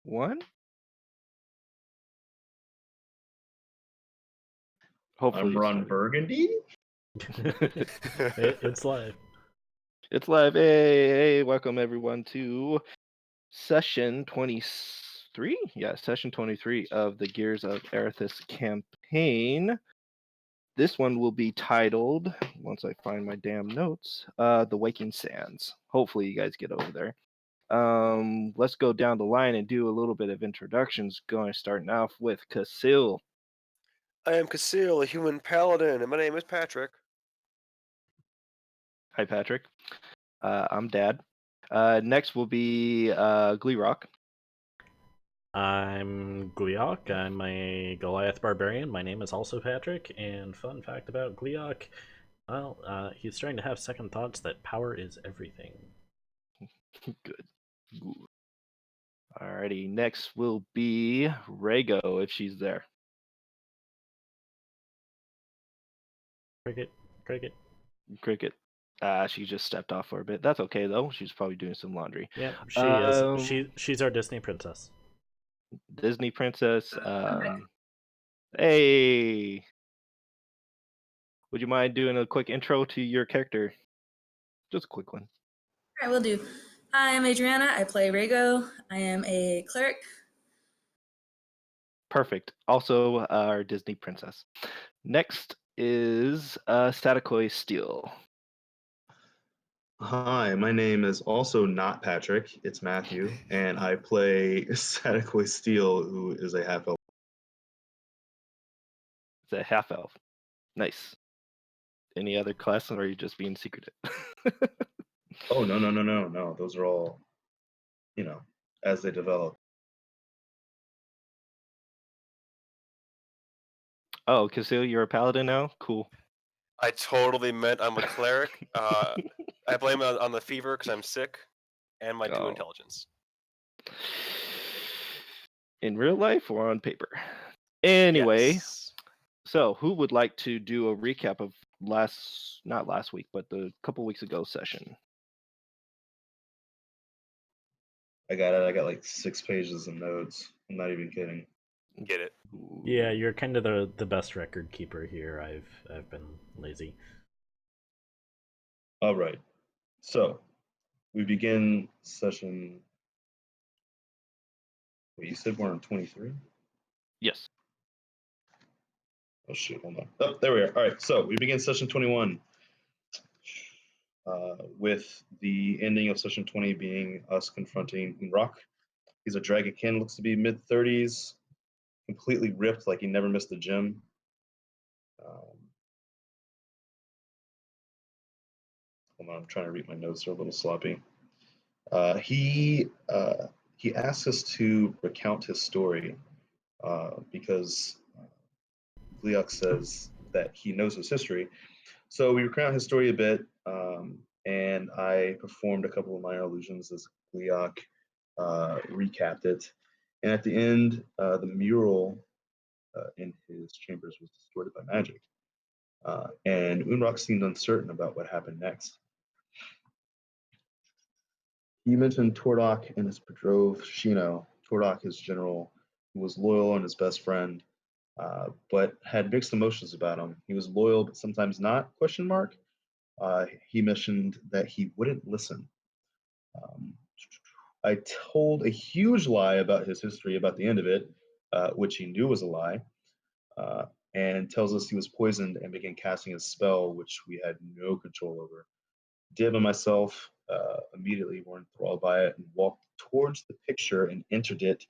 one. Hopefully, I'm Ron Burgundy. It's live. It's live. Hey, welcome everyone to session 23. Yeah, session 23 of the Gears of Erathis campaign. This one will be titled, once I find my damn notes, The Waking Sands. Hopefully, you guys get over there. Let's go down the line and do a little bit of introductions. Starting off with Casil. I am Casil, a human paladin, and my name is Patrick. Hi, Patrick. I'm Dad. Next will be Gleerock. I'm Gleok. I'm a Goliath barbarian. My name is also Patrick. And fun fact about Gleok, well, he's starting to have second thoughts that power is everything. Good. Alrighty, next will be Rego, if she's there. Cricket. Cricket. She just stepped off for a bit. That's okay though. She's probably doing some laundry. Yeah, she is. She's our Disney princess. Disney princess. Hey, would you mind doing a quick intro to your character? Just a quick one. All right, will do. Hi, I'm Adriana. I play Rego. I am a cleric. Perfect. Also, our Disney princess. Next is Satakoi Steel. Hi, my name is also not Patrick. It's Matthew, and I play Satakoi Steel, who is a half elf. It's a half elf. Nice. Any other class, or are you just being secretive? Oh no! Those are all, as they develop. Oh, Casil, you're a paladin now? Cool. I totally meant I'm a cleric. I blame it on the fever because I'm sick, and my 2 intelligence. In real life or on paper? Anyway, Yes. So who would like to do a recap of not last week, but the couple weeks ago session? I got it. I got like 6 pages of notes. I'm not even kidding. Get it. Yeah, you're kind of the best record keeper here. I've been lazy. All right. So we begin session. Wait, you said we're on 23? Yes. Oh shoot, hold on. Oh, there we are. All right, so we begin session 21 with the ending of session 20 being us confronting Unrock. He's a dragonkin, looks to be mid-30s, completely ripped, like he never missed the gym. Hold on, I'm trying to read my notes. They're a little sloppy. He asks us to recount his story because Gleok says that he knows his history. So we recount his story a bit, and I performed a couple of minor illusions as Gleok recapped it. And at the end, the mural in his chambers was distorted by magic. And Unrock seemed uncertain about what happened next. He mentioned Tordok and his betrothed Shino. Tordok, his general, who was loyal and his best friend, but had mixed emotions about him. He was loyal, but sometimes not? Question mark. He mentioned that he wouldn't listen. I told a huge lie about his history about the end of it, which he knew was a lie, and tells us he was poisoned and began casting a spell, which we had no control over. Dib and myself immediately were enthralled by it and walked towards the picture and entered it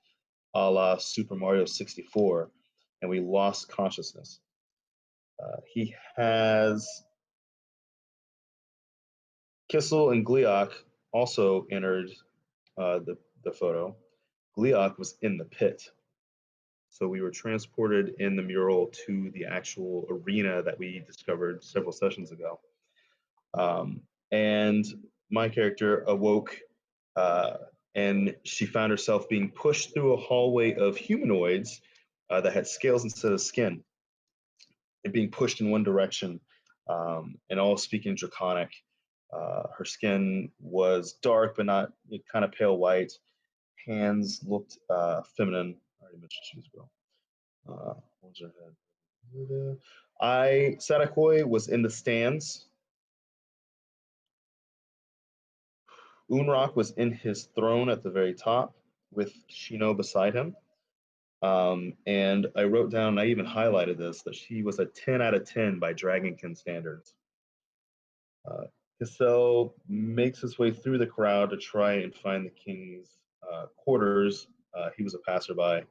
a la Super Mario 64, and we lost consciousness. He has Kissel and Gleok also entered the photo. Gleok was in the pit. So we were transported in the mural to the actual arena that we discovered several sessions ago. And my character awoke and she found herself being pushed through a hallway of humanoids that had scales instead of skin and being pushed in one direction and all speaking Draconic. Her skin was dark but not kind of pale white. hands looked feminine. I already mentioned she was a girl. What was her head? Sadakoi was in the stands. Unrak was in his throne at the very top with Shino beside him. And I wrote down, I even highlighted this, that she was a 10 out of 10 by Dragonkin standards. Cassell makes his way through the crowd to try and find the king's quarters. He was a passerby.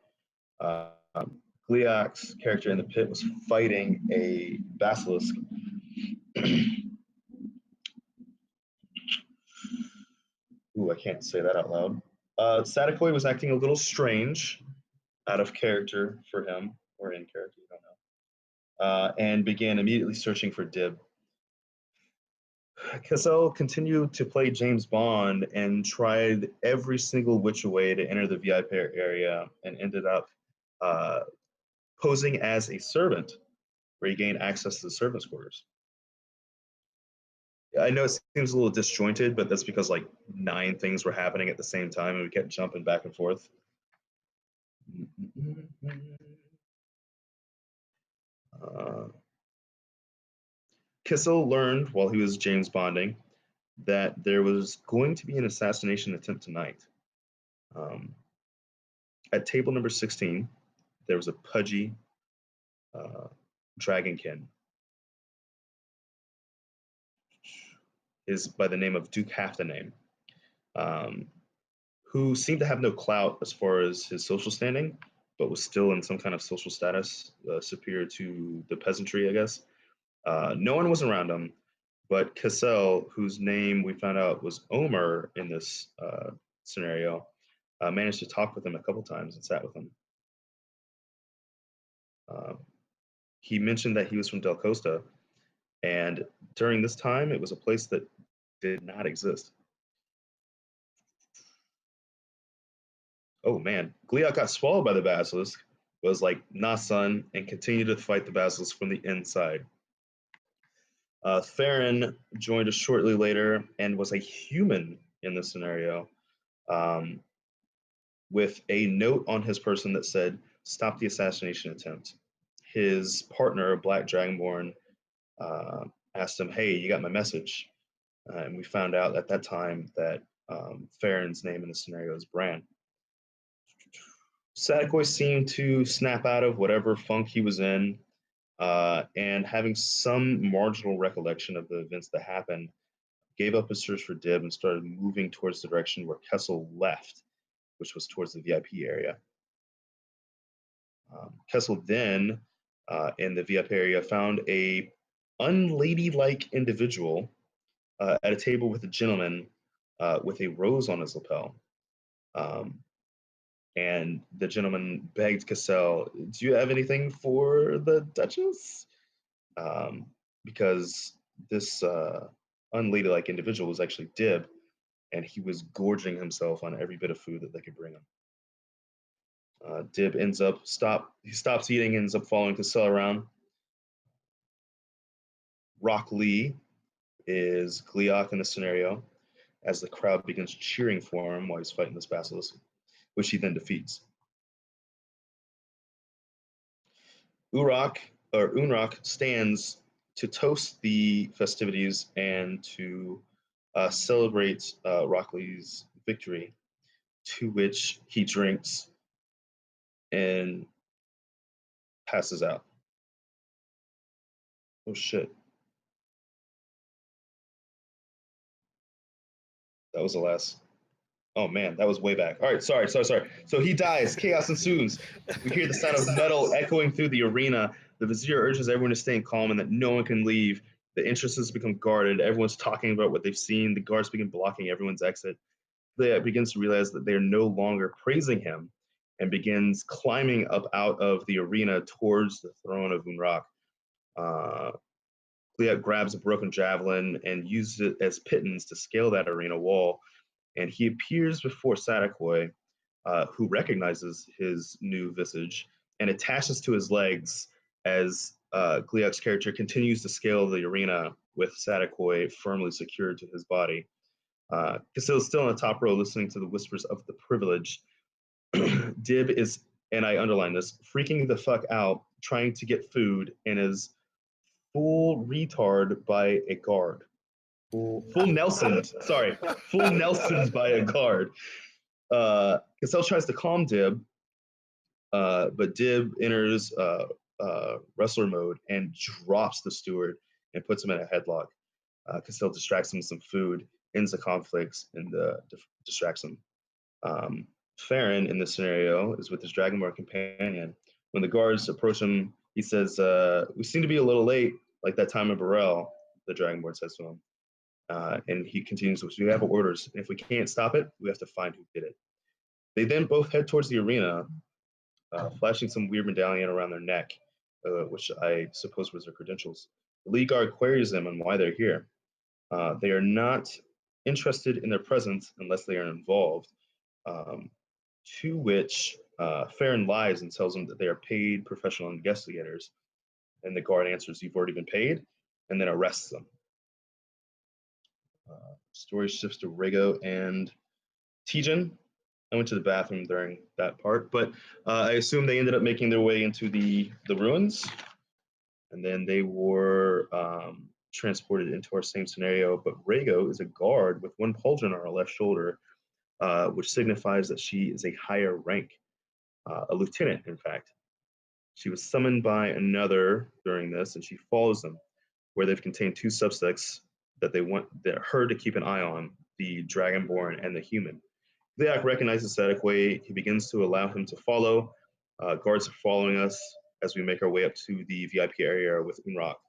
Gliok's character in the pit was fighting a basilisk. Ooh, I can't say that out loud. Sadakoi was acting a little strange, out of character for him, or in character, you don't know, and began immediately searching for Dib. Cassell continued to play James Bond and tried every single which way to enter the VIP area and ended up posing as a servant, where he gained access to the servants' quarters. I know it seems a little disjointed, but that's because like 9 things were happening at the same time and we kept jumping back and forth. Kissel learned while he was James Bonding that there was going to be an assassination attempt tonight. At table number 16, there was a pudgy dragonkin. Is by the name of Duke Half the Name, who seemed to have no clout as far as his social standing, but was still in some kind of social status superior to the peasantry, I guess. No one was around him, but Cassell, whose name we found out was Omer in this scenario, managed to talk with him a couple times and sat with him. He mentioned that he was from Del Costa, and during this time, it was a place that did not exist. Oh man, Gliok got swallowed by the basilisk, was like, nah son, and continued to fight the basilisk from the inside. Theron joined us shortly later and was a human in this scenario, with a note on his person that said, stop the assassination attempt. His partner, Black Dragonborn, asked him, hey, you got my message? And we found out at that time that Theron's name in the scenario is Bran. Sadakoi seemed to snap out of whatever funk he was in, and having some marginal recollection of the events that happened, gave up his search for Dib and started moving towards the direction where Kessel left, which was towards the VIP area. Kessel then, in the VIP area, found a unladylike individual at a table with a gentleman with a rose on his lapel. And the gentleman begged Cassell, do you have anything for the Duchess? Because this unladylike individual was actually Dib, and he was gorging himself on every bit of food that they could bring him. Dib stops eating, ends up following Cassell around. Rock Lee is Gliok in the scenario, as the crowd begins cheering for him while he's fighting this basilisk, which he then defeats. Unrak stands to toast the festivities and to celebrate Rock Lee's victory, to which he drinks and passes out. Oh shit. That was the last. Oh man, that was way back. All right, sorry. So he dies. Chaos ensues. We hear the sound of metal echoing through the arena. The vizier urges everyone to stay calm and that no one can leave. The entrances become guarded. Everyone's talking about what they've seen. The guards begin blocking everyone's exit. They begins to realize that they are no longer praising him and begins climbing up out of the arena towards the throne of Unrak. Gliok grabs a broken javelin and uses it as pittance to scale that arena wall. And he appears before Sadakoi, who recognizes his new visage and attaches to his legs as Gliok's character continues to scale the arena with Sadakoi firmly secured to his body. Casil's still in the top row listening to the whispers of the privilege. Dib is, and I underline this, freaking the fuck out, trying to get food, and is full retard by a guard. Full Nelson's, sorry, full Nelson's by a guard. Cassell tries to calm Dib, but Dib enters wrestler mode and drops the steward and puts him in a headlock. Cassell distracts him with some food, ends the conflicts, and distracts him. Farron, in this scenario, is with his Dragonborn companion. When the guards approach him, he says, "We seem to be a little late, like that time in Burrell," the Dragonborn says to him. And he continues, "We have orders, and if we can't stop it, we have to find who did it." They then both head towards the arena, flashing some weird medallion around their neck, which I suppose was their credentials. The lead guard queries them on why they're here. They are not interested in their presence unless they are involved. To which Farron lies and tells them that they are paid professional investigators. And the guard answers, "You've already been paid," and then arrests them. Story shifts to Rego and Tejan. I went to the bathroom during that part, but I assume they ended up making their way into the ruins, and then they were transported into our same scenario. But Rego is a guard with one pauldron on her left shoulder, which signifies that she is a higher rank, a lieutenant, in fact. She was summoned by another during this, and she follows them, where they've contained two subjects that they want her to keep an eye on, the Dragonborn and the human. Leok recognizes Sadekwe. He begins to allow him to follow. Guards are following us as we make our way up to the VIP area with Unrock.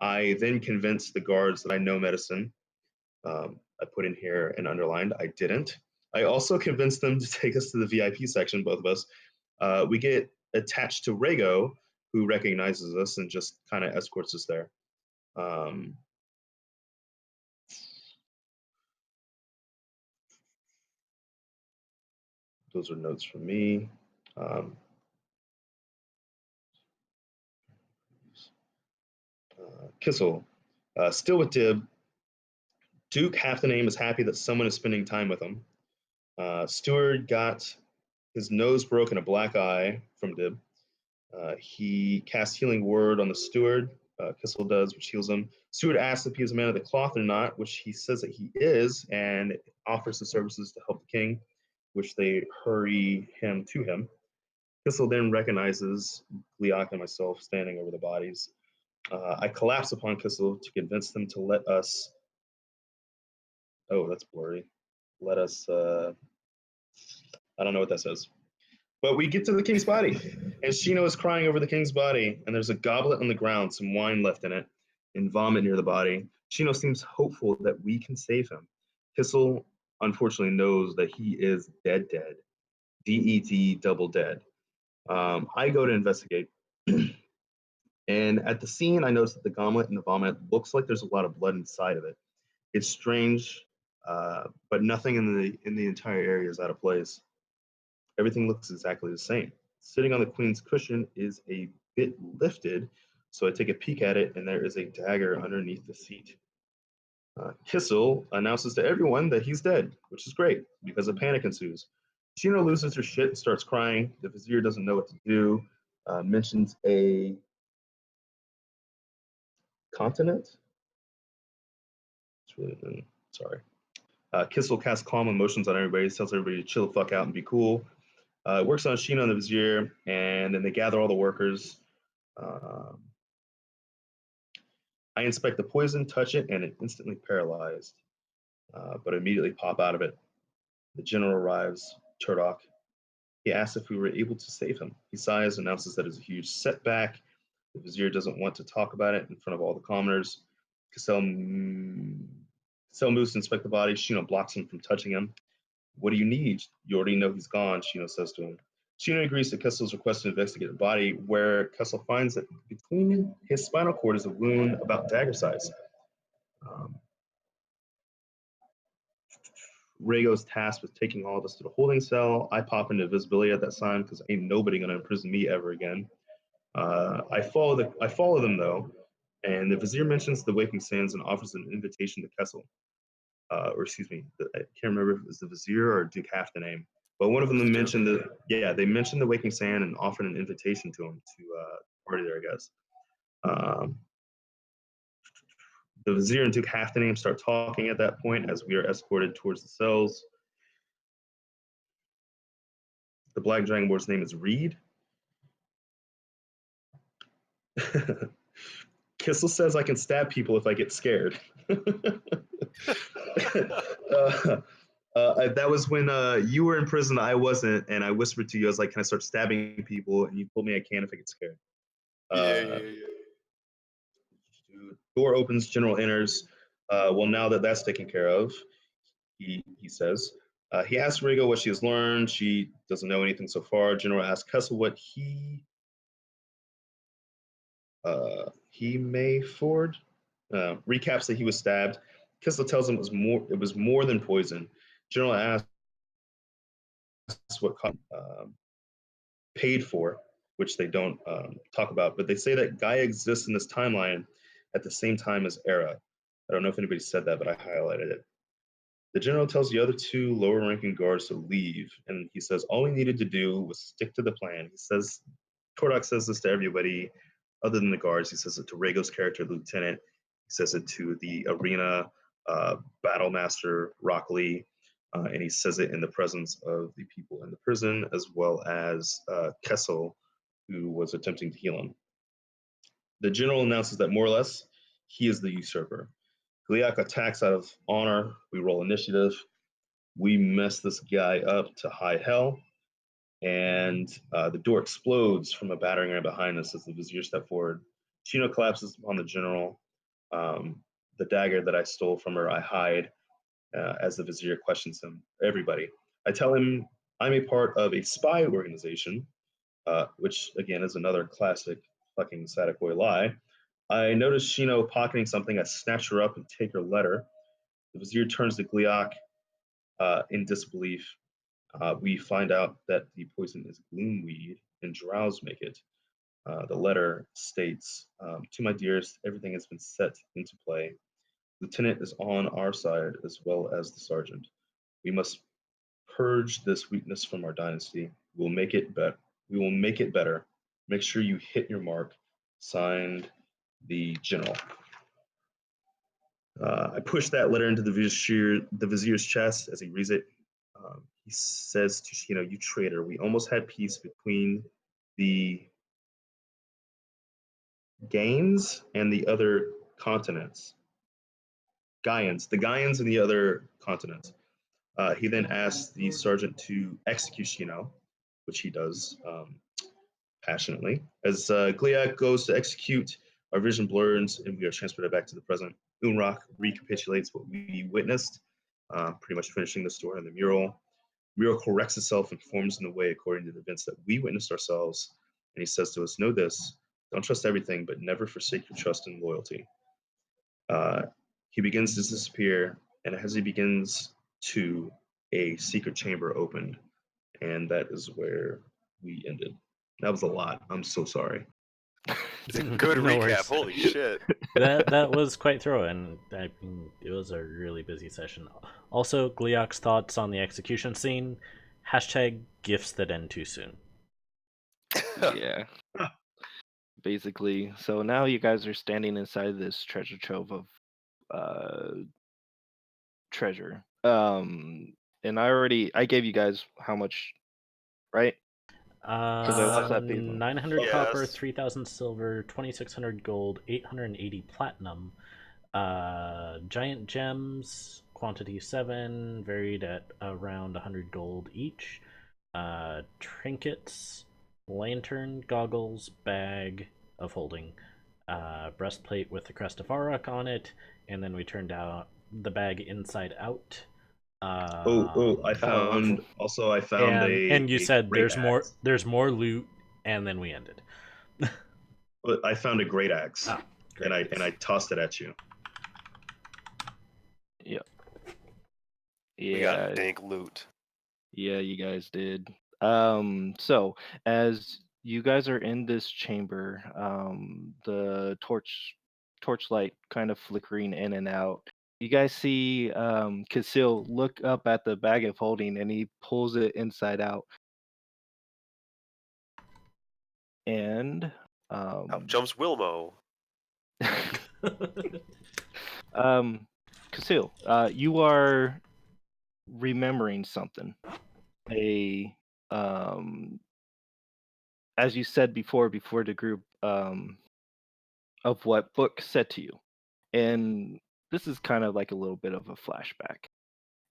I then convinced the guards that I know medicine. I put in here and underlined, I didn't. I also convinced them to take us to the VIP section, both of us. We get attached to Rego, who recognizes us and just kind of escorts us there. Those are notes from me. Kissel, still with Dib. Duke, half the name, is happy that someone is spending time with him. Stewart got his nose broken, a black eye from Dib. He casts healing word on the steward. Kissel does, which heals him. Stewart asks if he is a man of the cloth or not, which he says that he is, and offers the services to help the king, which they hurry him to him. Kissel then recognizes Leok and myself standing over the bodies. I collapse upon Kissel to convince them to let us. Oh, that's blurry. Let us. I don't know what that says. But we get to the king's body, and Shino is crying over the king's body, and there's a goblet on the ground, some wine left in it, and vomit near the body. Shino seems hopeful that we can save him. Kissel, unfortunately, knows that he is dead. D-E-D, double dead. I go to investigate. And at the scene, I notice that the goblet and the vomit looks like there's a lot of blood inside of it. It's strange, but nothing in the entire area is out of place. Everything looks exactly the same. Sitting on the queen's cushion is a bit lifted, so I take a peek at it, and there is a dagger underneath the seat. Kissel announces to everyone that he's dead, which is great, because a panic ensues. Shino loses her shit and starts crying. The vizier doesn't know what to do, mentions a continent. It's really, sorry. Kissel casts calm emotions on everybody, tells everybody to chill the fuck out and be cool. Works on Shino and the vizier, and then they gather all the workers. I inspect the poison, touch it, and it instantly paralyzed, but immediately pop out of it. The general arrives, Turdock. He asks if we were able to save him. He sighs, announces that it's a huge setback. The vizier doesn't want to talk about it in front of all the commoners. Cassell moves to inspect the body. Shino blocks him from touching him. What do you need? You already know he's gone, Shino says to him. Shino agrees to Kessel's request to investigate the body, where Kessel finds that between his spinal cord is a wound about dagger size. Rhaego's tasked with taking all of us to the holding cell. I pop into invisibility at that time because ain't nobody gonna imprison me ever again. I follow them though, and the vizier mentions the Waking Sands and offers an invitation to Kessel. or excuse me, I can't remember if it was the vizier or Duke half the name, but one of them Duke. mentioned they mentioned the Waking Sand and offered an invitation to him to party there, I guess. The vizier and Duke half the name start talking at that point as we are escorted towards the cells. The Black Dragonborn's name is Reed. Kissel says I can stab people if I get scared. That was when you were in prison, I wasn't, and I whispered to you, I was like, can I start stabbing people? And you told me I can if I get scared. Yeah. Door opens, General enters. Well, now that that's taken care of, he says. He asks Rigo what she has learned. She doesn't know anything so far. General asks Kessel what he may forward. Recaps that he was stabbed. Kessel tells him it was more than poison. General asks what paid for, which they don't talk about, but they say that Gaia exists in this timeline at the same time as Era. I don't know if anybody said that, but I highlighted it. The general tells the other two lower ranking guards to leave, and he says all we needed to do was stick to the plan. He says, Tordok says this to everybody other than the guards. He says it to Rhaego's character, Lieutenant. He says it to the arena battle master, Rockley, and he says it in the presence of the people in the prison, as well as Kessel, who was attempting to heal him. The general announces that more or less he is the usurper. Gliak attacks out of honor. We roll initiative. We mess this guy up to high hell, and the door explodes from a battering ram behind us as the vizier step forward. Chino collapses on the general. The dagger that I stole from her, I hide as the vizier questions him. Everybody. I tell him I'm a part of a spy organization, which again is another classic fucking Sadik boy lie. I notice Shino pocketing something. I snatch her up and take her letter. The vizier turns to Gliak in disbelief. We find out that the poison is gloomweed and drows make it. The letter states, to my dearest, everything has been set into play. Lieutenant is on our side as well as the sergeant. We must purge this weakness from our dynasty. We'll make it better. We will make it better. Make sure you hit your mark. Signed, the general. I push that letter into the vizier's chest as he reads it. He says to Shino, you traitor, we almost had peace between the Gains and the other continents. The Gaians and the other continents. He then asks the sergeant to execute Shino, which he does passionately. As Gliak goes to execute, our vision blurs and we are transported back to the present. Unrak recapitulates what we witnessed, pretty much finishing the story on the mural. Mural corrects itself and forms in the way according to the events that we witnessed ourselves. And he says to us, know this, don't trust everything, but never forsake your trust and loyalty. He begins to disappear, and as he begins to, a secret chamber opened, and that is where we ended. That was a lot. I'm so sorry. It's a good No recap. worries. Holy shit. that was quite thorough, and I mean, it was a really busy session. Also, Gliak's thoughts on the execution scene. Hashtag gifts that end too soon. Yeah. Basically, so now you guys are standing inside this treasure trove of treasure. And I gave you guys how much, right? I left that paper. 900 Yes. copper, 3,000 silver, 2,600 gold, 880 platinum, giant gems, quantity 7, varied at around 100 gold each, trinkets, lantern, goggles, bag of holding, breastplate with the crest of Arak on it, and then we turned out the bag inside out. I found and you said great axe. there's more loot, and then we ended. But I found a great axe, Great axe. and I tossed it at you. Yep. We got dank loot. Yeah, you guys did. So as you guys are in this chamber, the torchlight kind of flickering in and out. You guys see Casil look up at the bag of holding, and he pulls it inside out. And Out jumps Wilmo. Casil, you are remembering something. As you said before the group, of what Book said to you. And this is kind of like a little bit of a flashback.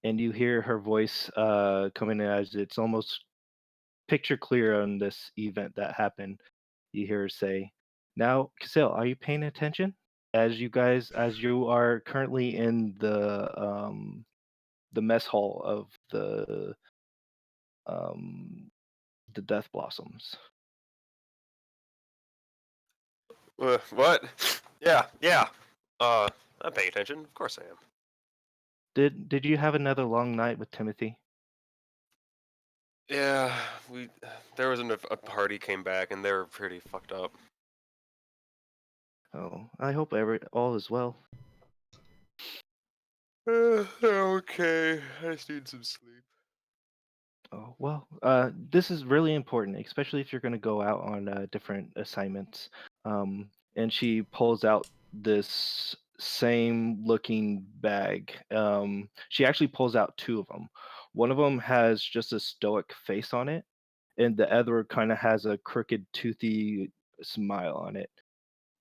And you hear her voice coming in as it's almost picture clear on this event that happened. You hear her say, "Now, Casil, are you paying attention? As you are currently in the mess hall of um, the Death Blossoms." What? Yeah. I'm paying attention. Of course I am. Did you have another long night with Timothy? Yeah, there was a party came back and they were pretty fucked up. Oh, I hope all is well. Okay, I just need some sleep. Oh, well, this is really important, especially if you're going to go out on different assignments. And she pulls out this same looking bag. She actually pulls out two of them. One of them has just a stoic face on it, and the other kind of has a crooked, toothy smile on it.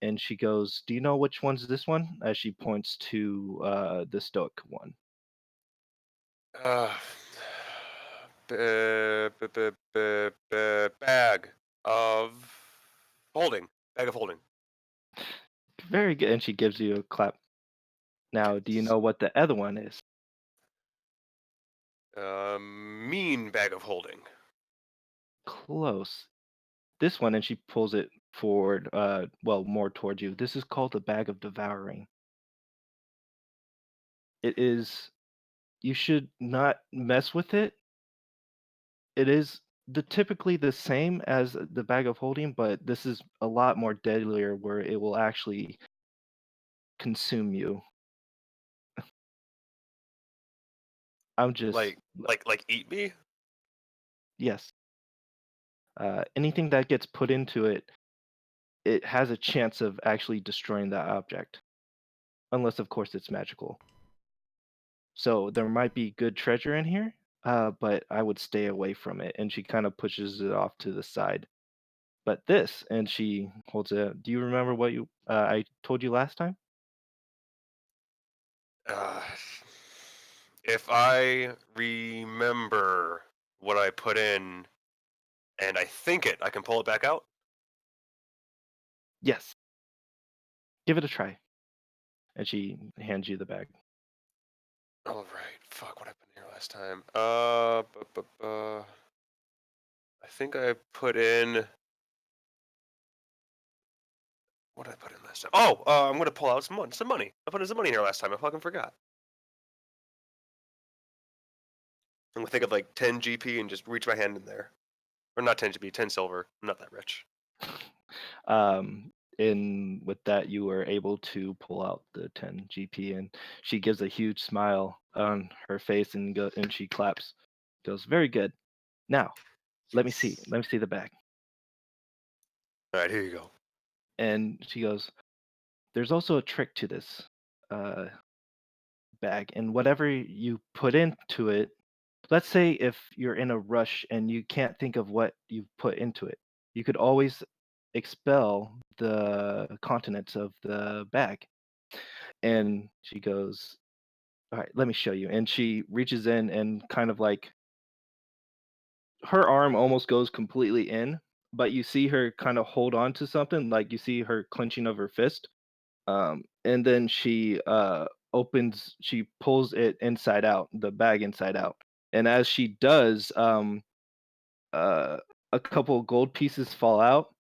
And she goes, "Do you know which one's this one?" As she points to the stoic one. Uh, bag of holding. Bag of holding. Very good. And she gives you a clap. Now, do you know what the other one is? Mean bag of holding. Close. This one, and she pulls it forward, well, more towards you. This is called the bag of devouring. It is, you should not mess with it. It is typically the same as the bag of holding, but this is a lot more deadlier where it will actually consume you. I'm just, Like eat me? yes. Anything that gets put into it, it has a chance of actually destroying that object, unless, of course, it's magical. So there might be good treasure in here, but I would stay away from it. And she kind of pushes it off to the side. But this, and she holds it. Do you remember what I told you last time? Uh, if I remember what I put in and I think I can pull it back out. Yes. Give it a try. And she hands you the bag. All right. Fuck, what happened here last time? I think I put in. What did I put in last time? Oh, I'm gonna pull out some money. I put in some money here last time. I fucking forgot. I'm gonna think of like 10 GP and just reach my hand in there, or not 10 GP, 10 silver. I'm not that rich. And with that, you were able to pull out the 10 GP, and she gives a huge smile on her face and she claps. Goes, very good. Now, let me see. Let me see the bag. All right, here you go. And she goes, there's also a trick to this uh, bag, and whatever you put into it, let's say if you're in a rush and you can't think of what you've put into it, you could always expel the contents of the bag. And she goes, all right, let me show you. And she reaches in and kind of like her arm almost goes completely in, but you see her kind of hold on to something, like you see her clenching of her fist. And then she pulls it inside out, the bag inside out. And as she does, uh, a couple gold pieces fall out,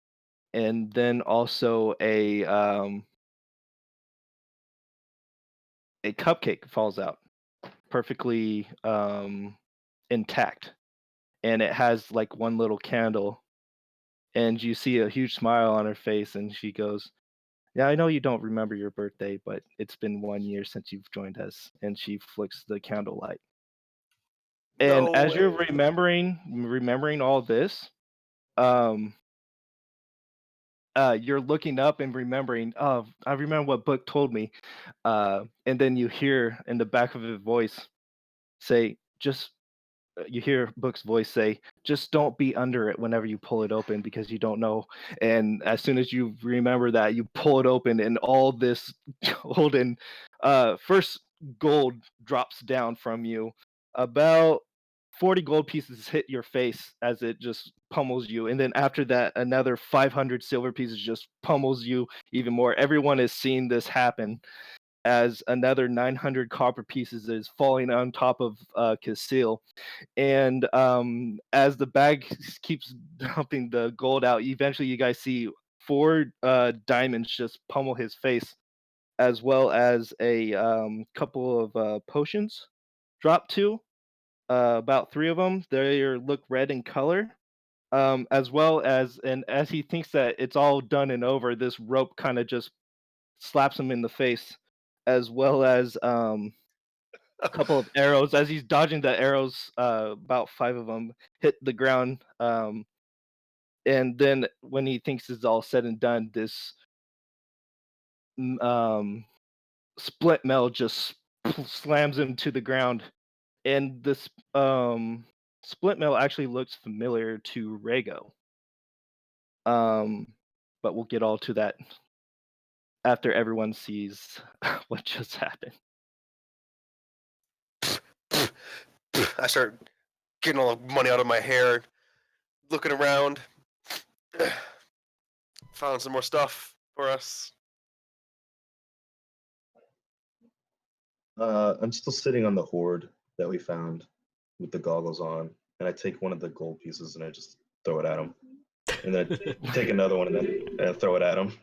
and then also a cupcake falls out, perfectly intact, and it has like one little candle. And you see a huge smile on her face, and she goes, Yeah, I know you don't remember your birthday, but it's been 1 year since you've joined us. And she flicks the candlelight. And No as you're way. remembering all this, um, you're looking up and remembering, oh, I remember what Book told me. And then you hear in the back of his voice say, just you hear Book's voice say, just don't be under it whenever you pull it open because you don't know. And as soon as you remember that, you pull it open and all this golden first gold drops down from you. About 40 gold pieces hit your face as it just pummels you. And then after that, another 500 silver pieces just pummels you even more. Everyone is seeing this happen as another 900 copper pieces is falling on top of Casil. And as the bag keeps dumping the gold out, eventually you guys see 4 diamonds just pummel his face, as well as a couple of potions drop too. About 3 of them. They look red in color. As well as, and as he thinks that it's all done and over, this rope kind of just slaps him in the face, as well as a couple of arrows. As he's dodging the arrows, about 5 of them hit the ground. And then when he thinks it's all said and done, this um, split mail just slams him to the ground. And this split mail actually looks familiar to Rego. But we'll get all to that after everyone sees what just happened. I start getting all the money out of my hair, looking around. Found some more stuff for us. I'm still sitting on the hoard that we found with the goggles on, and I take one of the gold pieces and I just throw it at him, and then I take another one and then throw it at him.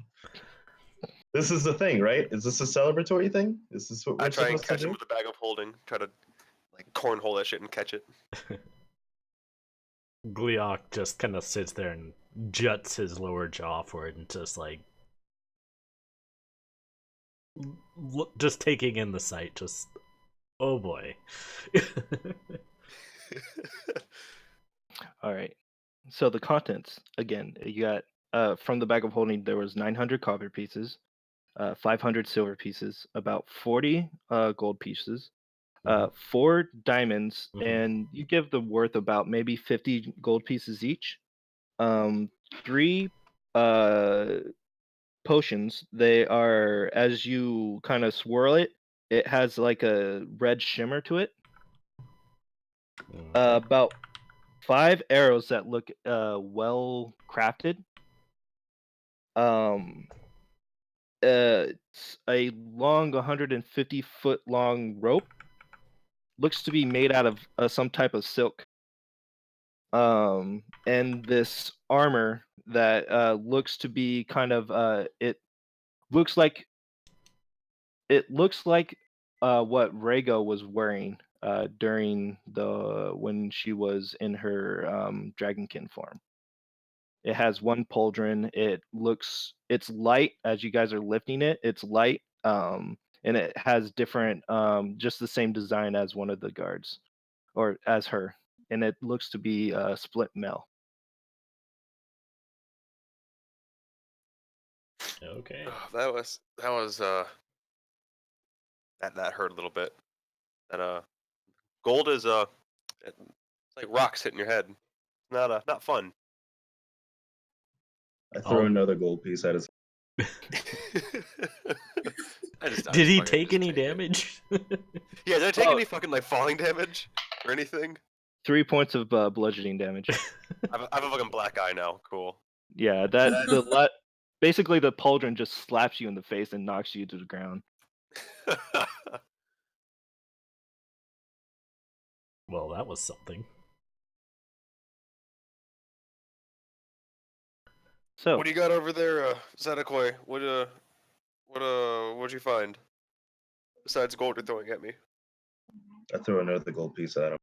This is the thing, right? Is this a celebratory thing? Is this what I we're try and supposed to catch him do? with a bag of holding. Try to like cornhole that shit and catch it. Gleok just kind of sits there and juts his lower jaw forward and just like just taking in the sight. Just oh boy. All right. So the contents again, you got from the bag of holding there was 900 copper pieces, 500 silver pieces, about 40 gold pieces, 4 diamonds, Mhm. and you give the worth about maybe 50 gold pieces each. 3 potions. They are, as you kind of swirl it, it has like a red shimmer to it. About 5 arrows that look well crafted. Um, it's a long 150-foot long rope. Looks to be made out of some type of silk. And this armor that looks to be kind of looks like it looks like what Rhaego was wearing during the when she was in her dragonkin form. It has 1 pauldron. It's light as you guys are lifting it. It's light, and it has different, just the same design as one of the guards, or as her, and it looks to be split mail. Okay. That was that hurt a little bit. That gold is it's like rocks hitting your head. Not fun. I throw Oh. another gold piece at his. Did he take any damage? Yeah, did I take Oh. any fucking like falling damage or anything? 3 points of bludgeoning damage. I have a fucking black eye now. Cool. Yeah, basically the pauldron just slaps you in the face and knocks you to the ground. Well, that was something. So What do you got over there, Zanakoi? What'd you find? Besides gold you're throwing at me. I throw another gold piece at him.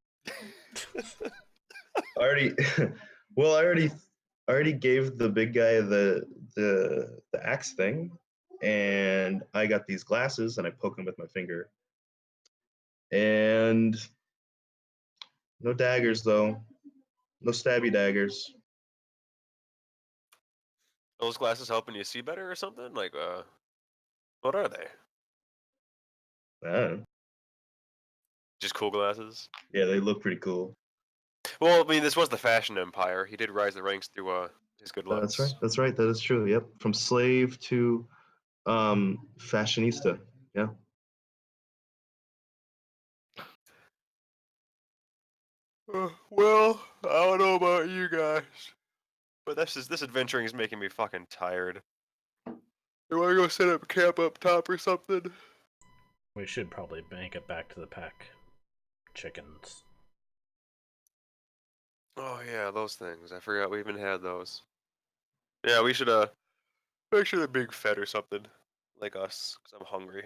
I already, well, I already gave the big guy the axe thing. and I got these glasses, and I poke them with my finger. And no daggers, though. No stabby daggers. Those glasses helping you see better or something? Like, what are they? I don't know. Just cool glasses? Yeah, they look pretty cool. Well, I mean, this was the fashion empire. He did rise the ranks through his good looks. That's right. That's right. That is true. Yep. From slave to fashionista. Yeah. Well, I don't know about you guys, but this adventuring is making me fucking tired. You wanna go set up camp up top or something? We should probably make it back to the pack. Chickens. Oh yeah, those things. I forgot we even had those. Yeah, we should make sure they're being fed or something, like us, cause I'm hungry.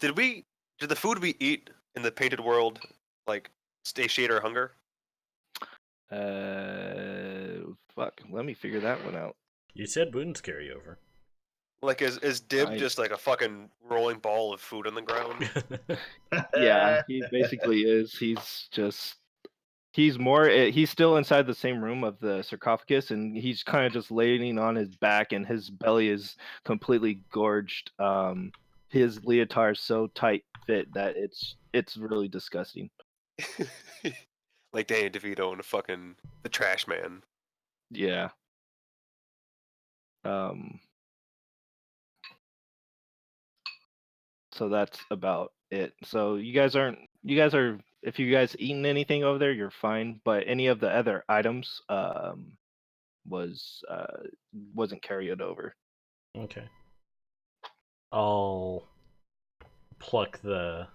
Did the food we eat in the painted world, like, satiate our hunger? Fuck. Let me figure that one out. You said wounds carry over. Like, is Dib I- just like a fucking rolling ball of food on the ground? Yeah, he basically is. He's more. He's still inside the same room of the sarcophagus, and he's kind of just laying on his back, and his belly is completely gorged. His leotard is so tight fit that it's really disgusting. Like Danny DeVito and the Trash Man. Yeah. So that's about it. So you guys are, if you guys eaten anything over there, you're fine. But any of the other items wasn't carried over. Okay. I'll pluck the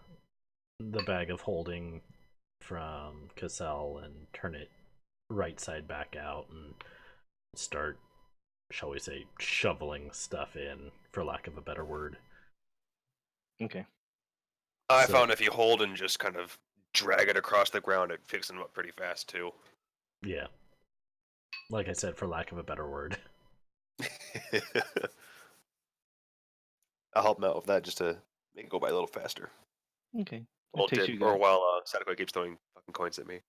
bag of holding from Cassell and turn it right side back out and start, shall we say, shoveling stuff in, for lack of a better word. Okay. I So- found if you hold and just kind of drag it across the ground, it picks them up pretty fast too. Yeah. Like I said, for lack of a better word. I'll help him out with that just to make it go by a little faster. Okay. While takes you or guys- while Sadako keeps throwing fucking coins at me.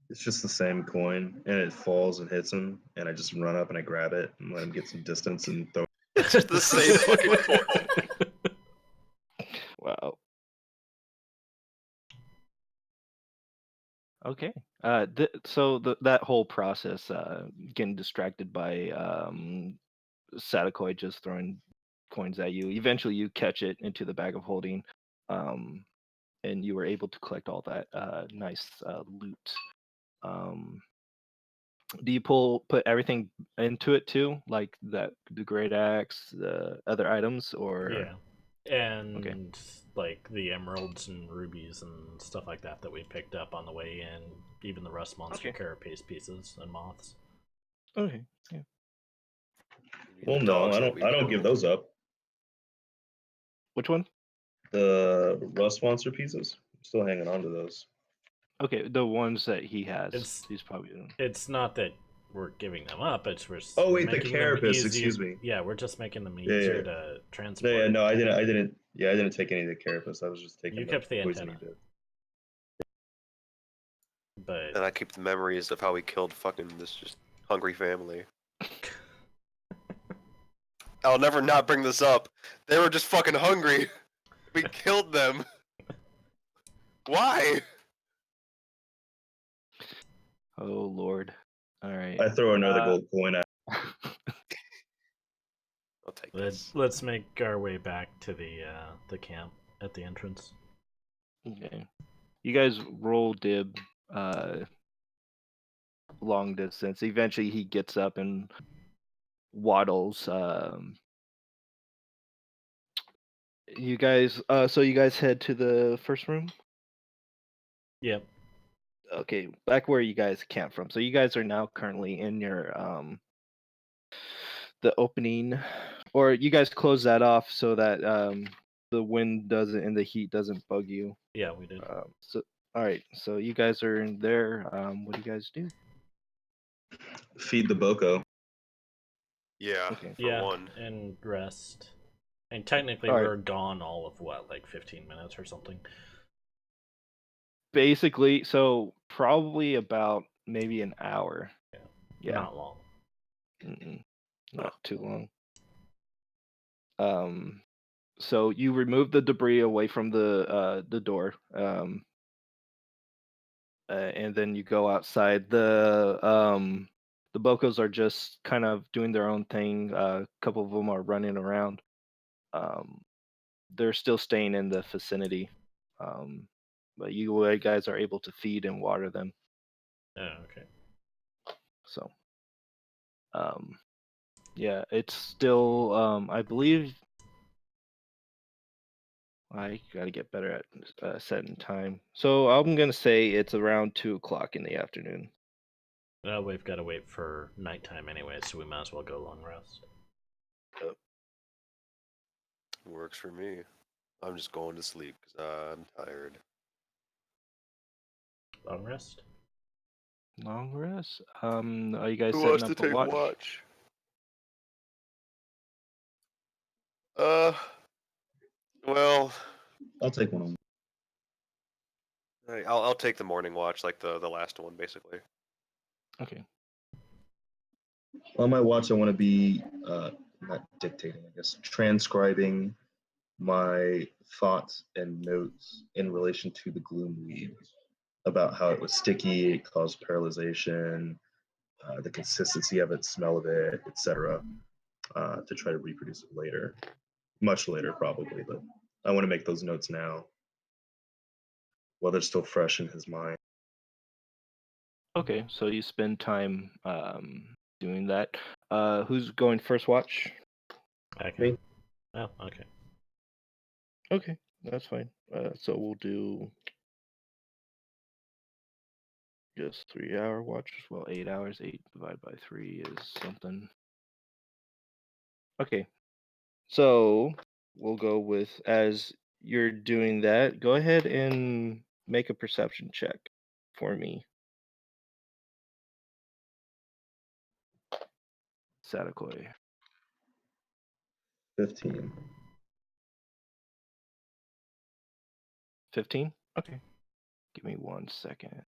It's just the same coin, and it falls and hits him, and I just run up and I grab it and let him get some distance and throw. It's just the same fucking coin. Wow. Okay. So that whole process, getting distracted by Sadakoi just throwing coins at you. Eventually, you catch it into the bag of holding, and you were able to collect all that nice loot. Do you put everything into it too, like the great axe, the other items, or Yeah. And like the emeralds and rubies and stuff like that we picked up on the way in, even the rust monster carapace pieces and moths. Okay. Yeah. Well, no, I don't give those up. Which one? The rust monster pieces. I'm still hanging on to those. Okay, the ones that he has. He's probably. It's not that we're giving them up. It's we're. Oh wait, the making them carapace. easy- Excuse me. Yeah, we're just making them easier to transport. Yeah, no, I didn't. Yeah, I didn't take any of the carapace. I was just taking. You kept the poisoning antenna. bit. But And I keep the memories of how we killed fucking this just hungry family. I'll never not bring this up. They were just fucking hungry. We killed them. Why? Oh Lord! All right. I throw another gold coin at. I'll take this. let's make our way back to the camp at the entrance. Okay. You guys roll dib long distance. Eventually he gets up and waddles. You guys so you guys head to the first room? Yep. Okay, back where you guys camped from. So you guys are now currently in your the opening, or you guys close that off so that the wind doesn't and the heat doesn't bug you. Yeah, we did. So all right, so you guys are in there. What do you guys do? Feed the boko. Yeah, Okay. for Yeah, one. and rest. And technically, All right. we're gone all of what, like 15 minutes or something. Basically, so probably about maybe an hour. Yeah. Yeah. Not long. Mm-mm. Not too long. So you remove the debris away from the door, and then you go outside. The Bocos are just kind of doing their own thing. A couple of them are running around. Um, they're still staying in the vicinity, but you guys are able to feed and water them. Oh, okay. So, yeah, it's still. I believe I gotta get better at setting time. So I'm gonna say it's around 2 o'clock in the afternoon. We've got to wait for nighttime anyway, so we might as well go long rest. Works for me. I'm just going to sleep because I'm tired. Long rest? Long rest. Are you guys Who setting wants to up a take watch? watch? Uh, well, I'll take one. I'll take the morning watch, like the last one, basically. Okay. On my watch, I want to be not dictating, I guess, transcribing my thoughts and notes in relation to the gloom weed about how it was sticky, it caused paralyzation, the consistency of it, smell of it, etc. To try to reproduce it later, much later probably, but I want to make those notes now while they're still fresh in his mind. Okay. So you spend time doing that. Who's going first watch? I Me? can. Oh, okay. Okay, that's fine. So we'll do just 3 hour watches. Well, 8 hours. 8 divided by 3 is something. Okay. So we'll go with, as you're doing that, go ahead and make a perception check for me, Sadakoi. 15. 15? Okay. Give me 1 second.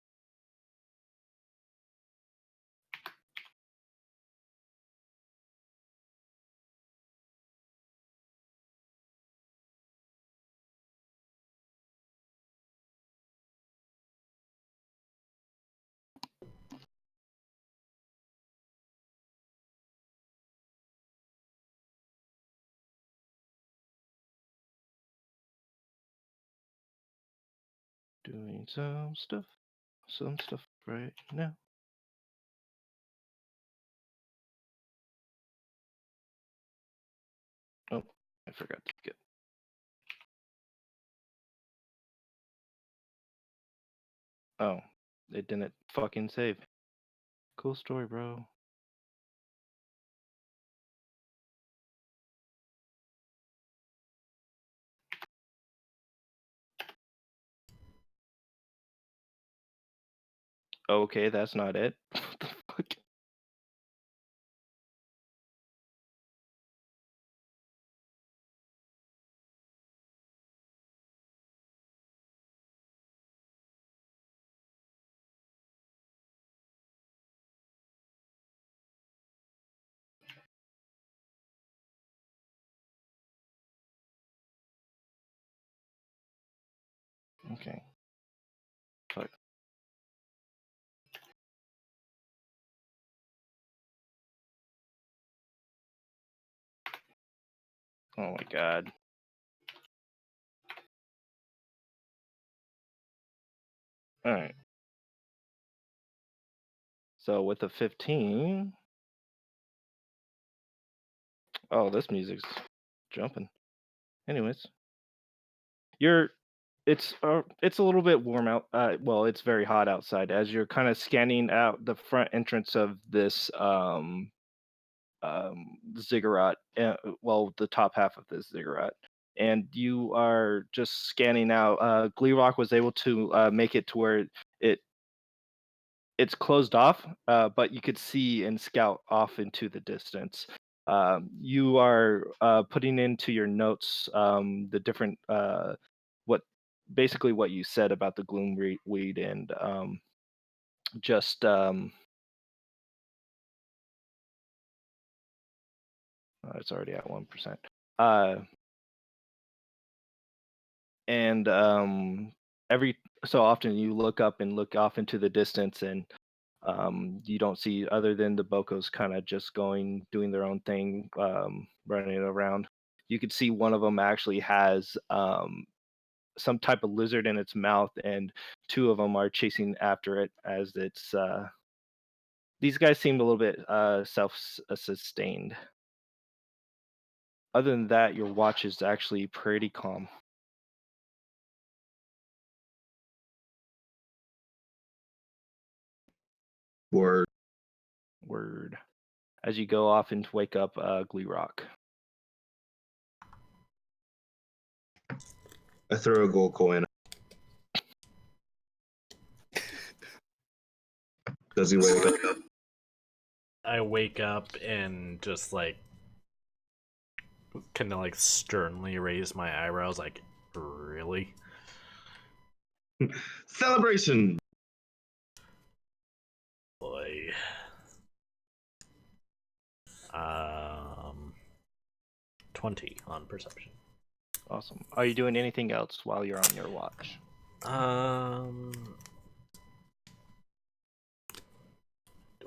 Doing some stuff right now. Oh, I forgot to get. Oh, it didn't fucking save. Cool story, bro. Okay, that's not it. What the fuck? Okay. Fuck. Oh my god. All right. So with a 15, oh, this music's jumping. Anyways, you're it's a little bit warm out. Well, it's very hot outside as you're kind of scanning out the front entrance of this ziggurat. Well, the top half of this ziggurat. And you are just scanning out. Gleerock was able to make it to where it it's closed off, but you could see and scout off into the distance. You are putting into your notes the different what basically what you said about the weed and just it's already at 1%. And every so often you look up and look off into the distance, and you don't see other than the Bocos kind of just doing their own thing, running around. You could see one of them actually has some type of lizard in its mouth, and two of them are chasing after it as it's. These guys seem a little bit self-sustained. Other than that, your watch is actually pretty calm. Word. Word. As you go off and wake up Glee Rock. I throw a gold coin. Does he wake up? I wake up and just like kind of like sternly raise my eyebrows, like, really? Celebration! Boy. 20 on perception. Awesome. Are you doing anything else while you're on your watch? Do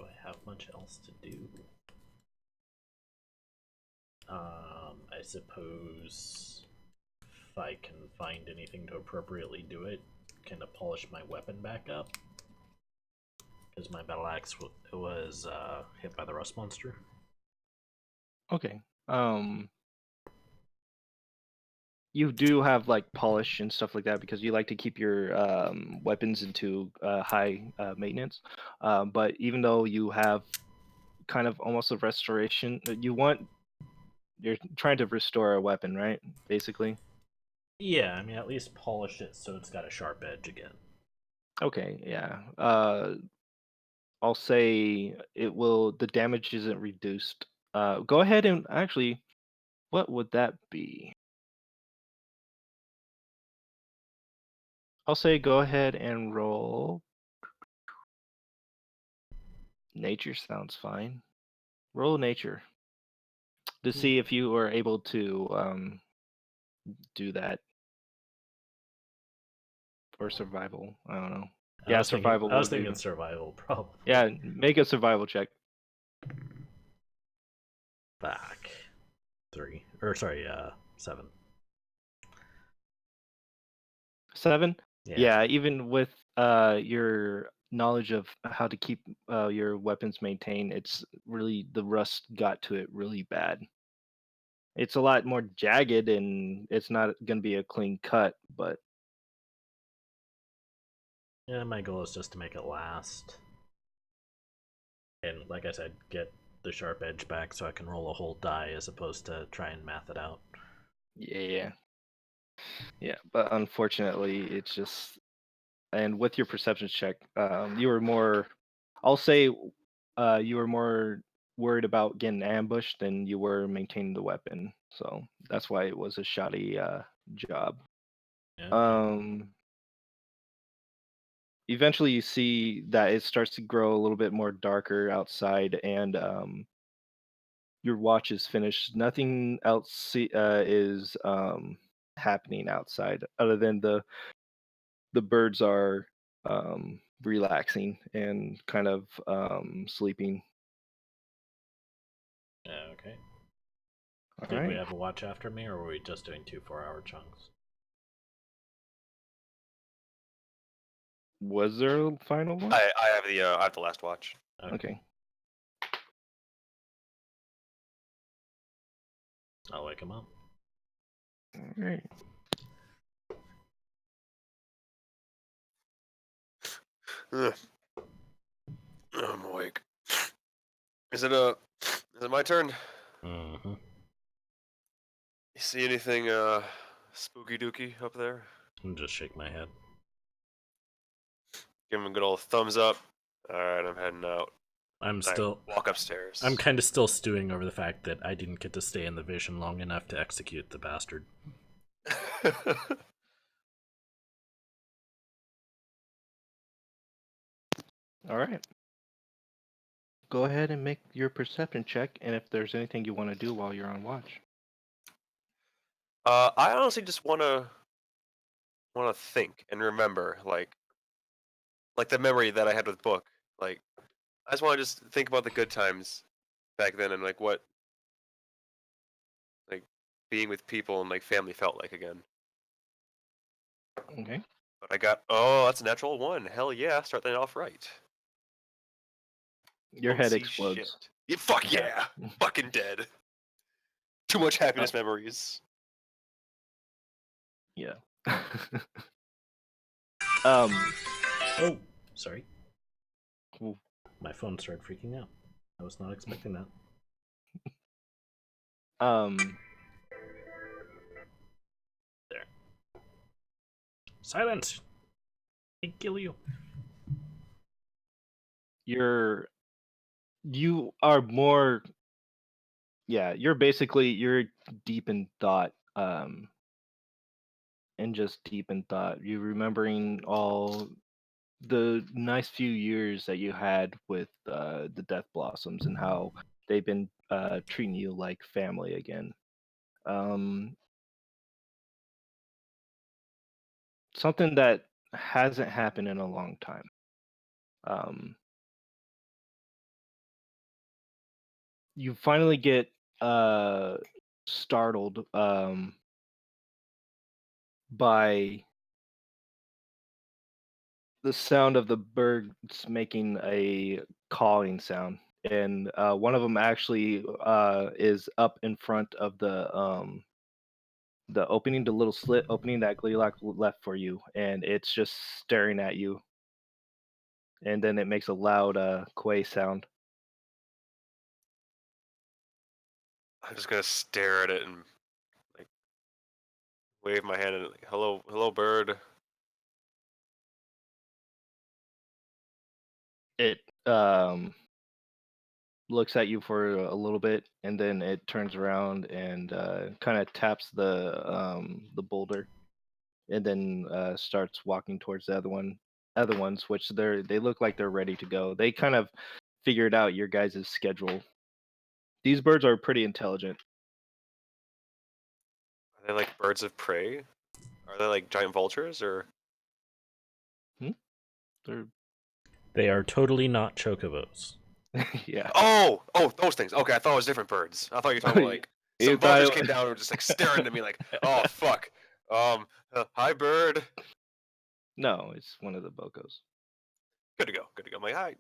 I have much else to do? I suppose if I can find anything to appropriately do it, kind of polish my weapon back up. Because my battle axe was hit by the rust monster. Okay. You do have like polish and stuff like that because you like to keep your weapons into high maintenance. But even though you have kind of almost a restoration, you're trying to restore a weapon, right? Basically. Yeah, I mean, at least polish it so it's got a sharp edge again. Okay, yeah. I'll say the damage isn't reduced. Go ahead and actually, what would that be? I'll say go ahead and roll. Nature sounds fine. Roll nature to see if you are able to do that. Or survival. I don't know. Yeah, survival. I was would be thinking survival, probably. Yeah, make a survival check. Back. 7. 7? Yeah. Yeah, even with your knowledge of how to keep your weapons maintained, it's really the rust got to it really bad. It's a lot more jagged and it's not going to be a clean cut, but Yeah, my goal is just to make it last. And like I said, get the sharp edge back so I can roll a whole die as opposed to try and math it out. yeah. Yeah, but unfortunately, it's just, and with your perception check, you were more, I'll say, you were more worried about getting ambushed than you were maintaining the weapon. So that's why it was a shoddy job. Yeah. Eventually, you see that it starts to grow a little bit more darker outside, and your watch is finished. Nothing else is happening outside other than the birds are relaxing and kind of sleeping. Yeah, okay. All Did we right. have a watch after me, or were we just doing 2 4-hour chunks? Was there a final one? I have the last watch. Okay. I'll wake him up. All right. Ugh. I'm awake. Is it my turn? Mm-hmm. You see anything spooky dooky up there? And just shake my head. Give him a good old thumbs up. Alright, I'm heading out. I'm I still. walk upstairs. I'm kind of still stewing over the fact that I didn't get to stay in the vision long enough to execute the bastard. All right. Go ahead and make your perception check, and if there's anything you want to do while you're on watch. I honestly just wanna think and remember, like the memory that I had with Book. Like, I just want to just think about the good times back then and like what like being with people and like family felt like again. Okay. But that's a natural one. Hell yeah, start that off right. Your Don't head see explodes. shit. Yeah, fuck Yeah. yeah, fucking dead. Too much happiness memories. Yeah. Oh, sorry. Ooh. My phone started freaking out. I was not expecting that. There. Silence! I kill you. You are more. Yeah, you're deep in thought. And just deep in thought. You're remembering all the nice few years that you had with the Death Blossoms and how they've been treating you like family again. Something that hasn't happened in a long time. You finally get startled by the sound of the birds making a calling sound, and one of them actually is up in front of the opening, the little slit opening that Gleelock left for you, and it's just staring at you. And then it makes a loud quay sound. I'm just gonna stare at it and like wave my hand and like, hello, bird. It looks at you for a little bit, and then it turns around and kind of taps the boulder, and then starts walking towards the other ones, which they look like they're ready to go. They kind of figured out your guys' schedule. These birds are pretty intelligent. Are they like birds of prey? Are they like giant vultures or? They're They are totally not chocobos. yeah. Oh, those things. Okay, I thought it was different birds. I thought you were talking about like You some thought vultures it- came down and were just like staring at me like, oh fuck. Hi bird. No, it's one of the bocos. Good to go. Good to go. I'm like, hi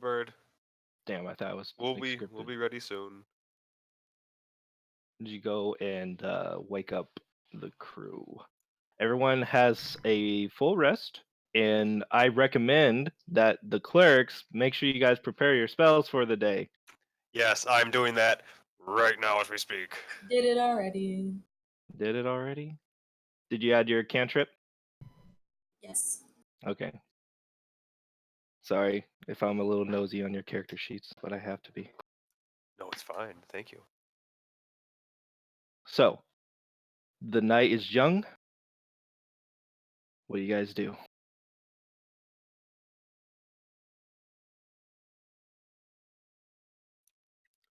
bird. Damn, I thought it was We'll like be scripted. ready soon. You go and wake up the crew. Everyone has a full rest, and I recommend that the clerics make sure you guys prepare your spells for the day. Yes, I'm doing that right now as we speak. Did it already. Did it already? Did you add your cantrip? Yes. Okay. Sorry if I'm a little nosy on your character sheets, but I have to be. No, it's fine. Thank you. So, the night is young. What do you guys do?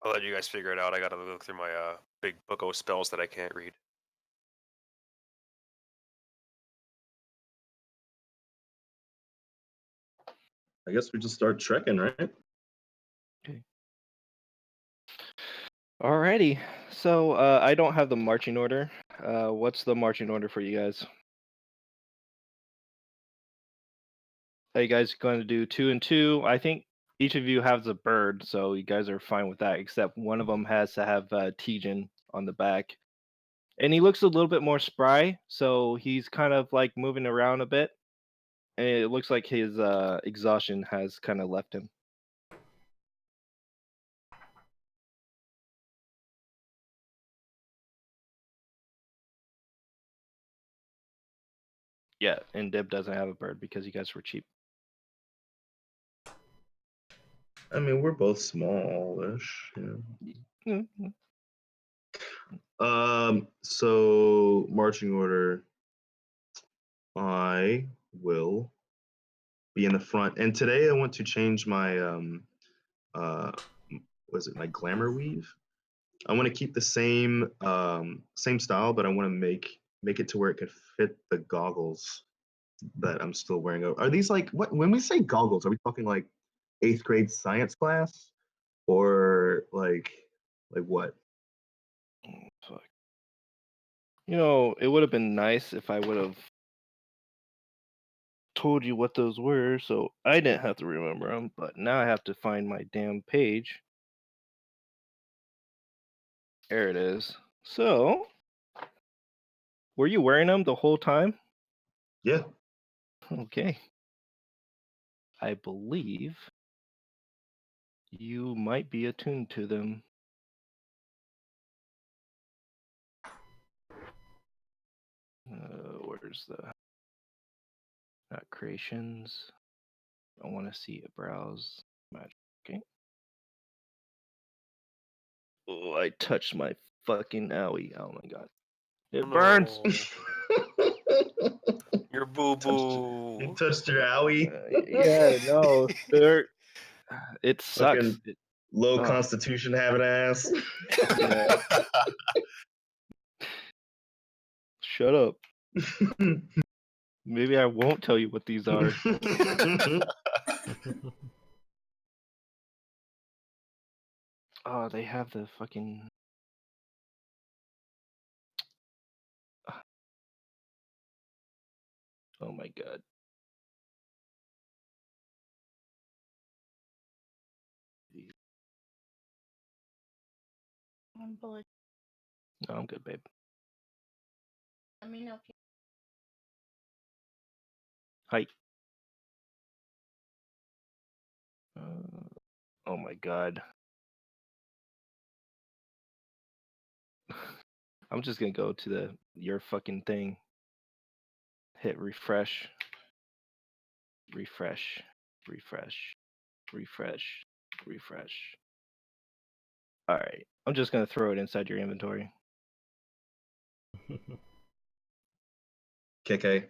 I'll let you guys figure it out. I gotta look through my big book of spells that I can't read. I guess we just start trekking, right? Okay. Alrighty. So, I don't have the marching order. What's the marching order for you guys? Are you guys going to do 2 and 2? I think each of you has a bird, so you guys are fine with that, except one of them has to have Tejan on the back. And he looks a little bit more spry, so he's kind of like moving around a bit. And it looks like his exhaustion has kind of left him. Yeah, and Dib doesn't have a bird because you guys were cheap. I mean, we're both smallish. Yeah. So marching order. I will be in the front. And today I want to change my was it my glamour weave? I want to keep the same style, but I want to make it to where it could fit the goggles that I'm still wearing. Are these like what when we say goggles, are we talking like 8th grade science class? Or like what? Fuck. You know, it would have been nice if I would have told you what those were, so I didn't have to remember them. But now I have to find my damn page. There it is. So, were you wearing them the whole time? Yeah. Okay. I believe you might be attuned to them. Where's the not creations? I want to see a browse magic. Okay. Oh, I touched my fucking owie. Oh my god. It burns. Your boo You boo. touched your owie. Yeah, no, it sucks. Fucking low constitution having ass. Yeah. Shut up. Maybe I won't tell you what these are. Oh, they have the fucking. Oh my god. No, I'm good, babe. Let me know if you. Hi. Oh my god. I'm just gonna go to your fucking thing. Hit refresh. Refresh. Refresh. Refresh. Refresh. Alright. I'm just gonna throw it inside your inventory. KK.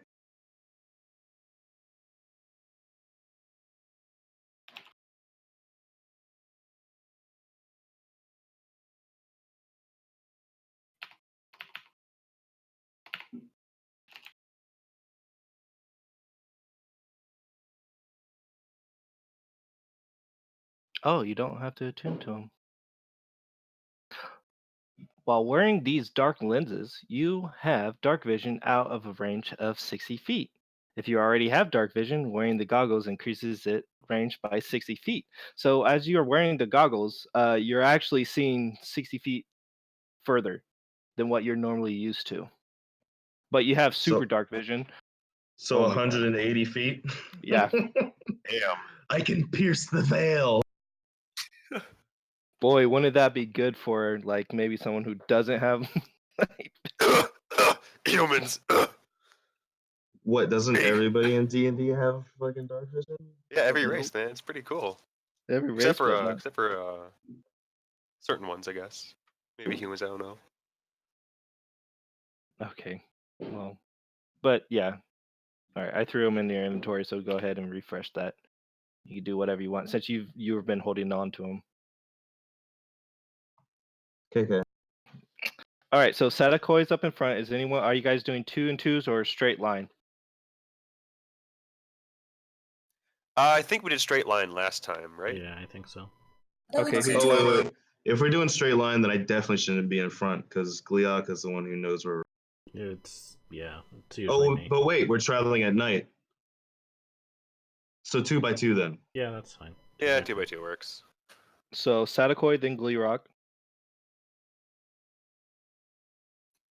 Oh, you don't have to attune to them. While wearing these dark lenses, you have dark vision out of a range of 60 feet. If you already have dark vision, wearing the goggles increases it range by 60 feet. So as you're wearing the goggles, you're actually seeing 60 feet further than what you're normally used to. But you have super dark vision. So Oh my God. 180 feet? Yeah. Damn. I can pierce the veil. Boy, wouldn't that be good for like maybe someone who doesn't have Humans. What, doesn't Hey. everybody in D&D have fucking dark vision? Yeah, every race, man. It's pretty cool. every race, Except for certain ones, I guess. Maybe humans, I don't know. Okay. Well, but yeah. All right, I threw them in your inventory, so go ahead and refresh that. You can do whatever you want since you've been holding on to them. KK. All right, so Sadakoi's up in front. Are you guys doing 2 and 2s or a straight line? I think we did straight line last time, right? Yeah, I think so. Okay. Oh, wait. If we're doing straight line, then I definitely shouldn't be in front because Gliok is the one who knows where. It's usually me. But wait, we're traveling at night. So 2 by 2 then. Yeah, that's fine. Yeah, 2 by 2 works. So Sadakoi, then Gleerock.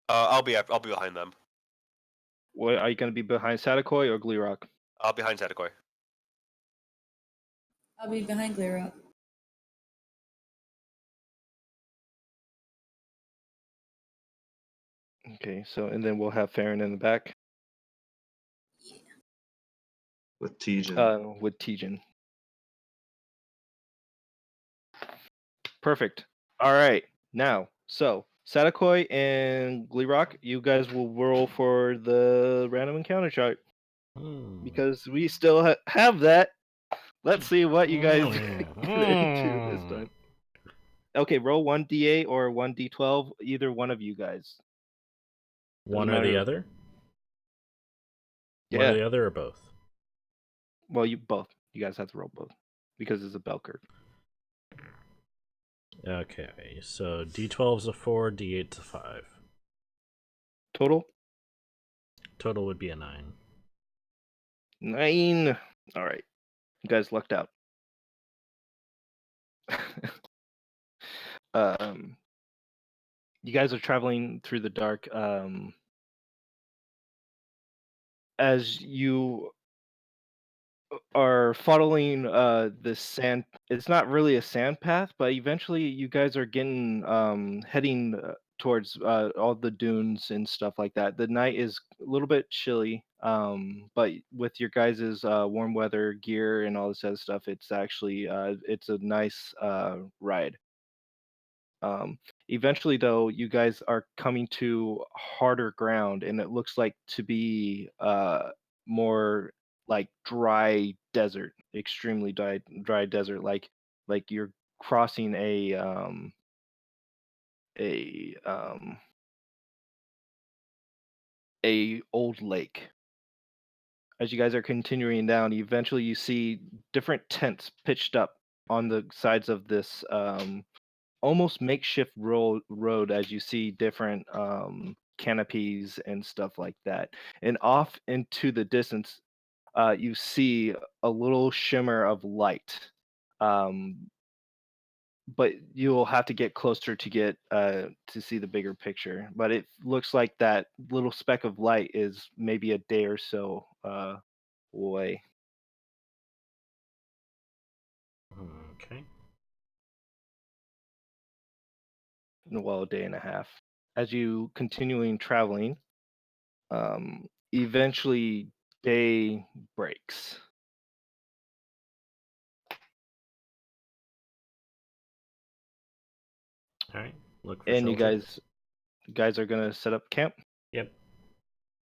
I'll be behind them. What are you going to be behind Sadakoi or Gleerock? I'll be behind Sadakoi. I'll be behind Glero. Okay, so and then we'll have Farron in the back. With Tijin. With Tijin. Perfect. All right. Now, so Sadakoi and Gleerock, you guys will roll for the random encounter chart because we still have that. Let's see what you guys get into this time. Okay, roll 1d8 or 1d12, either one of you guys. One or the matter. other? Yeah. One or the other or both? Well, you both. You guys have to roll both because it's a bell curve. Okay, so D12's a 4, D8's a 5. Total? Total would be a 9. 9. All right. You guys lucked out. You guys are traveling through the dark. As you are following this sand, it's not really a sand path, but eventually you guys are getting heading towards all the dunes and stuff like that. The night is a little bit chilly, but with your guys' warm weather gear and all this other stuff, it's actually it's a nice ride. Eventually, though, you guys are coming to harder ground, and it looks like to be more like dry desert, extremely dry desert, like you're crossing a a old lake. As you guys are continuing down, eventually you see different tents pitched up on the sides of this almost makeshift road as you see different canopies and stuff like that. And off into the distance, you see a little shimmer of light. Um, but you'll have to get closer to get to see the bigger picture. But it looks like that little speck of light is maybe a day or so away. Okay. Well, a day and a half. As you continuing traveling, eventually day breaks, Alright, look for and shelter. you guys are gonna set up camp. Yep.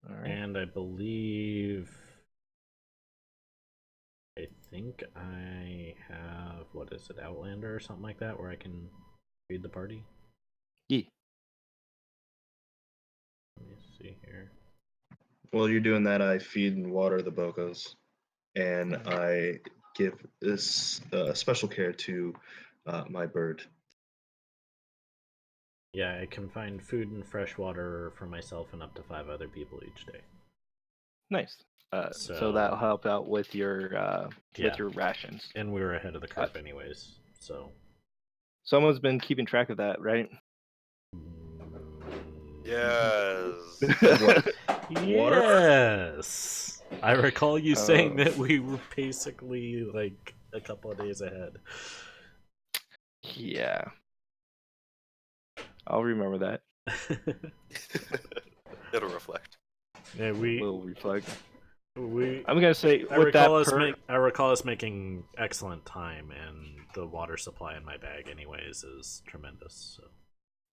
All right. And I believe... I think I have, what is it, Outlander or something like that, where I can feed the party? Yeah. Let me see here. While you're doing that, I feed and water the bocos, and I give this special care to my bird. Yeah, I can find food and fresh water for myself and up to 5 other people each day. Nice. So So- that'll help out with your Yeah. rations. And we were ahead of the curve anyways, so... Someone's been keeping track of that, right? Yes. Yes! I recall you saying Oh. that we were basically like a couple of days ahead. Yeah. I'll remember that. It'll reflect. Yeah, We'll reflect. we I'm gonna say I with that recall us making excellent time, and the water supply in my bag anyways is tremendous. So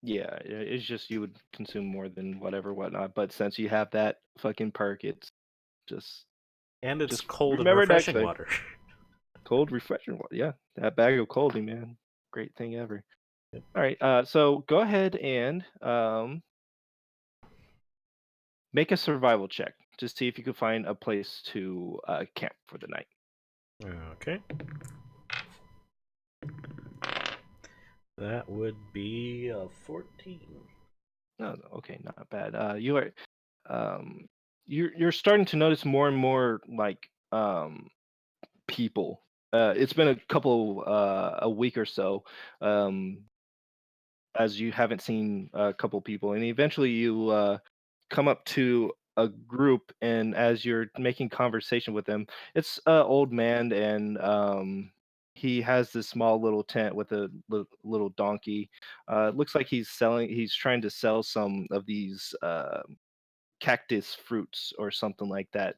yeah, it's just you would consume more than whatnot. But since you have that fucking perk, it's just and it's just cold and remember next refreshing time. water. Cold, refreshing water. Yeah, that bag of coldie, man. Great thing ever. Yep. All right, so go ahead and make a survival check to see if you can find a place to camp for the night. Okay. That would be a 14. No, okay, not bad. You are, you're starting to notice more and more like people. It's been a week or so, um, as you haven't seen a couple people, and eventually you come up to a group, and as you're making conversation with them, it's an old man, and he has this small little tent with a little donkey. It looks like he's trying to sell some of these cactus fruits or something like that.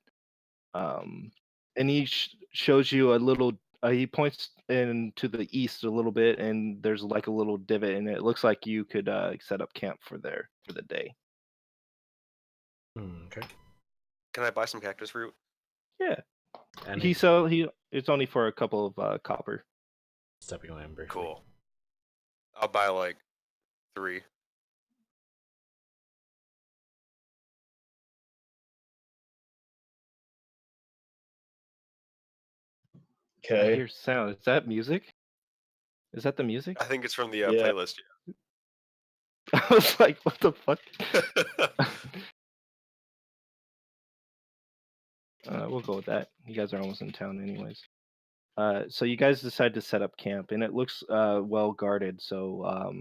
um, and he shows you a little He points into the east a little bit, and there's like a little divot, and it looks like you could set up camp for there for the day. Okay. Can I buy some cactus fruit? Yeah. And It's only for a couple of copper. stepping away briefly. Cool. I'll buy like 3. I Okay. hear sound. Is that music? Is that the music? I think it's from the Yeah. playlist. I was like, what the fuck? We'll go with that. You guys are almost in town anyways. So you guys decide to set up camp, and it looks well guarded. So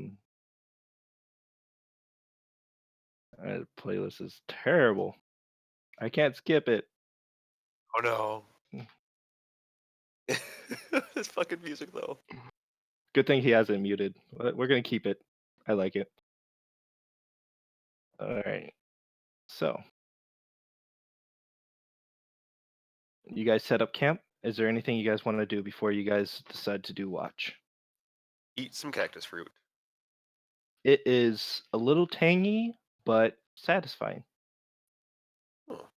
the playlist is terrible. I can't skip it. Oh no. This fucking music though. Good thing he has it muted. We're gonna keep it. I like it. All right. So you guys set up camp. Is there anything you guys want to do before you guys decide to do watch? Eat some cactus fruit. It is a little tangy, but satisfying. Oh.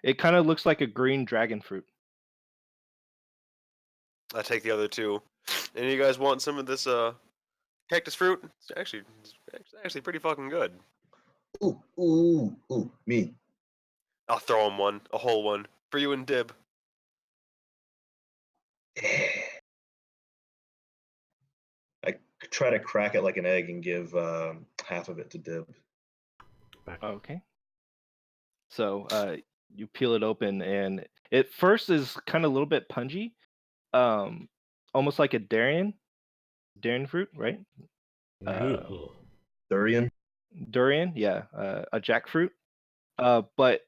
It kind of looks like a green dragon fruit. I take the other 2. And you guys want some of this cactus fruit? It's actually pretty fucking good. Ooh, me. I'll throw him one, a whole one, for you and Dib. I try to crack it like an egg and give half of it to Dib. Okay. So you peel it open, and it first is kind of a little bit pungy, almost like a durian fruit, right? Ooh. Durian. Durian, yeah, a jackfruit. But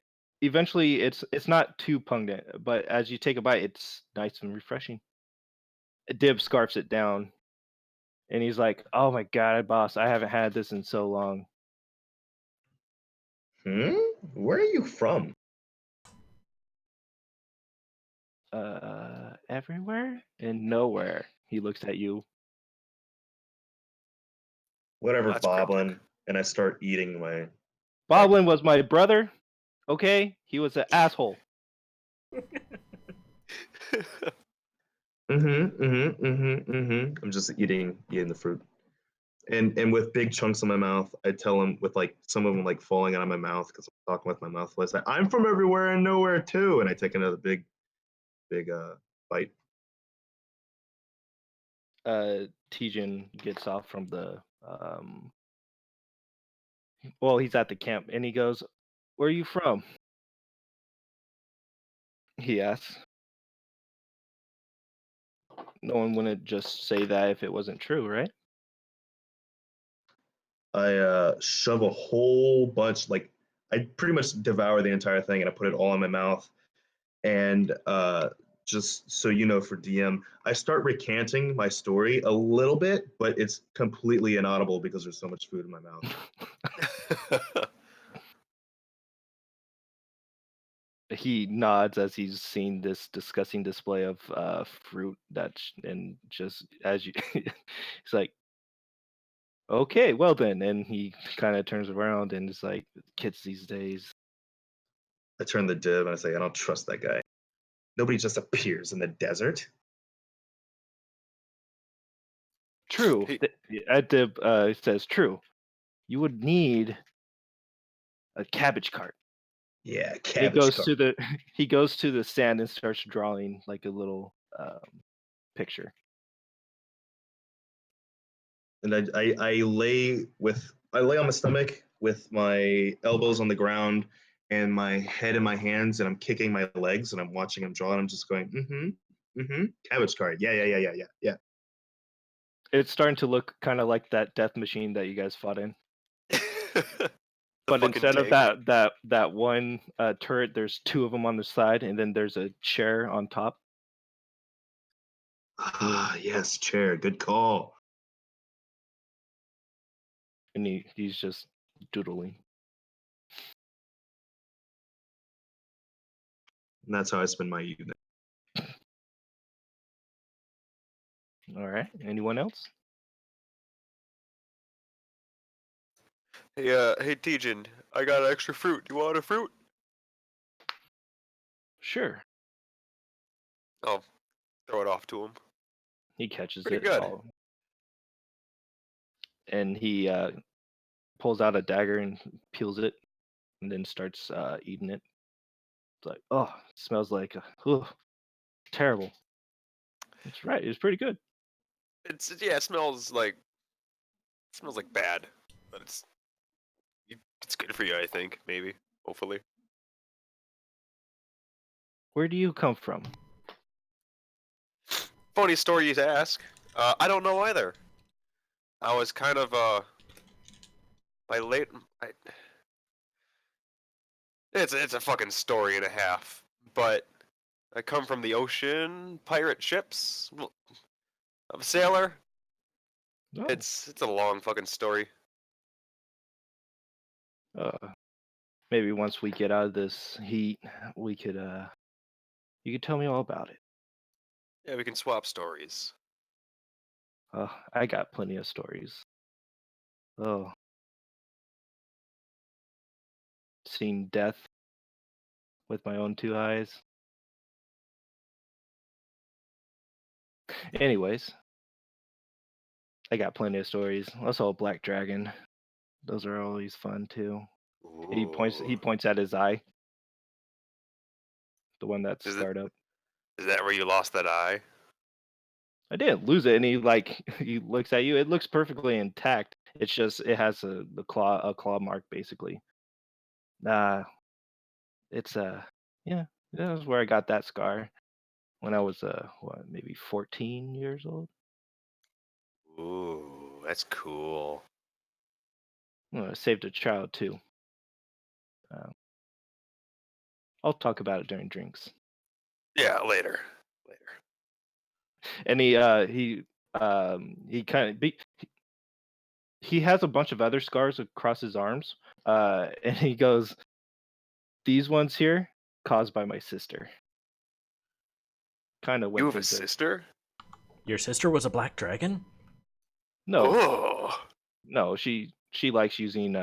eventually, it's not too pungent. But as you take a bite, it's nice and refreshing. Dib scarfs it down, and he's like, "Oh my god, boss, I haven't had this in so long." Where are you from? Everywhere and nowhere. He looks at you. Whatever, That's Boblin. cryptic. And I start eating my. Boblin was my brother. Okay, he was an asshole. I'm just eating the fruit, and with big chunks in my mouth. I tell him with like some of them like falling out of my mouth because I'm talking with my mouth full. I say, "I'm from everywhere and nowhere too," and I take another big bite. Tijin gets off from the well, he's at the camp, and he goes, "Where are you from?" He asks. No one wouldn't just say that if it wasn't true, right? I shove a whole bunch, like I pretty much devour the entire thing, and I put it all in my mouth. And just so you know, for DM, I start recanting my story a little bit, but it's completely inaudible because there's so much food in my mouth. He nods as he's seen this disgusting display of fruit and just as you, he's like, "Okay, well then," and he kind of turns around and is like, "Kids these days." I turn the Div and I say, I don't trust that guy. Nobody just appears in the desert. True. He- Adib says, "True. You would need a cabbage cart." Yeah, He cabbage goes cart. to the he goes to the sand and starts drawing like a little picture. And I lay on my stomach with my elbows on the ground and my head in my hands, and I'm kicking my legs and I'm watching him draw, and I'm just going, cabbage cart. Yeah. It's starting to look kind of like that death machine that you guys fought in. The But fucking instead of tank. that one turret, there's 2 of them on the side, and then there's a chair on top. Ah, yes, chair. Good call. And he's just doodling. And that's how I spend my evening. All right. Anyone else? Hey, Tijin, I got an extra fruit. You want a fruit? Sure. I'll throw it off to him. He catches Pretty it good. all, and he pulls out a dagger and peels it, and then starts eating it. It's like, oh, it smells like terrible. That's right. It's pretty good. It smells like bad, but it's good for you, I think. Maybe, hopefully. Where do you come from? Funny story to ask. I don't know either. I was kind of by late. It's a fucking story and a half. But I come from the ocean, pirate ships. I'm a sailor. Oh, It's a long fucking story. maybe once we get out of this heat, we could you could tell me all about it. Yeah, we can swap stories. I got plenty of stories. Oh, seen death with my own two eyes. Anyways, I got plenty of stories. I saw a black dragon. Those are always fun too. He Ooh. points at his eye, the one that's Is scarred up. that where you lost that eye? I didn't lose it, and he like he looks at you. It looks perfectly intact. It's just it has a claw mark basically. Uh it's yeah, that was where I got that scar when I was maybe 14 years old. Ooh, that's cool. I saved a child too. Uh, I'll talk about it during drinks. Yeah, later. And he kind of he has a bunch of other scars across his arms. And he goes, "These ones here caused by my sister." Kind of You went have a berserk. sister? Your sister was a black dragon? No, Oh, no, she likes using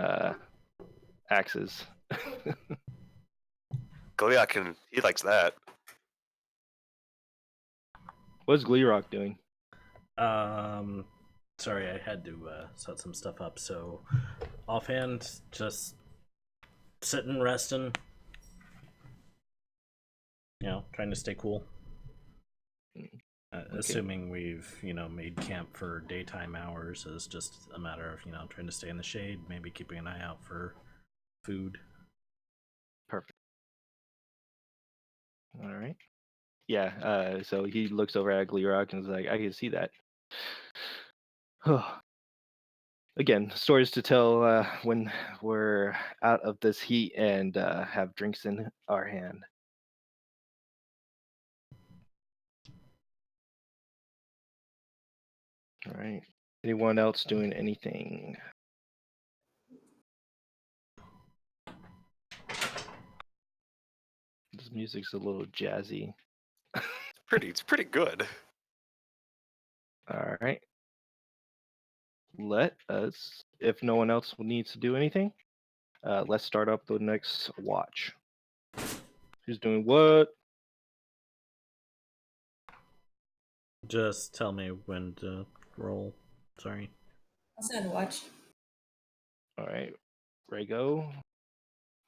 axes. He likes that. What's Gleerock doing? Sorry, I had to set some stuff up. So, offhand, just sitting, resting. You know, trying to stay cool. Okay. Assuming we've made camp for daytime hours, is just a matter of trying to stay in the shade, maybe keeping an eye out for food. Perfect. All right. Yeah. So he looks over at Gleerock and is like, "I can see that." Again, stories to tell when we're out of this heat and have drinks in our hand. All right. Anyone else doing anything? This music's a little jazzy. It's pretty good. All right. Let us, if no one else needs to do anything, let's start up the next watch. Who's doing what? Just tell me when to roll. Sorry. I'll send a watch. All right. Rago.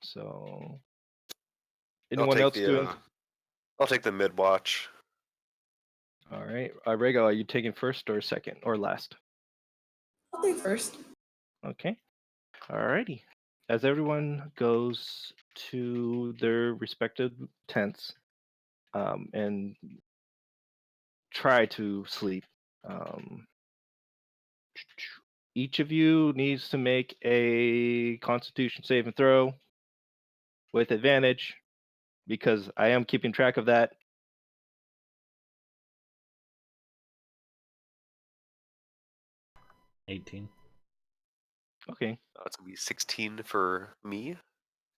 So, I'll anyone take else doing? I'll take the mid watch. All right. Rago, are you taking first or second or last? I'll take first. Okay. Alrighty. As everyone goes to their respective tents and try to sleep, each of you needs to make a Constitution saving throw with advantage because I am keeping track of that. 18. Okay, It's gonna be 16 for me,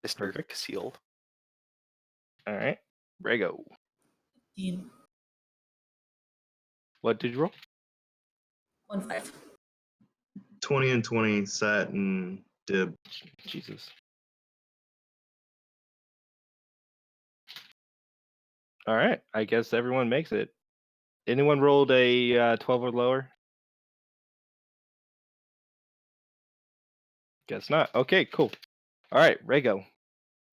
Mr. perfect. Seal. All right. Rego, 15. what did you roll? 1-5. 20 and 20, sat and dib. Jesus. All right. I guess everyone makes it. Anyone rolled a 12 or lower? Guess not. Okay, cool. All right, Rego,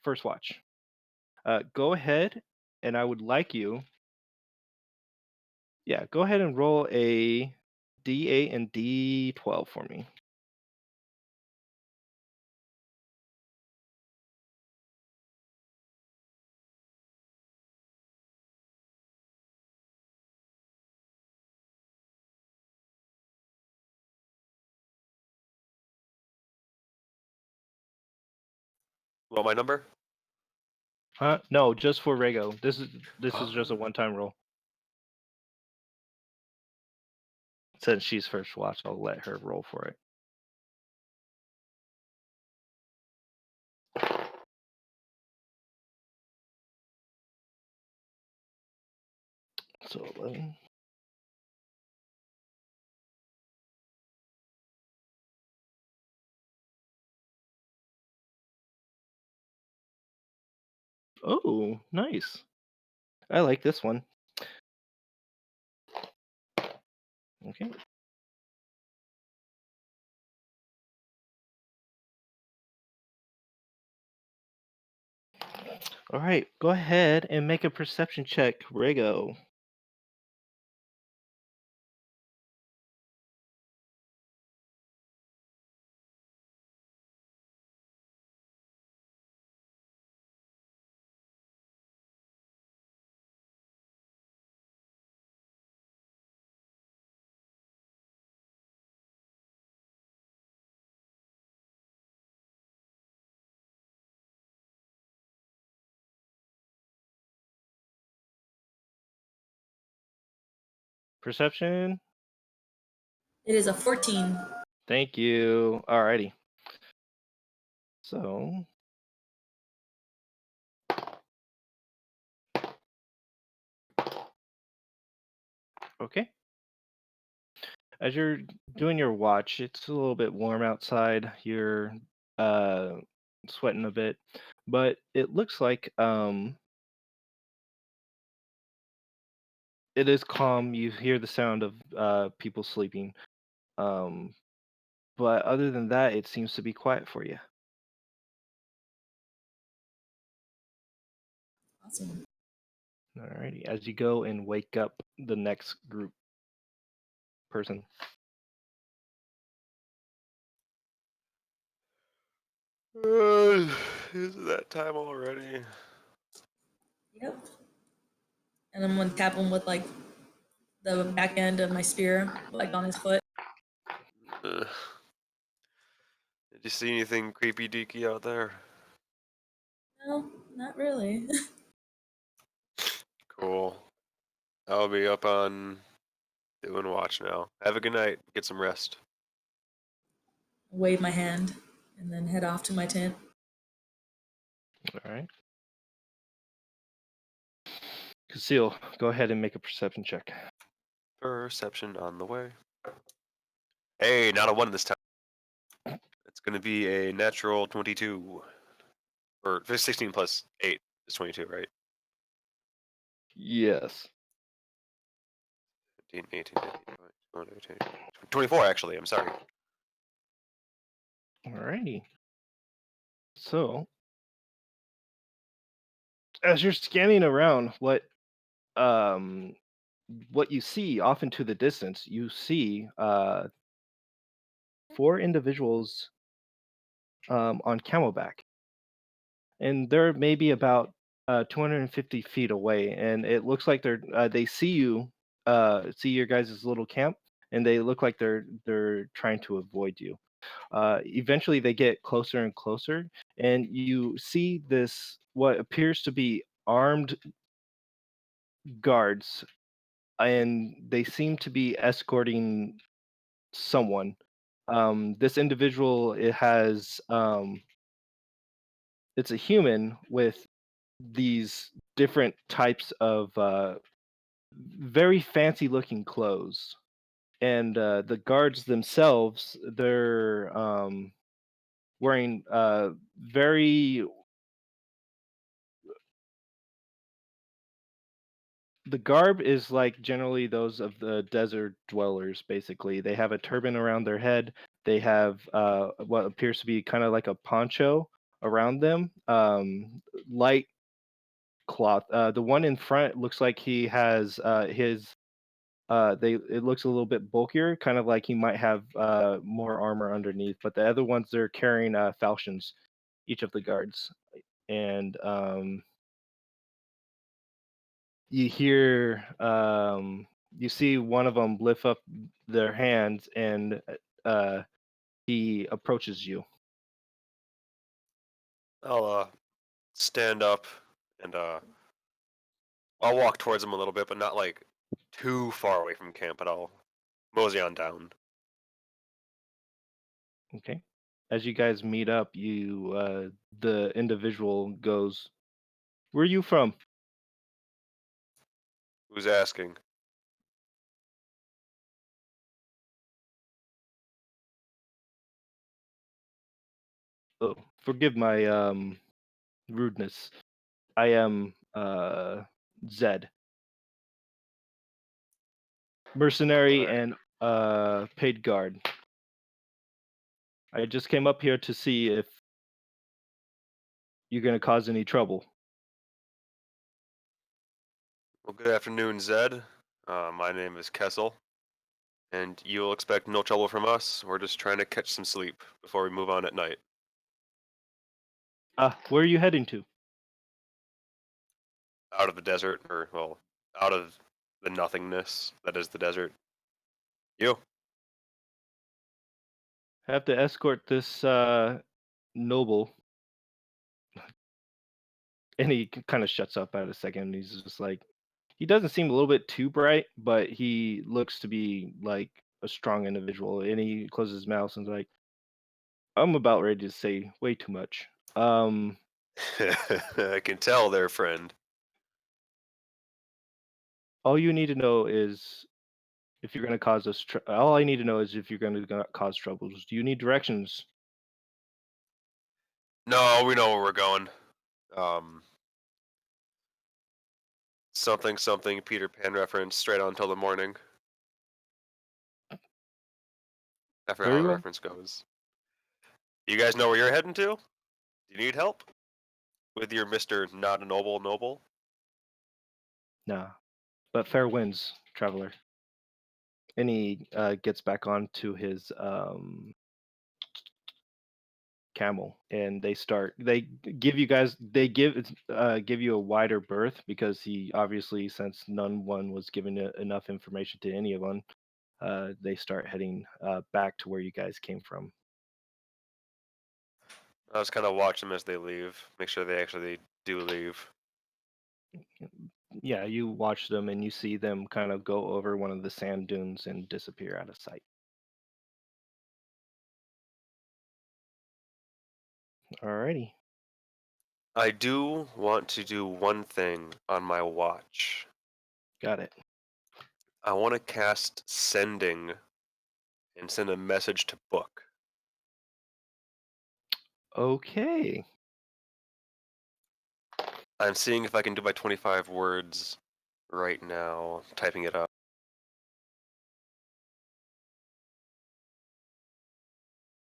first watch. Go ahead, and I would like you. Yeah, go ahead and roll a D8 and D12 for me. What my number? Huh? No, just for Rego. This is just a one-time roll. Since she's first watch, I'll let her roll for it. So 11. Oh, nice. I like this one. Okay. All right, go ahead and make a perception check, Rego. Perception. It is a 14. Thank you. Alrighty. So. Okay. As you're doing your watch, it's a little bit warm outside. You're uh, sweating a bit, but it looks like it is calm. You hear the sound of people sleeping, um, but other than that, it seems to be quiet for you. Awesome. Alrighty. As you go and wake up the next group person. Is it that time already? Yep. And I'm gonna tap him with like the back end of my spear, like on his foot. Ugh. Did you see anything creepy deaky out there? No, not really. Cool. I'll be up on doing watch now. Have a good night. Get some rest. Wave my hand and then head off to my tent. All right. Conceal, go ahead and make a perception check. Perception on the way. Hey, not a 1 this time. It's going to be a natural 22. Or 16 plus 8 is 22, right? Yes. 15, 18, 19, 20, 18, 24, actually. I'm sorry. Alrighty. So, as you're scanning around, what you see off into the distance, you see 4 individuals on camelback, and they're maybe about 250 feet away, and it looks like they see you, see your guys' little camp, and they look like they're trying to avoid you. Eventually, they get closer and closer, and you see this what appears to be armed guards, and they seem to be escorting someone. This individual it has it's a human with these different types of very fancy looking clothes. and the guards themselves, they're wearing very. The garb is like generally those of the desert dwellers. Basically, they have a turban around their head. They have what appears to be kind of like a poncho around them, light cloth. The one in front looks like he has his. It looks a little bit bulkier, kind of like he might have more armor underneath. But the other ones, they're carrying falchions, each of the guards, and you hear you see one of them lift up their hands, and he approaches you. I'll stand up and I'll walk towards him a little bit, but not like too far away from camp. But I'll mosey on down. Okay. As you guys meet up, the individual goes, "Where are you from?" Who's asking? Oh, forgive my rudeness. I am Zed, mercenary Alright. and paid guard. I just came up here to see if you're gonna cause any trouble. Well, good afternoon, Zed. My name is Kessel, and you'll expect no trouble from us. We're just trying to catch some sleep before we move on at night. Where are you heading to? Out of the desert, or, well, out of the nothingness that is the desert. You? Have to escort this noble, and he kind of shuts up at a second. He's just like, he doesn't seem a little bit too bright, but he looks to be like a strong individual. And he closes his mouth and is like, I'm about ready to say way too much. I can tell there, friend. All you need to know is if you're going to cause us. All I need to know is if you're going to cause troubles. Do you need directions? No, we know where we're going. Um, something, something, Peter Pan reference, straight on till the morning. I forgot how Very the well. reference goes. You guys know where you're heading to? Do you need help? With your Mr. Not a Noble Noble? Nah, but fair winds, traveler. And he gets back onto his camel, and they give you guys give you a wider berth, because he obviously, since none one was given enough information to any of them, they start heading back to where you guys came from. I just kind of watch them as they leave. Make sure they actually do leave. Yeah, you watch them and you see them kind of go over one of the sand dunes and disappear out of sight. Alrighty. I do want to do one thing on my watch. Got it. I want to cast Sending and send a message to Book. Okay. I'm seeing if I can do my 25 words right now, typing it up.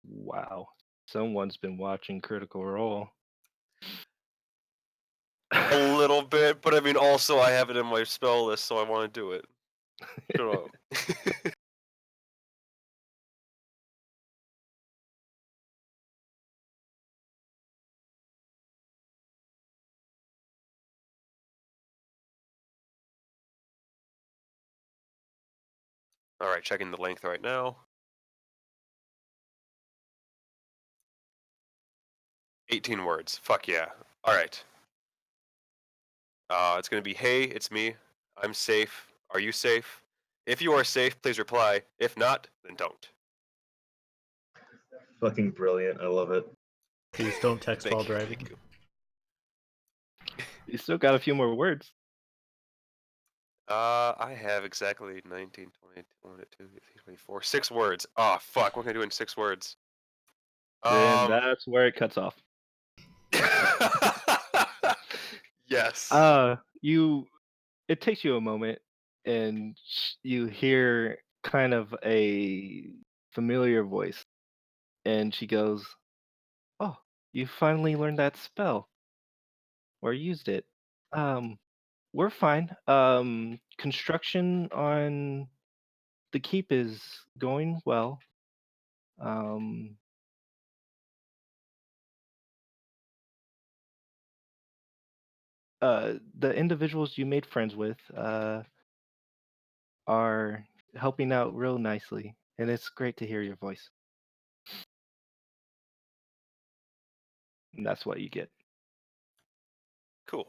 Wow. Someone's been watching Critical Role. A little bit, but I mean, also I have it in my spell list, so I want to do it. Shut up. Alright, checking the length right now. 18 words. Fuck yeah. Alright. It's gonna be, hey, it's me. I'm safe. Are you safe? If you are safe, please reply. If not, then don't. Fucking brilliant. I love it. Please don't text while Thank you, driving. thank you. You still got a few more words. I have exactly 19, 20, 22, 24. 6 words. Oh, fuck. What can I do in 6 words? Then that's where it cuts off. Yes. It takes you a moment, and you hear kind of a familiar voice, and she goes, "Oh, you finally learned that spell or used it. Um, we're fine. Construction on the keep is going well. Um, the individuals you made friends with are helping out real nicely, and it's great to hear your voice." And that's what you get. Cool.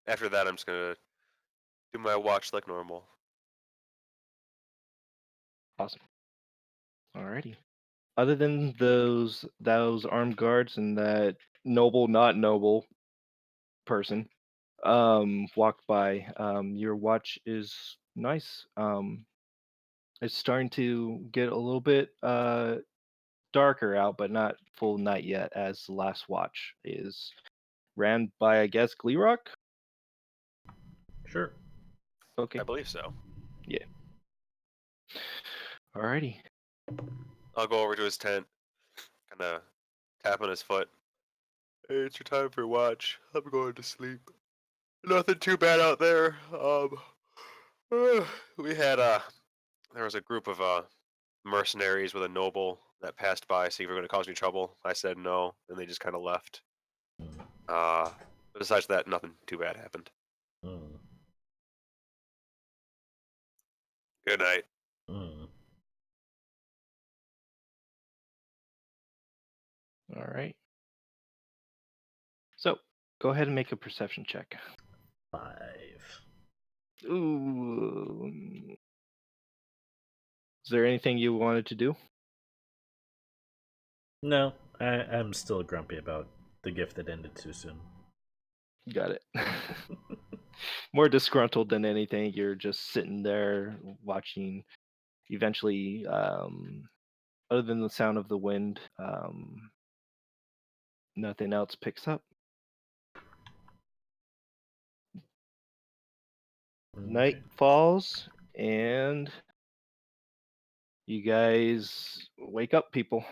After that, I'm just gonna do my watch like normal. Awesome. Alrighty. Other than those armed guards and that noble, not noble person walked by, your watch is nice. It's starting to get a little bit darker out, but not full night yet, as the last watch is ran by, I guess, Gleerock? Sure. Okay. I believe so. Yeah. Alrighty. I'll go over to his tent, kind of tap on his foot. Hey, it's your time for watch. I'm going to sleep. Nothing too bad out there. We had there was a group of mercenaries with a noble that passed by, see if they were going to cause me trouble. I said no, and they just kind of left. But besides that, nothing too bad happened. Mm. Good night. Mm. All right. So go ahead and make a perception check. 5. Ooh. Is there anything you wanted to do? No, I'm still grumpy about the gift that ended too soon. Got it. More disgruntled than anything. You're just sitting there watching. Eventually, other than the sound of the wind, nothing else picks up. Night Okay. falls, and you guys wake up, people.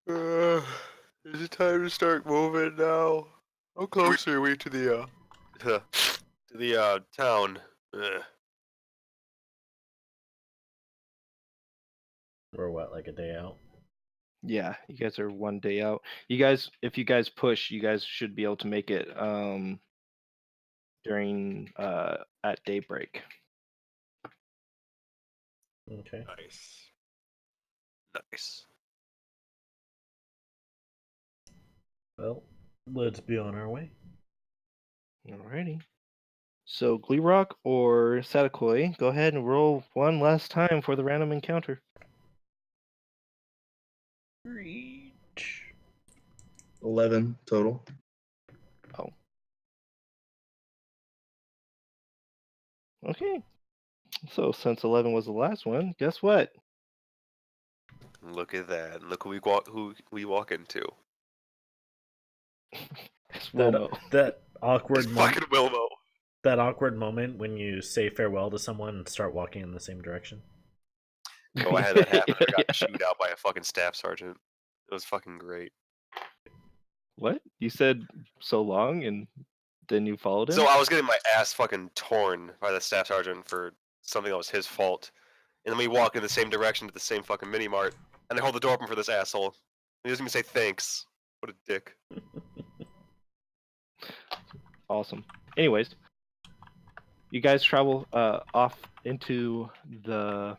Is it time to start moving now? How close are we to the to the town? We're what, like a day out? Yeah, you guys are one day out. You guys, if you guys push, you guys should be able to make it during at daybreak. Okay. Nice. Nice. Well, let's be on our way. Alrighty. So Gleerock or Satakoi, go ahead and roll one last time for the random encounter. Reach. 11 total. Oh. Okay. So since 11 was the last one, guess what? Look at that. Look who we walk into. It's That Wilmo. that awkward It's moment. fucking Wilmo. That awkward moment when you say farewell to someone and start walking in the same direction. Oh, I had that happen. I got Yeah. chewed out by a fucking staff sergeant. It was fucking great. What? You said so long and then you followed him? So I was getting my ass fucking torn by the staff sergeant for something that was his fault. And then we walk in the same direction to the same fucking mini mart, and I hold the door open for this asshole. He doesn't even say thanks. What a dick. Awesome. Anyways, you guys travel off into the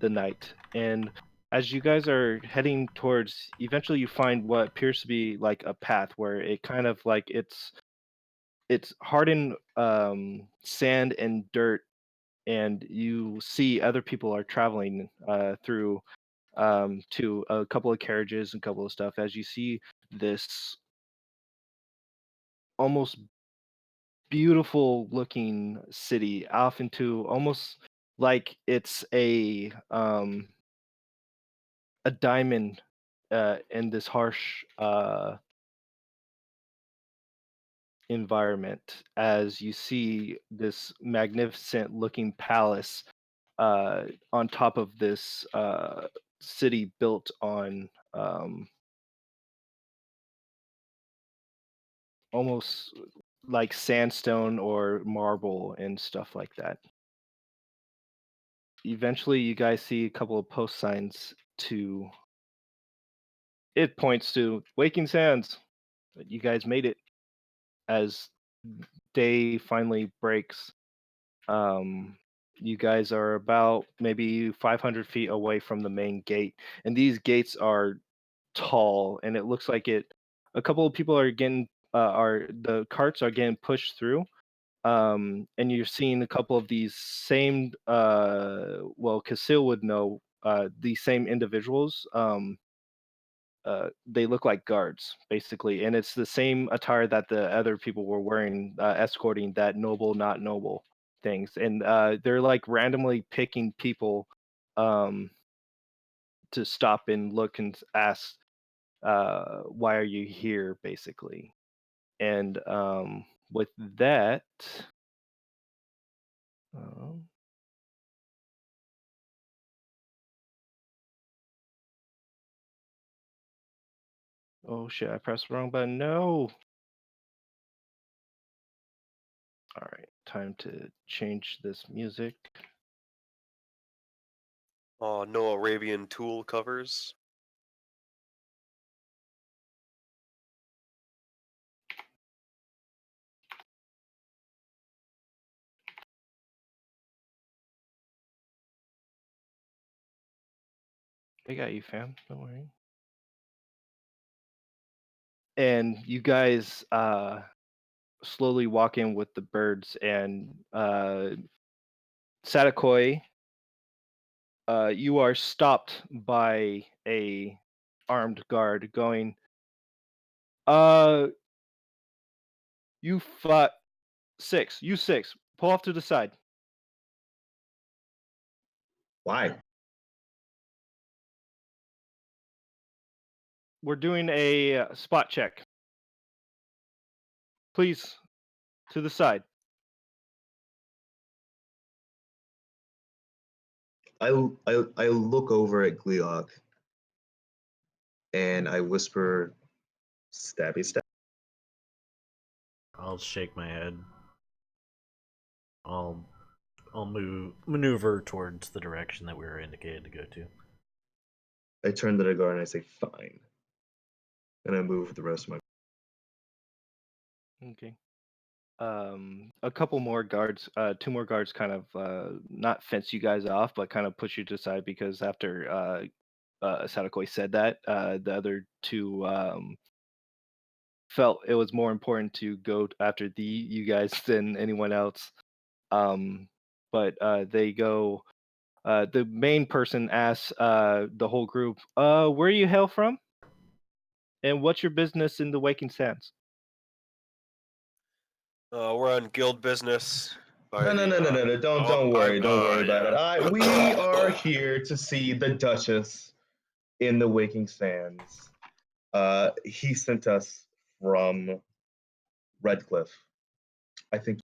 night, and as you guys are heading towards, eventually you find what appears to be like a path where it kind of like it's hardened sand and dirt, and you see other people are traveling through to a couple of carriages and a couple of stuff as you see this almost beautiful looking city off into almost like it's a diamond in this harsh environment as you see this magnificent looking palace on top of this city built on almost like sandstone or marble and stuff like that. Eventually, you guys see a couple of post signs to it points to Waking Sands. You guys made it as day finally breaks. You guys are about maybe 500 feet away from the main gate, and these gates are tall, and it looks like it. A couple of people are getting are the carts are getting pushed through, and you're seeing a couple of these same. Well, Casil would know these same individuals. They look like guards basically, and it's the same attire that the other people were wearing, escorting that noble, not noble things, and they're like randomly picking people um, to stop and look and ask, "Why are you here?" Basically, and with that, um, oh shit, I pressed the wrong button. No. All right, time to change this music. Oh, no Arabian tool covers. I got you, fam. Don't worry. And you guys slowly walk in with the birds, and Sadakoi, you are stopped by a armed guard going, uh, you fought six, you six, pull off to the side. Why? We're doing a spot check. Please, to the side. I look over at Gleok and I whisper, "Stabby stab." I'll shake my head. I'll maneuver towards the direction that we were indicated to go to. I turn to the guard and I say, "Fine," and I move the rest of my. Okay. A couple more guards, two more guards kind of not fence you guys off, but kind of push you to the side because after Sadakoi said that, the other two felt it was more important to go after you guys than anyone else. But they go. The main person asks the whole group, "Where you hail from, and what's your business in the Waking Sands?" We're on guild business. No, no, no, no, no, no. Don't worry. Don't worry about it. We are here to see the Duchess in the Waking Sands. He sent us from Redcliffe. I think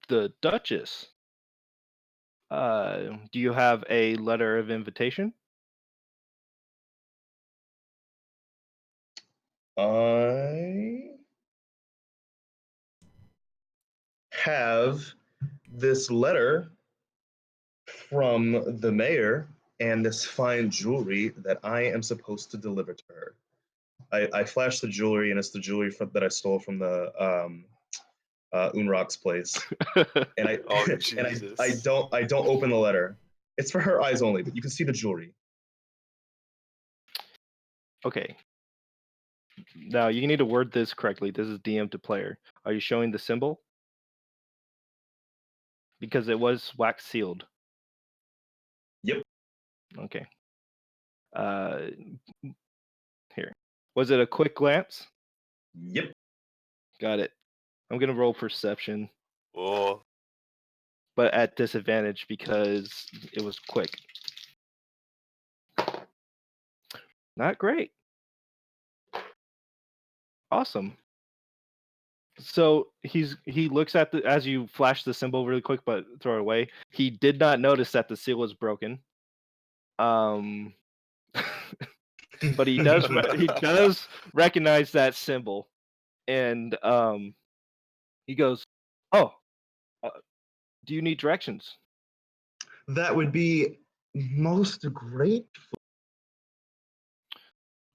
The Duchess. Do you have a letter of invitation? I have this letter from the mayor and this fine jewelry that I am supposed to deliver to her. I flash the jewelry, and it's the jewelry that I stole from the Unrock's place. And I Oh, and Jesus. I don't open the letter. It's for her eyes only, but you can see the jewelry. Okay. Now you need to word this correctly. This is DM to player. Are you showing the symbol? Because it was wax sealed. Yep. Okay. Uh, here. Was it a quick glance? Yep. Got it. I'm gonna roll perception, Oh, but at disadvantage because it was quick. Not great. Awesome. So he looks at the as you flash the symbol really quick, but throw it away. He did not notice that the seal was broken. Um, but he does recognize that symbol, and he goes, "Oh, uh, do you need directions?" That would be most great.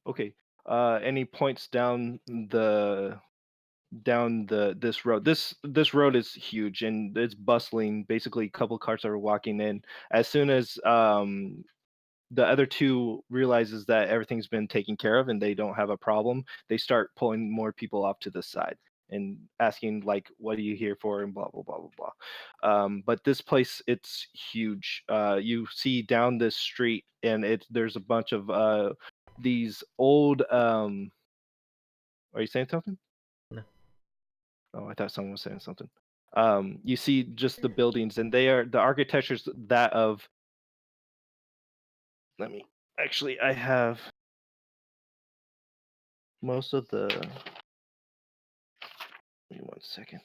Okay. And he points down the this road. This road is huge and it's bustling. Basically, a couple cars are walking in. As soon as the other two realizes that everything's been taken care of and they don't have a problem, they start pulling more people off to the side and asking like, "What are you here for?" and blah blah blah blah blah. But this place, it's huge. You see down this street, and there's a bunch of these old. Are you saying something? No. Oh, I thought someone was saying something. You see just the buildings, and the architecture's that of. Let me actually. I have most of the. Give me 1 second.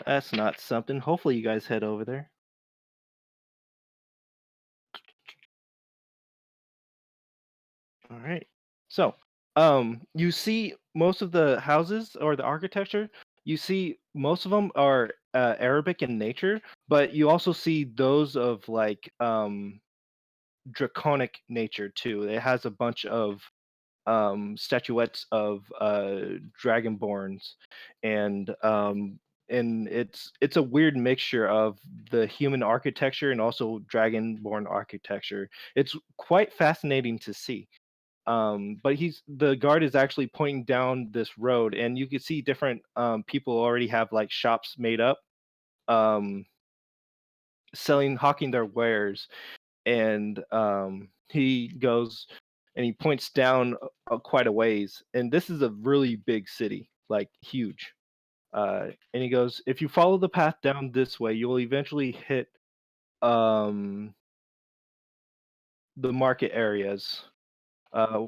That's not something. Hopefully, you guys head over there. All right. So, you see most of the houses or the architecture. You see most of them are Arabic in nature, but you also see those of like draconic nature too. It has a bunch of statuettes of dragonborns, and it's a weird mixture of the human architecture and also dragonborn architecture. It's quite fascinating to see. But the guard is actually pointing down this road, and you can see different people already have like shops made up, um, hawking their wares, and he goes and he points down quite a ways, and this is a really big city, like huge. And he goes, if you follow the path down this way, you will eventually hit um, the market areas.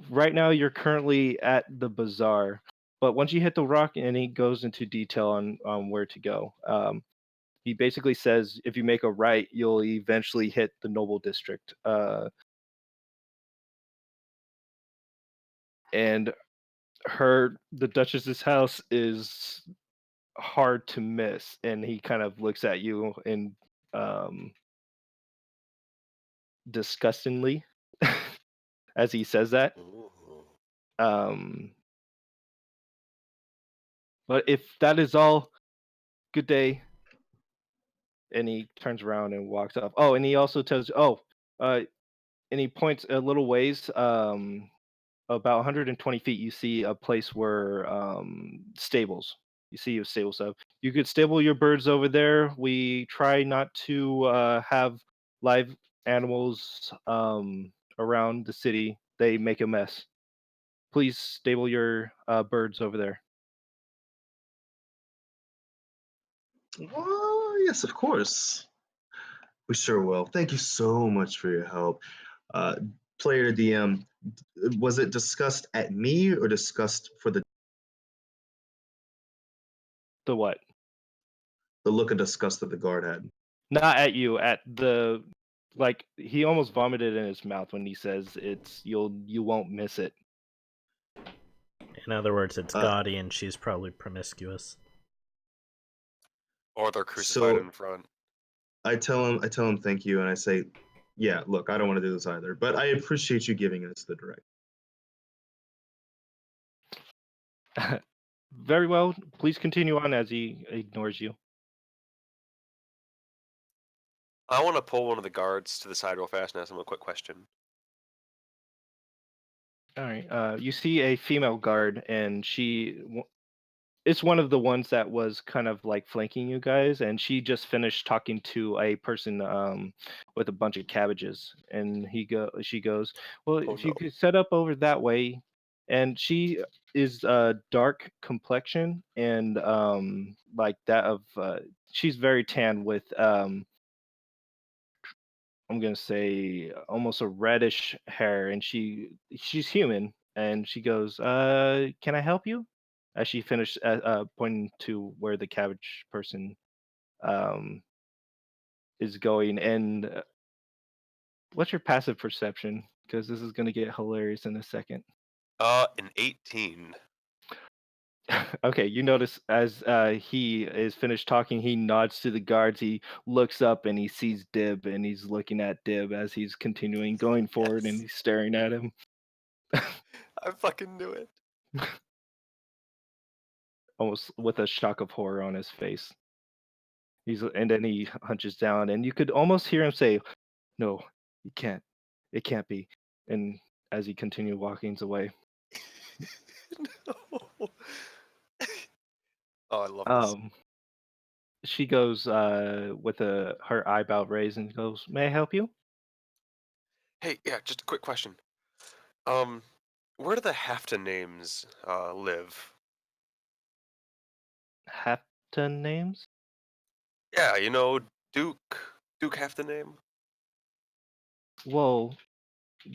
Right now, you're currently at the bazaar, but once you hit the rock, and he goes into detail on where to go. He basically says if you make a right, you'll eventually hit the noble district. And the Duchess's house is hard to miss, and he kind of looks at you and um disgustingly as he says that. ooh. Um but if that is all, good day. And he turns around and walks off. Oh, and he also tells uh and he points a little ways, about 120 feet, you see a place where stables. You see a stable stuff. You could stable your birds over there. We try not to have live animals around the city. They make a mess. Please stable your birds over there. Oh, yes, of course. We sure will. Thank you so much for your help. Uh, Player DM, was it discussed at me or discussed for The what? the look of disgust that the guard had? Not at you. At the like he almost vomited in his mouth when he says you won't miss it. In other words, it's Uh, gaudy and she's probably promiscuous. Or they're crucified so in front. I tell him thank you, and I say, yeah, look, I don't want to do this either, but I appreciate you giving us the direct. Very well. Please continue on as he ignores you. I want to pull one of the guards to the side real fast and ask him a quick question. All right. You see a female guard, and it's one of the ones that was kind of like flanking you guys, and she just finished talking to a person with a bunch of cabbages, and she goes, well, Oh if you no. could set up over that way, and she is dark complexion and like that of she's very tan with I'm gonna say almost a reddish hair, and she's human, and she goes, can I help you?" As she finished pointing to where the cabbage person um is going. And what's your passive perception? Because this is gonna get hilarious in a second. An 18. Okay, you notice as he is finished talking, he nods to the guards. He looks up and he sees Dib, and he's looking at Dib as he's continuing going forward, and Yes. he's staring at him. I fucking knew it. Almost with a shock of horror on his face. And then he hunches down, and you could almost hear him say, "No, you can't. It can't be." And as he continued walking away, No. Oh, I love this. um, she goes with her eyebrow raised and goes, "May I help you?" Hey, yeah, just a quick question. Um, where do the Hafta names live? Hapton names? Yeah, Duke Hafta name. Well,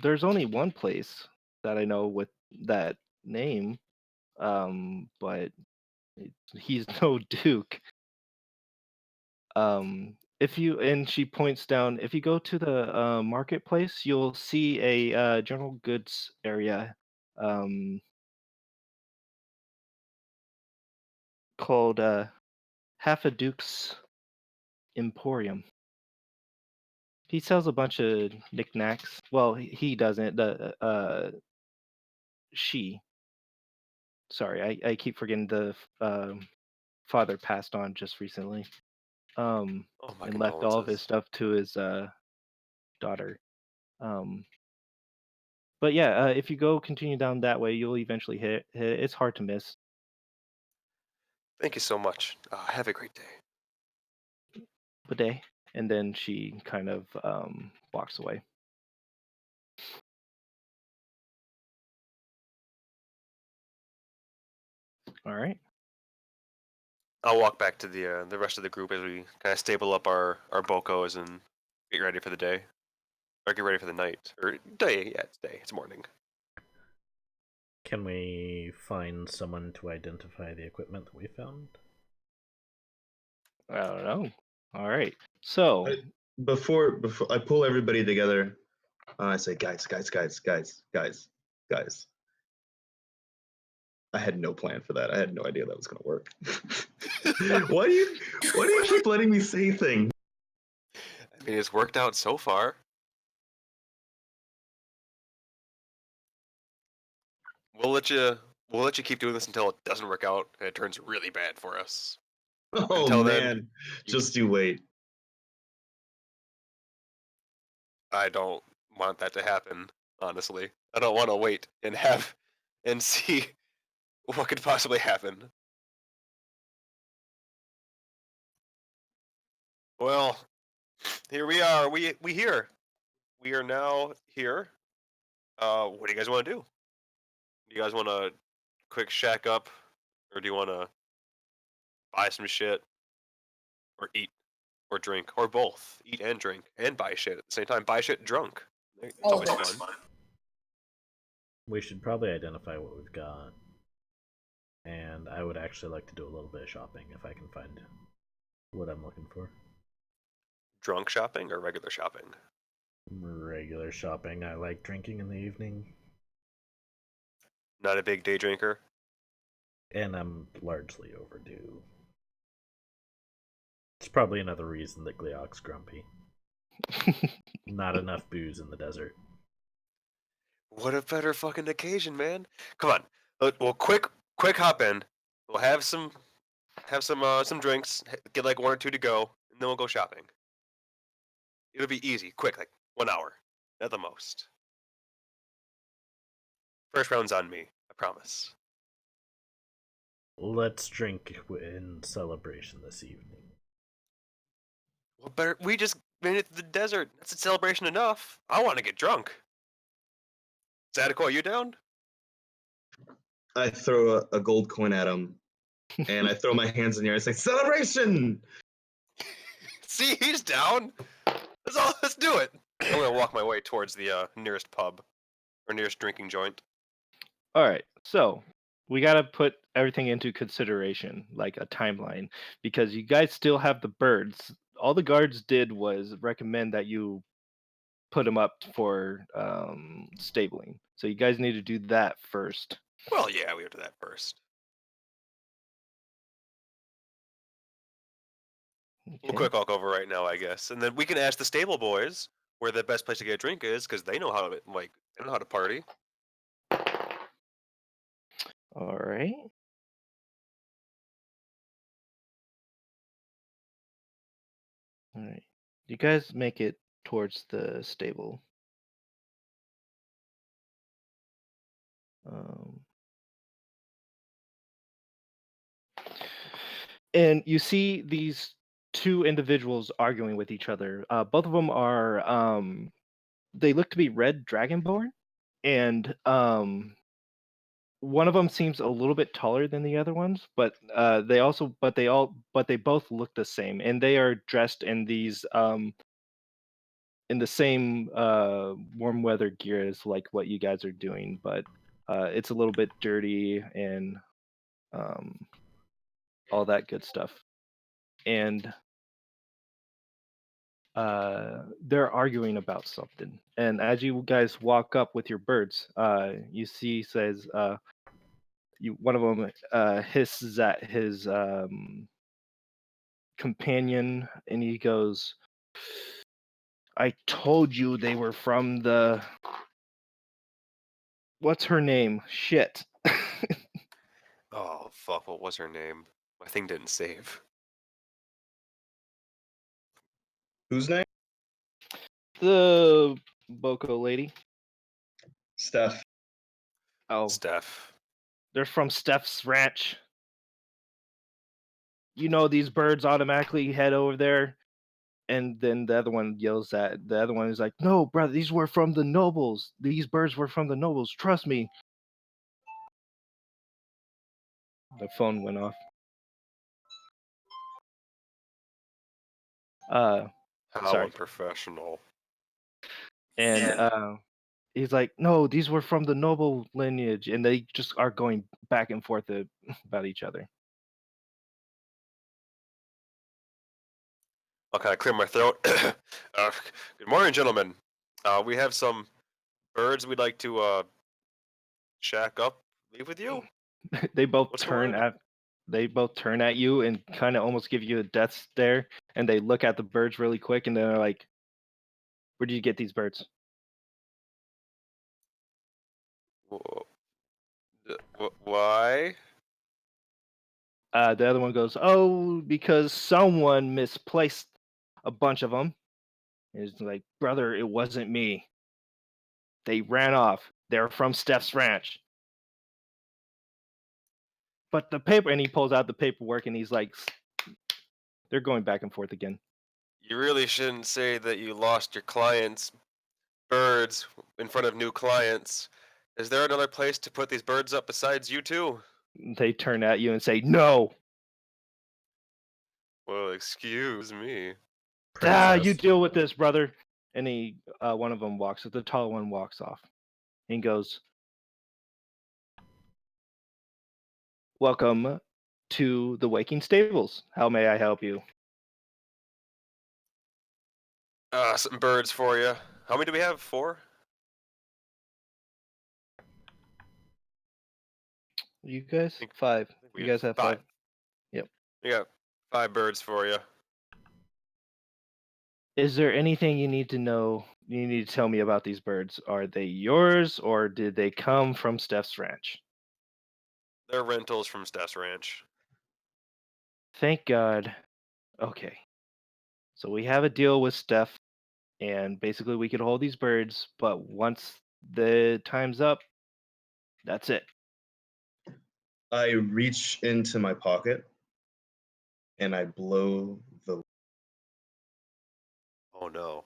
there's only one place that I know with that name, but he's no duke. If you and she points down, if you go to the marketplace, you'll see a general goods area um, called Half a Duke's Emporium. He sells a bunch of knickknacks. Well, he doesn't. The she. Sorry, I keep forgetting the father passed on just recently. Oh, my And left all of his condolences. stuff to his daughter. Um, but yeah, if you go continue down that way, you'll eventually hit it. It's hard to miss. Thank you so much. Have a great day. Day. And then she kind of walks away. All right. I'll walk back to the rest of the group as we kind of stable up our bocos and get ready for the day, or get ready for the night, or day. Yeah, it's day. It's morning. Can we find someone to identify the equipment that we found? I don't know. All right. So Before I pull everybody together, I say, guys. I had no plan for that. I had no idea that was going to work. Why do you keep letting me say things? I mean, it's worked out so far. We'll let you keep doing this until it doesn't work out and it turns really bad for us. Oh Until then, man, just you wait. I don't want that to happen. Honestly, I don't want to wait and see what could possibly happen. Well, here we are. We here. We are now here. What do you guys want to do? Do you guys want to quick shack up, or do you want to buy some shit, or eat, or drink, or both? Eat and drink, and buy shit at the same time. Buy shit drunk. It's All always of it. fun. We should probably identify what we've got. And I would actually like to do a little bit of shopping if I can find what I'm looking for. Drunk shopping or regular shopping? Regular shopping. I like drinking in the evening, Not a big day drinker. and I'm largely overdue. It's probably another reason that Gleok's grumpy. Not enough booze in the desert. What a better fucking occasion, man! Come on, well, quick hop in. We'll have some drinks, get like 1 or 2 to go, and then we'll go shopping. It'll be easy, quick, like 1 hour at the most. First round's on me, I promise. Let's drink in celebration this evening. What better? We just made it to the desert. That's a celebration enough. I want to get drunk. Zadako, are you down? I throw a gold coin at him, and I throw my hands in the air and say, "Celebration!" See, he's down. Let's do it. I'm gonna walk my way towards the nearest pub or nearest drinking joint. All right, so we got to put everything into consideration, like a timeline, because you guys still have the birds. All the guards did was recommend that you put them up for stabling. So you guys need to do that first. Well, yeah, we have to do that first. We'll Okay. quick walk over right now, I guess, and then we can ask the stable boys where the best place to get a drink is, because they know how to they know how to party. All right. All right. You guys make it towards the stable. Um, and you see these two individuals arguing with each other. Both of them are they look to be red dragonborn, and one of them seems a little bit taller than the other ones, but they both look the same, and they are dressed in these in the same warm weather gear as like what you guys are doing, but it's a little bit dirty and um, all that good stuff. And they're arguing about something. And as you guys walk up with your birds, you see says one of them hisses at his companion, and he goes, "I told you they were from the what's her name? Shit." Oh fuck! What was her name? My thing didn't save. Whose name? The Boko lady. Steph. Oh, Steph. they're from Steph's ranch. You know, these birds automatically head over there. And then the other one yells at the other one is like, "No, brother, these were from the nobles. These birds were from the nobles. Trust me." The phone went off. How Sorry. unprofessional. And he's like, "No, these were from the noble lineage," and they just are going back and forth about each other. I'll kind of clear my throat. Good morning, gentlemen. We have some birds we'd like to shack up, leave with you. they both What's the turn word? at they both turn at you and kind of almost give you a death stare, and they look at the birds really quick, and they're like, "Where did you get these birds?" Why? The other one goes, "Oh, because someone misplaced a bunch of them." And he's like, "Brother, it wasn't me. They ran off. They're from Steph's ranch." But the paper, and he pulls out the paperwork, and he's like, they're going back and forth again. You really shouldn't say that you lost your clients' birds in front of new clients. Is there another place to put these birds up besides you two? They turn at you and say, "No." Well, excuse me. You Princess. deal with this, brother. And one of them walks, the tall one walks off, and goes, "Welcome to the Waking Stables. How may I help you?" Some birds for you. How many do we have? 4? You guys? think- 5. I think we You have guys have 5. 5. Yep. We got 5 birds for you. Is there anything you need to know? You need to tell me about these birds. Are they yours, or did they come from Steph's ranch? They're rentals from Steph's Ranch. Thank God. Okay. So we have a deal with Steph, and basically we could hold these birds, but once the time's up, that's it. I reach into my pocket and I blow the. Oh no.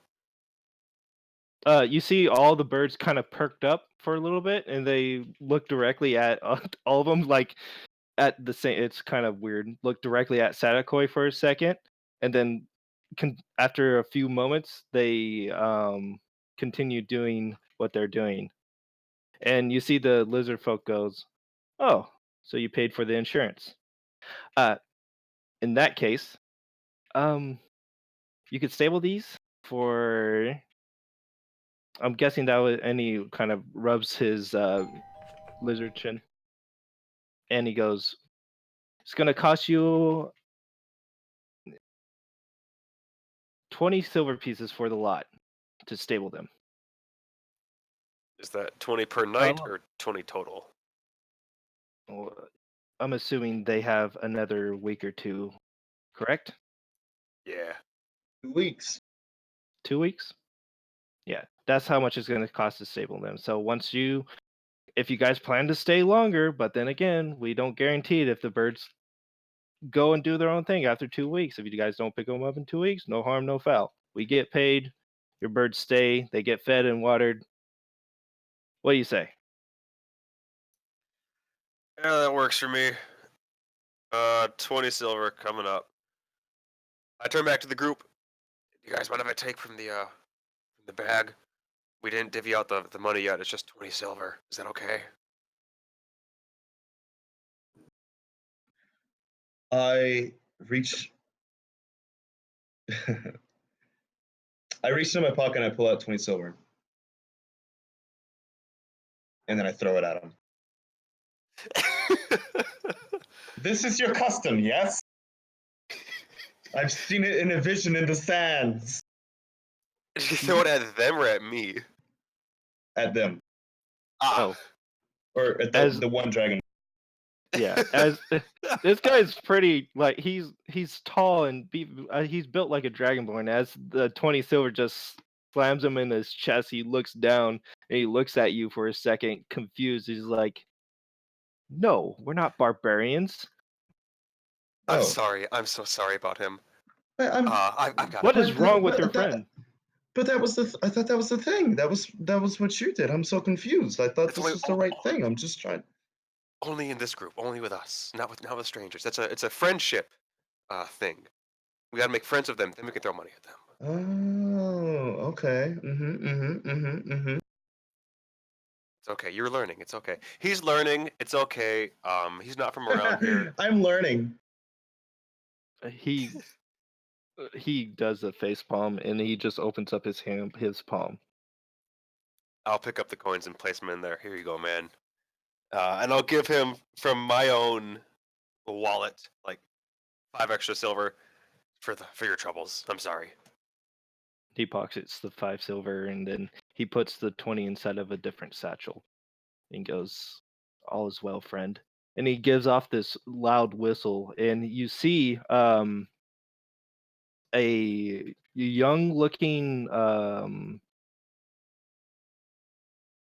You see all the birds kind of perked up for a little bit, and they look directly at all of them, like at the same. It's kind of weird. Look directly at Sadakoi for a second, and then after a few moments, they continue doing what they're doing. And you see the lizard folk goes, "Oh, so you paid for the insurance?" Uh, in that case, um, you could stable these for. I'm guessing that was, and he kind of rubs his lizard chin, and he goes, "It's gonna cost you 20 silver pieces for the lot to stable them." Is that 20 per night Oh, or 20 total? well, I'm assuming they have another week or two, correct? Yeah. 2 weeks. 2 weeks? Yeah, that's how much it's gonna cost to stable them. So if you guys plan to stay longer, but then again, we don't guarantee it if the birds go and do their own thing after 2 weeks. If you guys don't pick them up in 2 weeks, no harm, no foul. We get paid. Your birds stay. They get fed and watered. What do you say? Yeah, that works for me. 20 silver coming up. I turn back to the group. You guys mind if I take from the bag? We didn't divvy out the money yet. It's just 20 silver. Is that okay? I reach. I reach into my pocket and I pull out 20 silver, and then I throw it at him. This is your custom, yes? I've seen it in a vision in the sands. Did you throw it at them or at me? At them. Ah. Oh, Or at as the one dragon. yeah, as this guy's pretty like he's tall and he's built like a dragonborn. As the 20 silver just slams him in his chest, he looks down and he looks at you for a second, confused. He's like, "No, we're not barbarians. I'm Oh. sorry. I'm so sorry about him. I'm, I've got What it. is wrong with your friend?" But that was I thought that was the thing. That was what you did. I'm so confused. I thought It's this only was the right thing. I'm just trying. only in this group, only with us, not with strangers. It's a friendship thing. We gotta make friends with them, then we can throw money at them. Oh, okay. It's okay. You're learning. It's okay. He's learning. It's okay. He's not from around here. I'm learning. He he does a face palm and he just opens up his palm. I'll pick up the coins and place them in there. Here you go, man. And I'll give him from my own wallet like 5 extra silver for your troubles. I'm sorry. He pockets the 5 silver and then he puts the 20 inside of a different satchel and goes, "All is well, friend." And he gives off this loud whistle, and you see a young looking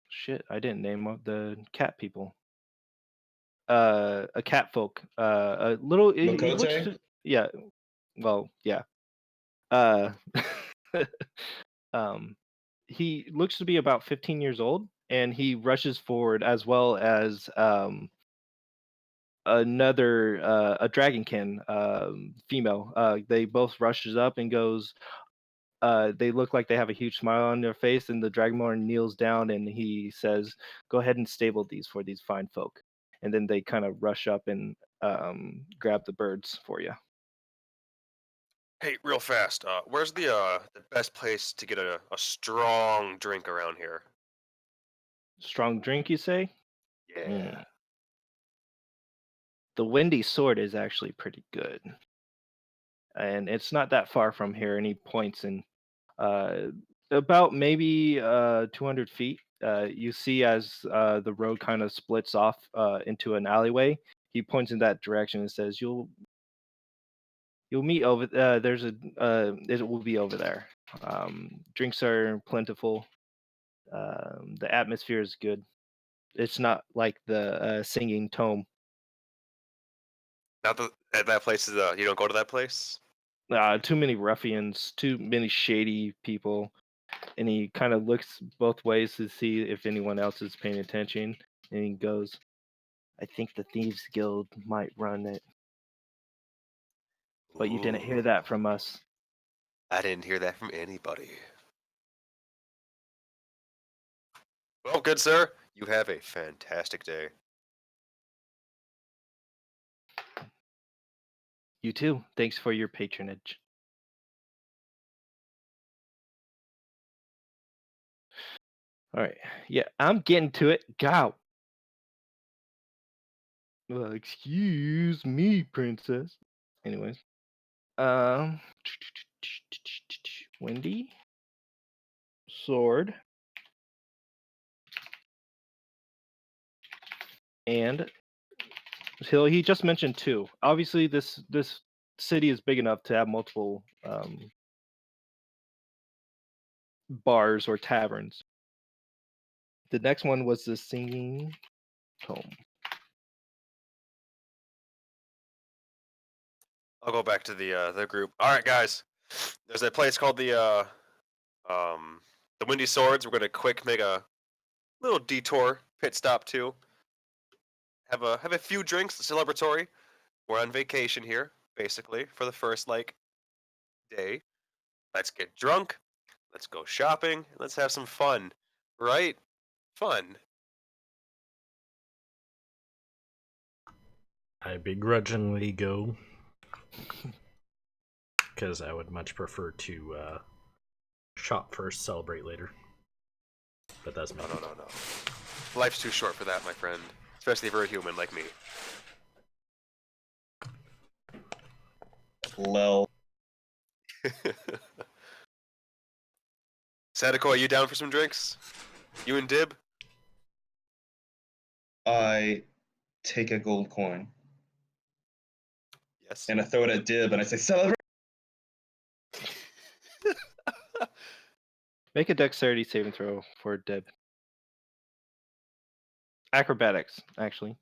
shit, I didn't name the cat people. A cat folk. A little he looks Makote? yeah, well, yeah. Uh um he looks to be about 15 years old, and he rushes forward as well as another a dragonkin female. They both rushes up and goes, they look like they have a huge smile on their face, and the dragonborn kneels down and he says, "Go ahead and stable these for these fine folk." And then they kind of rush up and grab the birds for you. Hey, real fast. Where's the best place to get a strong drink around here? Strong drink, you say? Yeah. Mm. The Windy Sword is actually pretty good, and it's not that far from here. And he points in uh, about maybe 200 feet. You see as the road kind of splits off into an alleyway. He points in that direction and says, "You'll meet over. There's a. It will be over there. Drinks are plentiful. The atmosphere is good. It's not like the singing tome Not that place is you don't go to that place. Too many ruffians, too many shady people, and he kind of looks both ways to see if anyone else is paying attention, and he goes, "I think the Thieves Guild might run it, but you didn't hear that from us." I didn't hear that from anybody. Well, good sir, you have a fantastic day. You too. Thanks for your patronage. All right. Yeah, I'm getting to it. Go. Well, excuse me, princess. Anyways, um, Wendy, sword, and he just mentioned two. Obviously, this city is big enough to have multiple bars or taverns. The next one was the singing tome. I'll go back to the group. All right, guys. There's a place called the Windy Swords. We're gonna make a little detour pit stop too. Have a few drinks, celebratory. We're on vacation here, basically, for the first day. Let's get drunk. Let's go shopping. Let's have some fun. Right? Fun. I begrudgingly go because I would much prefer to shop first, celebrate later. But that's me. No. Life's too short for that, my friend. Especially for a human like me. Lel. Sadako, are you down for some drinks? You and Dib? I take a gold coin Yes. and I throw it at Dib and I say, celebrate! Make a dexterity saving throw for Deb. Acrobatics, actually.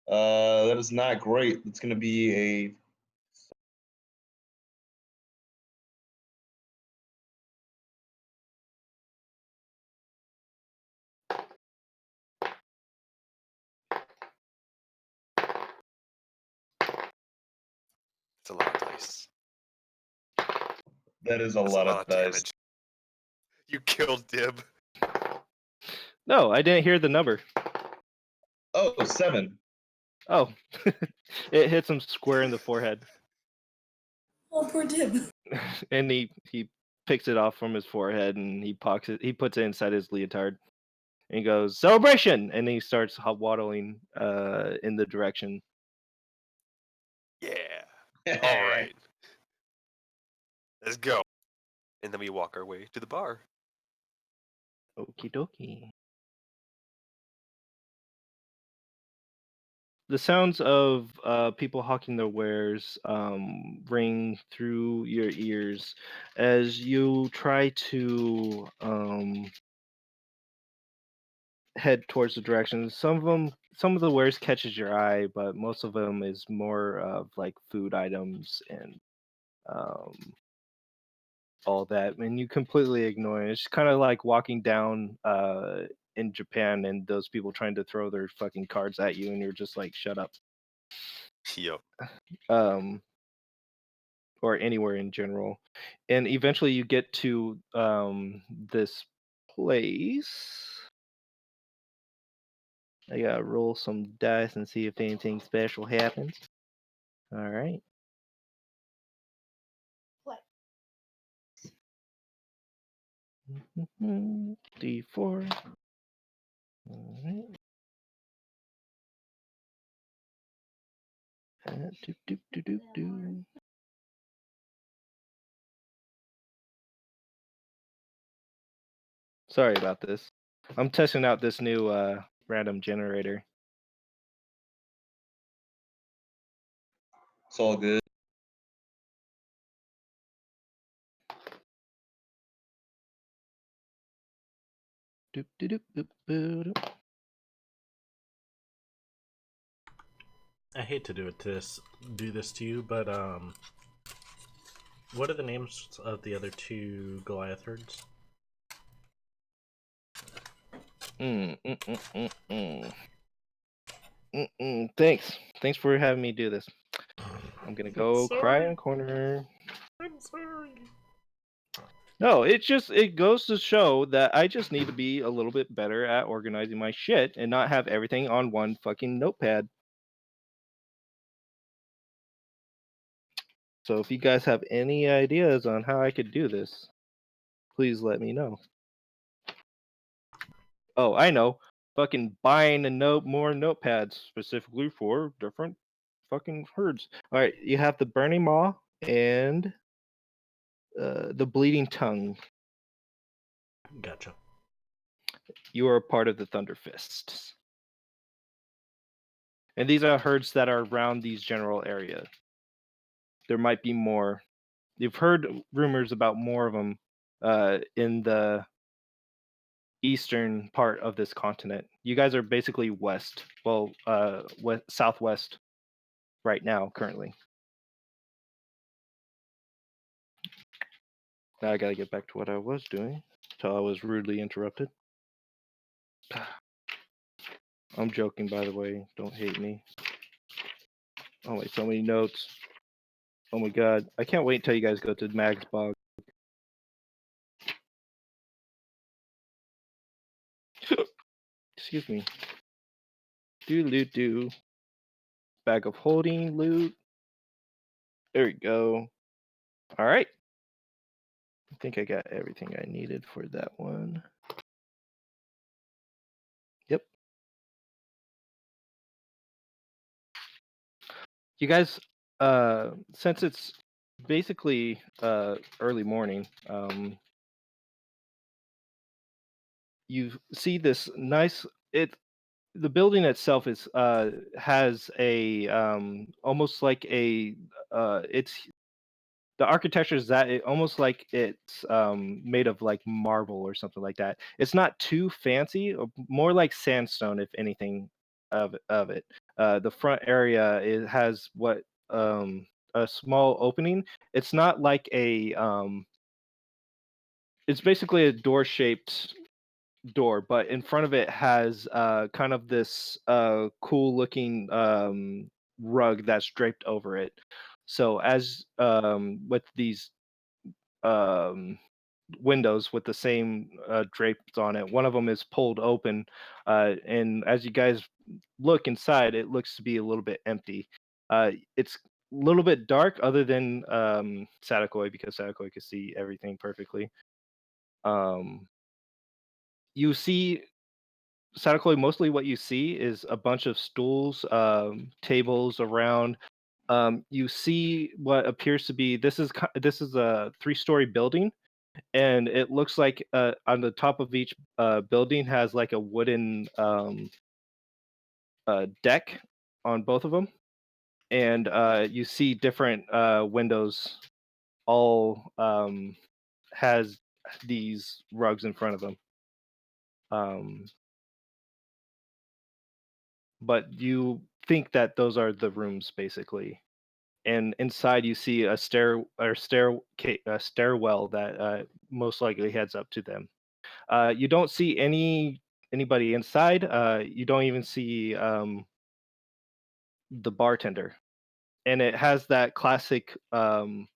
That is not great. It's going to be a... It's a lot of dice. That is a That's lot a of lot of dice. damage. You killed Dib. No, I didn't hear the number. Oh, 7. Oh, it hits him square in the forehead, Oh, poor Dib. and he picks it off from his forehead and he puts it inside his leotard, and he goes, "Celebration!" and he starts waddling in the direction. Yeah. All right. Let's go. And then we walk our way to the bar. Okie dokie. The sounds of people hawking their wares ring through your ears as you try to head towards the direction. Some of the wares catches your eye, but most of them is more of like food items and um, all that, and you completely ignore it. It's kind of like walking down in Japan and those people trying to throw their fucking cards at you, and you're just like, shut up. Yep. Um, or anywhere in general. And eventually you get to this place. I gotta roll some dice and see if anything special happens. All right. What? D4. All right. Doop, doop, doop, doop, doop. Sorry about this. I'm testing out this new random generator. It's all good. Doop, doop, doop, doop, doop. I hate to do this to you, but what are the names of the other 2 Goliath herds? Thanks for having me do this. I'm gonna go cry in a corner. I'm sorry. No, it goes to show that I just need to be a little bit better at organizing my shit and not have everything on one fucking notepad. So if you guys have any ideas on how I could do this, please let me know. Oh, I know. Fucking buying more notepads specifically for different fucking herds. All right, you have the Burning Maw and the Bleeding Tongue. Gotcha. You are a part of the Thunder Fists. And these are herds that are around these general areas. There might be more. You've heard rumors about more of them in the eastern part of this continent. You guys are basically west, southwest right now, currently. Now I gotta get back to what I was doing until I was rudely interrupted. I'm joking, by the way. Don't hate me. Oh wait, so many notes. Oh my god. I can't wait until you guys go to Mag's Bog. Excuse me. Do. Bag of holding loot. There we go. Alright. I think I got everything I needed for that one. Yep. You guys, since it's basically early morning, you see this nice the building itself is has a almost like a it's the architecture is that it almost like it's made of like marble or something like that. It's not too fancy, more like sandstone, if anything, of it. The front area it has what a small opening. It's not like a it's basically a door shaped door, but in front of it has kind of this cool looking rug that's draped over it. So as with these um, windows with the same drapes on it, one of them is pulled open, and as you guys look inside, it looks to be a little bit empty. It's a little bit dark, other than Sadakoi, because Sadakoi can see everything perfectly. You see Sadakoi, mostly what you see is a bunch of stools, tables around. You see what appears to be this is a 3-story building, and it looks like on the top of each building has like a wooden deck on both of them, and you see different windows. All has these rugs in front of them. But you think that those are the rooms basically, and inside you see a stairwell that most likely heads up to them. You don't see anybody inside. You don't even see the bartender, and it has that classic kind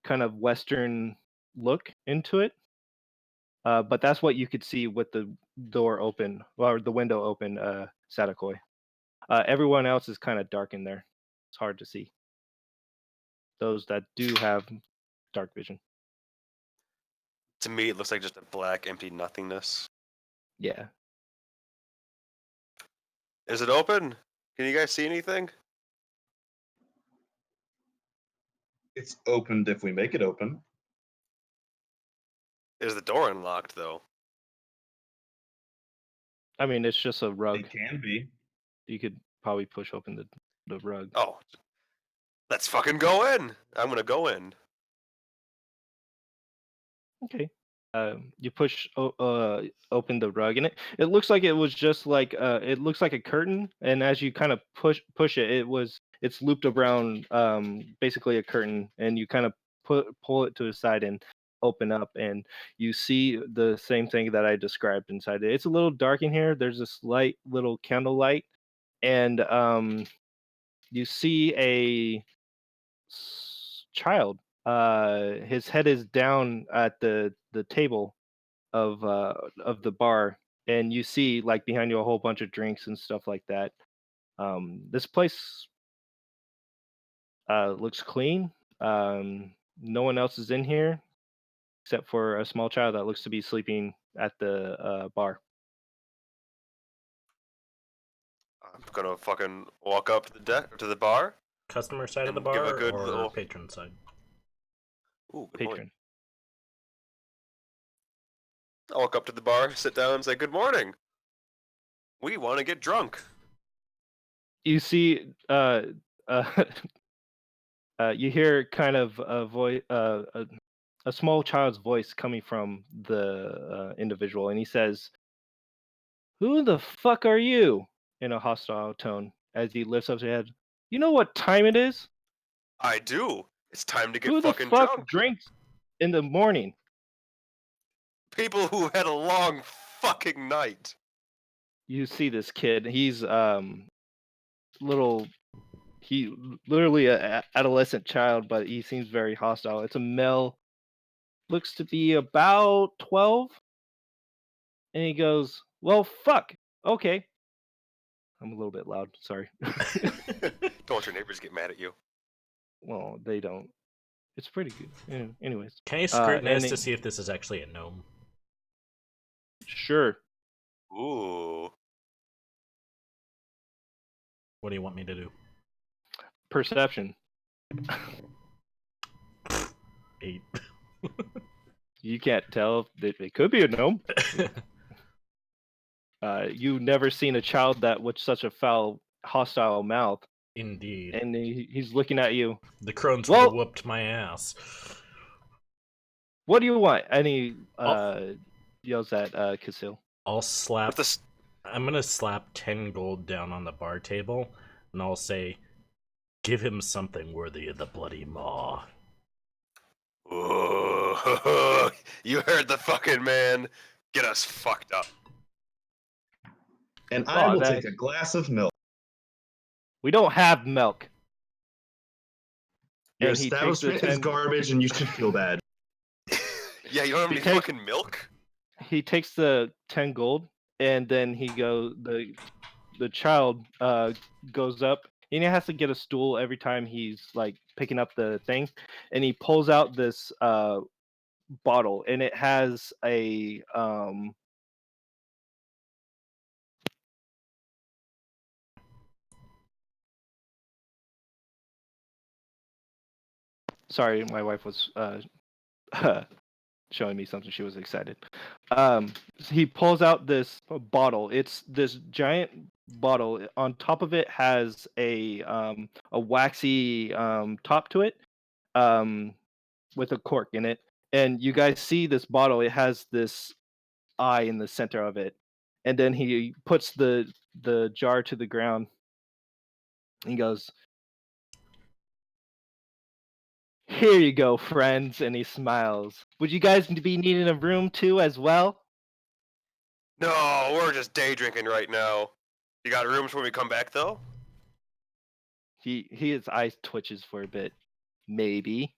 of Western look into it. But that's what you could see with the door open or the window open, Sadakoi. Everyone else is kind of dark in there. It's hard to see. Those that do have dark vision. To me, it looks like just a black, empty nothingness. Yeah. Is it open? Can you guys see anything? It's opened if we make it open. Is the door unlocked, though? I mean, it's just a rug. It can be. You could probably push open the rug. Oh. Let's fucking go in! I'm gonna go in. Okay. You push open the rug, and it looks like it was just like it looks like a curtain, and as you kind of push it, it's looped around basically a curtain, and you kind of pull it to the side and open up, and you see the same thing that I described inside it. It's a little dark in here. There's a slight little candlelight, and you see a child. His head is down at the table of the bar, and you see like behind you a whole bunch of drinks and stuff like that. This place looks clean. No one else is in here except for a small child that looks to be sleeping at the bar. I'm gonna fucking walk up to the bar Customer side of the and give a bar good or little patron side? Ooh, good point. Patron. I'll walk up to the bar, sit down, and say, "Good morning. We want to get drunk." You see, you hear kind of a voice, a small child's voice coming from the individual, and he says, "Who the fuck are you?" in a hostile tone as he lifts up his head. You know what time it is? I do. It's time to get Who the fucking fuck drunk. drinks in the morning? People who had a long fucking night. You see this kid. He's little. He literally a adolescent child, but he seems very hostile. It's a male. Looks to be about 12. And he goes, "Well, fuck. Okay." I'm a little bit loud. Sorry. Don't want your neighbors to get mad at you. Well, they don't. It's pretty good. Yeah, anyways. Can I scrutinize and to see if this is actually a gnome? Sure. Ooh. What do you want me to do? Perception. 8. You can't tell that it could be a gnome. You've never seen a child that with such a foul, hostile mouth, Indeed. and he's looking at you. The crones Well- whooped my ass. What do you want? And he yells at Kasil. I'll slap. With this, I'm gonna slap 10 gold down on the bar table, and I'll say, "Give him something worthy of the bloody maw." ooh, you heard the fucking man. Get us fucked up. And I Oh, will that- take a glass of milk. We don't have milk. Your And he takes the establishment is 10 garbage, and you should feel bad. Yeah, you don't have any Because- fucking milk? He takes the 10 gold, and then he goes. The child goes up, and he has to get a stool every time he's like picking up the thing, and he pulls out this bottle, and it has a sorry, my wife was showing me something. She was excited. He pulls out this bottle. It's this giant bottle. On top of it has a waxy top to it, with a cork in it. And you guys see this bottle. It has this eye in the center of it. And then he puts the jar to the ground. He goes, "Here you go, friends," and he smiles. "Would you guys be needing a room too, as well?" No, we're just day drinking right now. You got rooms when we come back, though? His eyes twitches for a bit, maybe,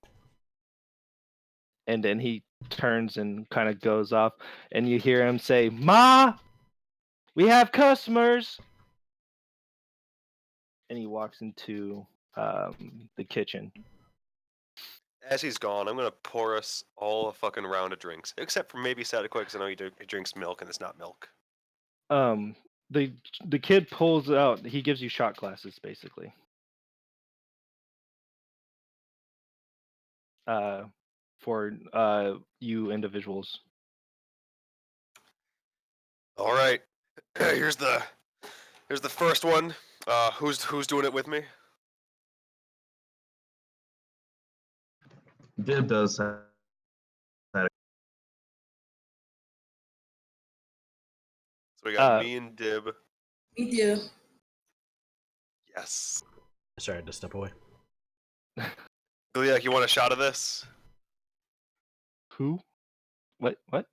and then he turns and kind of goes off, and you hear him say, "Ma, we have customers," and he walks into the kitchen. As he's gone, I'm gonna pour us all a fucking round of drinks, except for maybe Sadaquoy, because I know he drinks milk and it's not milk. The kid pulls out. He gives you shot glasses, basically. For you individuals. All right, here's the first one. Who's doing it with me? Dib does have. So we got Uh, me and Dib. Me too. Yes. Sorry, I had to step away. Gliak, you want a shot of this? Who? What? What's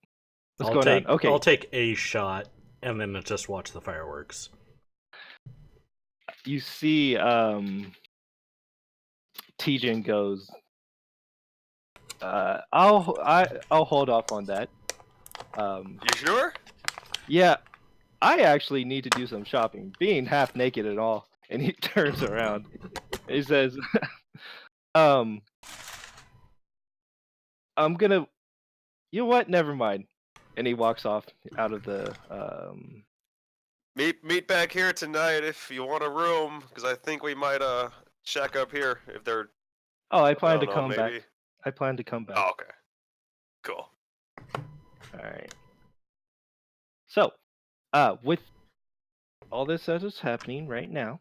I'll going take, on? Okay. I'll take a shot and then just watch the fireworks. You see, Tijin goes. I'll hold off on that. You sure? Yeah, I actually need to do some shopping. Being half naked and all, and he turns around. He says, I'm gonna. You know what? Never mind. And he walks off out of the. Meet back here tonight if you want a room, because I think we might check up here if they're. Oh, I I plan to don't know, come back. maybe. I plan to come back. Oh, okay. Cool. All right. So, with all this that is happening right now,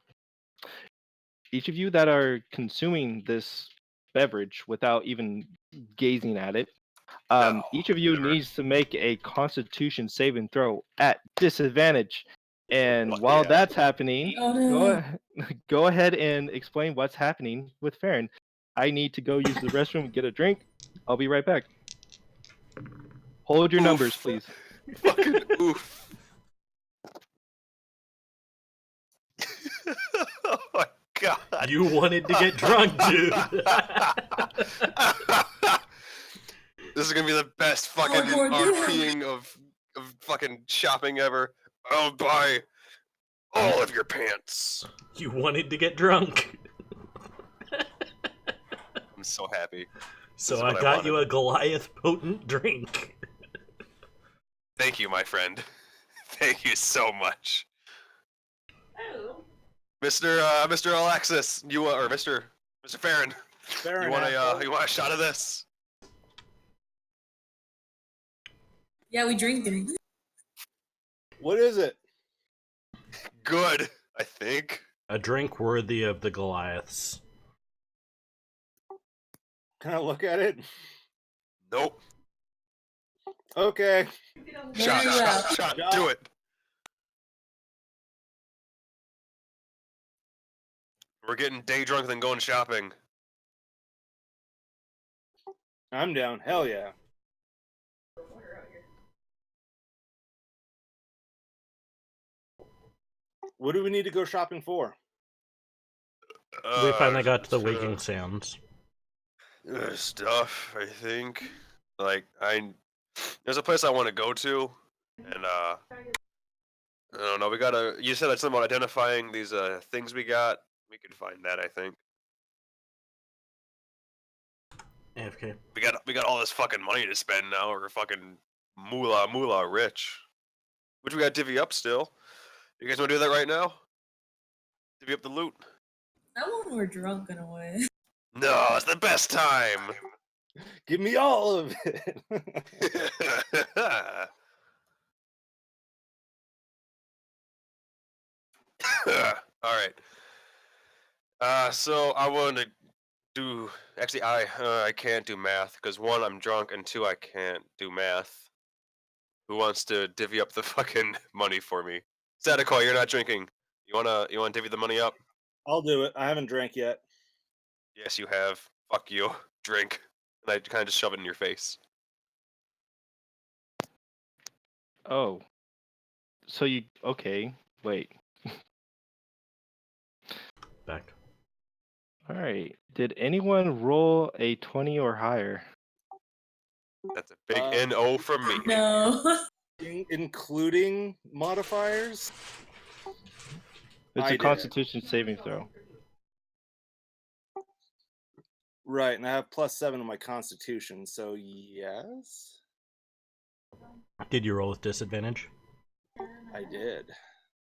each of you that are consuming this beverage without even gazing at it, No, each of you never. needs to make a Constitution saving throw at disadvantage. And Fuck while yeah. that's happening, Oh, no. go ahead and explain what's happening with Farron. I need to go use the restroom and get a drink. I'll be right back. Hold your Oof. numbers, please. Fucking oof. Oh my god. You wanted to get drunk, dude. This is gonna be the best fucking Lord, dude. RPing of fucking shopping ever. I'll buy all of your pants. You wanted to get drunk. I'm so happy. So is I what I got you wanted. a Goliath potent drink. Thank you, my friend. Thank you so much. Oh. Mr. Alexis, you or Mr. Farron, Fair you want enough. a shot of this? Yeah, we drink it. What is it? Good, I think. A drink worthy of the Goliaths. Can I look at it? Nope. Okay. Shot, Very well. shot, do it. We're getting day drunk then going shopping. I'm down. Hell yeah. What do we need to go shopping for? We finally got to the uh, waking sounds. Stuff, I think. Like, there's a place I want to go to, and I don't know. You said something about identifying these things we got. We could find that, I think. AFK. We got all this fucking money to spend now. We're fucking moolah rich. Which we got to divvy up still. You guys want to do that right now? Divvy up the loot. Not when we're drunk in a way. No, it's the best time. Give me all of it. All right. So I want to do. Actually, I can't do math because one, I'm drunk, and two, I can't do math. Who wants to divvy up the fucking money for me? Sadako, you're not drinking. You wanna divvy the money up? I'll do it. I haven't drank yet. Yes, you have. Fuck you. Drink. And I kind of just shove it in your face. Oh. So you okay? Wait. Back. All right. Did anyone roll a 20 or higher? That's a big NO from me. No. Including modifiers? It's I a did. Constitution saving throw. Right, and I have +7 on my Constitution, so yes. Did you roll with disadvantage? I did.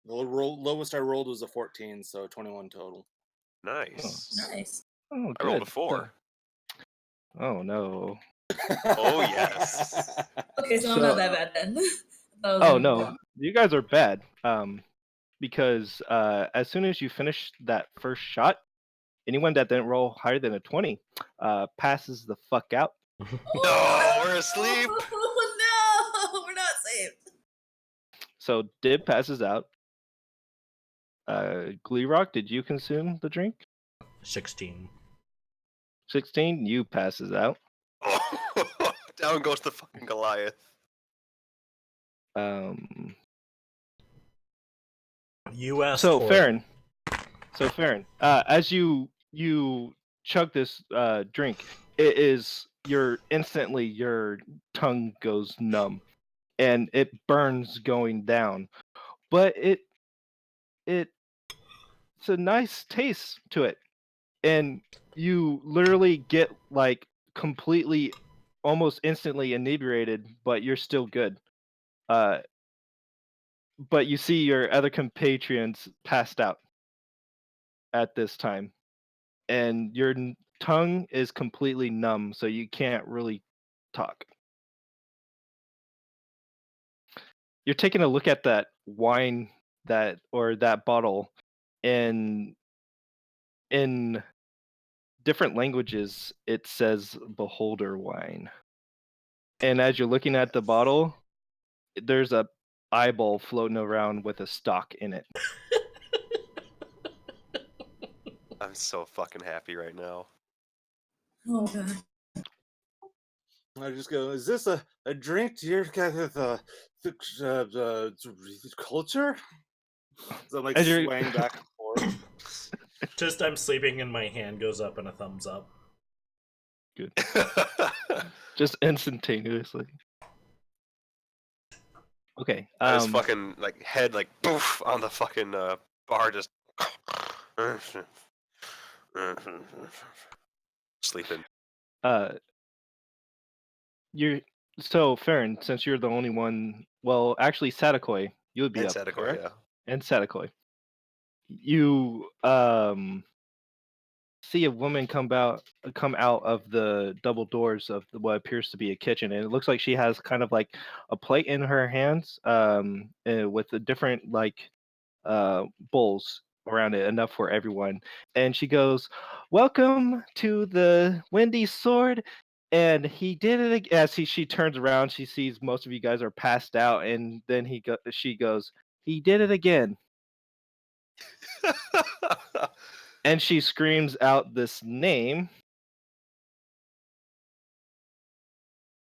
The lowest I rolled was a 14, so 21 total. Nice. Nice. Oh, I rolled a good. 4. Oh no. Oh, yes. Okay, so I'm So- not that bad then. I thought I was Oh gonna be no. bad. You guys are bad. Because as soon as you finish that first shot, anyone that didn't roll higher than a 20 passes the fuck out. No, we're asleep. Oh no, we're not safe. So Dib passes out. Gleerock, did you consume the drink? 16. 16, you passes out. Down goes the fucking Goliath. You asked So for Farron, as you chug this drink, it is your tongue goes numb, and it burns going down, but it's a nice taste to it, and you literally get like completely, almost instantly inebriated, but you're still good. Uh, but you see your other compatriots passed out at this time, and your tongue is completely numb, so you can't really talk. You're taking a look at that wine that bottle, and in different languages it says beholder wine. And as you're looking at the bottle, there's a eyeball floating around with a stalk in it. I'm so fucking happy right now. Oh god. I just go, is this a drink to your kind of culture? So I'm like As you're- swaying back and forth. Just I'm sleeping and my hand goes up and a thumbs up. Good. Just instantaneously. Okay. His fucking like head like poof on the fucking bar, just sleeping. You're so Farron, since you're the only one. Well, actually, Sadakoi, you would be And up, Sadako, correct? yeah. And Sadakoi, you see a woman come out of the double doors of what appears to be a kitchen, and it looks like she has kind of like a plate in her hands, with a different like bowls around it, enough for everyone. And she goes, "Welcome to the Windy Sword." And he did it again. As she turns around, she sees most of you guys are passed out, and then she goes, "He did it again." And she screams out this name.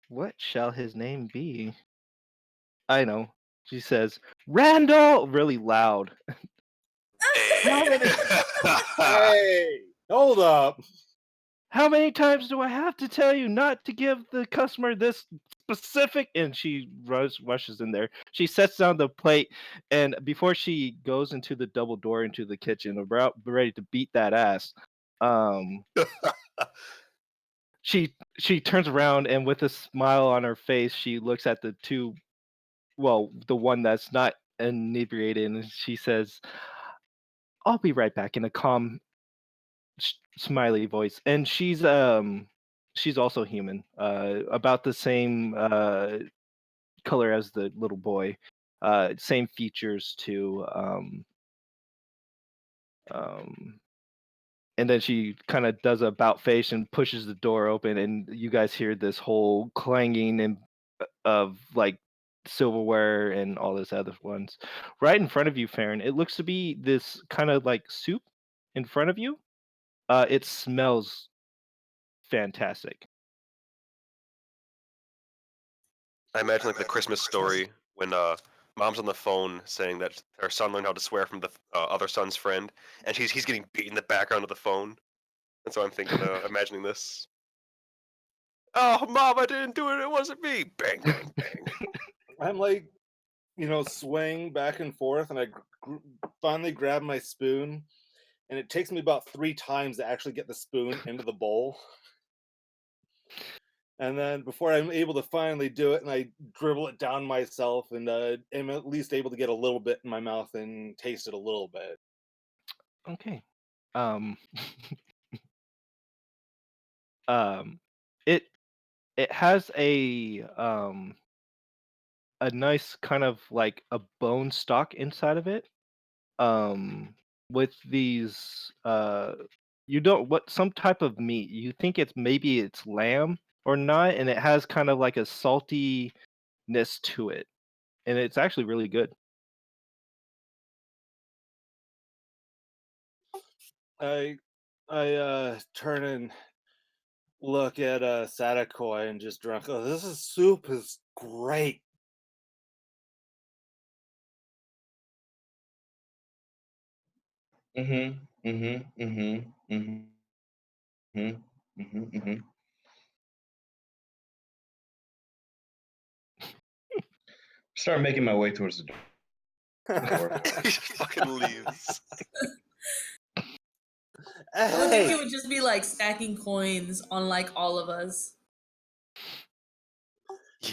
What shall his name be? I know. She says, "Randall!" really loud. How many? Hey, hold up. How many times do I have to tell you not to give the customer this specific? And she rushes in there. She sets down the plate, and before she goes into the double door into the kitchen, about ready to beat that ass, she turns around, and with a smile on her face, she looks at the two. Well, the one that's not inebriated, and she says, "I'll be right back," in a calm, smiley voice. And she's also human, about the same color as the little boy, same features too. Um, and then she kind of does a about face and pushes the door open, and you guys hear this whole clanging and of like silverware and all this other ones right in front of you, Farron. It looks to be this kind of like soup in front of you. It smells fantastic. I imagine like the Christmas story when mom's on the phone saying that her son learned how to swear from the other son's friend, and he's getting beat in the background of the phone. And so I'm thinking, imagining this. Oh, mom, I didn't do it. It wasn't me. Bang, bang, bang. I'm like, swaying back and forth, and I finally grab my spoon, and it takes me about 3 times to actually get the spoon into the bowl. And then before I'm able to finally do it, and I dribble it down myself, and am at least able to get a little bit in my mouth and taste it a little bit. Okay. Um, it has a nice kind of like a bone stock inside of it. Um, with these you don't what some type of meat. You think it's lamb or not, and it has kind of like a saltiness to it, and it's actually really good. I I turn and look at Sadakoi and just drunk. Oh, this soup is great. Mm-hmm. Mm-hmm. Mm-hmm. Mm-hmm. Mm-hmm. Mm-hmm. Start making my way towards the door. He just fucking leaves. I would think Hey, it would just be like stacking coins on like all of us.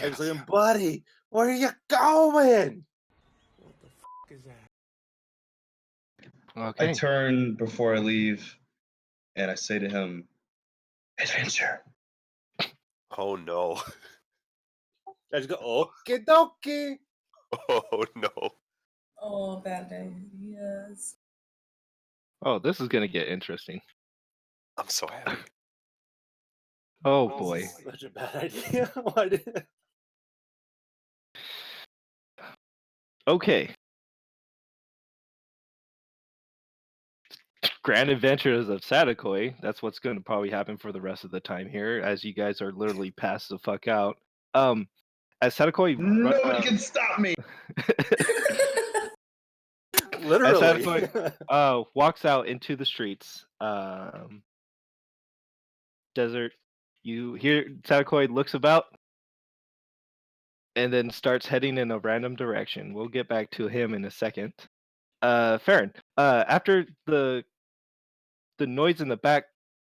I'm saying, buddy, where are you going? What the fuck is that? I Okay. turn before I leave, and I say to him, "Adventure." Oh no. I just go, okie dokie. Oh no. Oh, bad day. Yes. Oh, this is gonna get interesting. I'm so happy. Oh This boy. is such a bad idea. Why did? Okay. Grand Adventures of Sadakoi. That's what's going to probably happen for the rest of the time here, as you guys are literally passed the fuck out. As Sadakoi, Nobody can stop me. as Literally. Sadakoi walks out into the streets, desert. You hear Sadakoi looks about, and then starts heading in a random direction. We'll get back to him in a second. Farron, after the noise in the back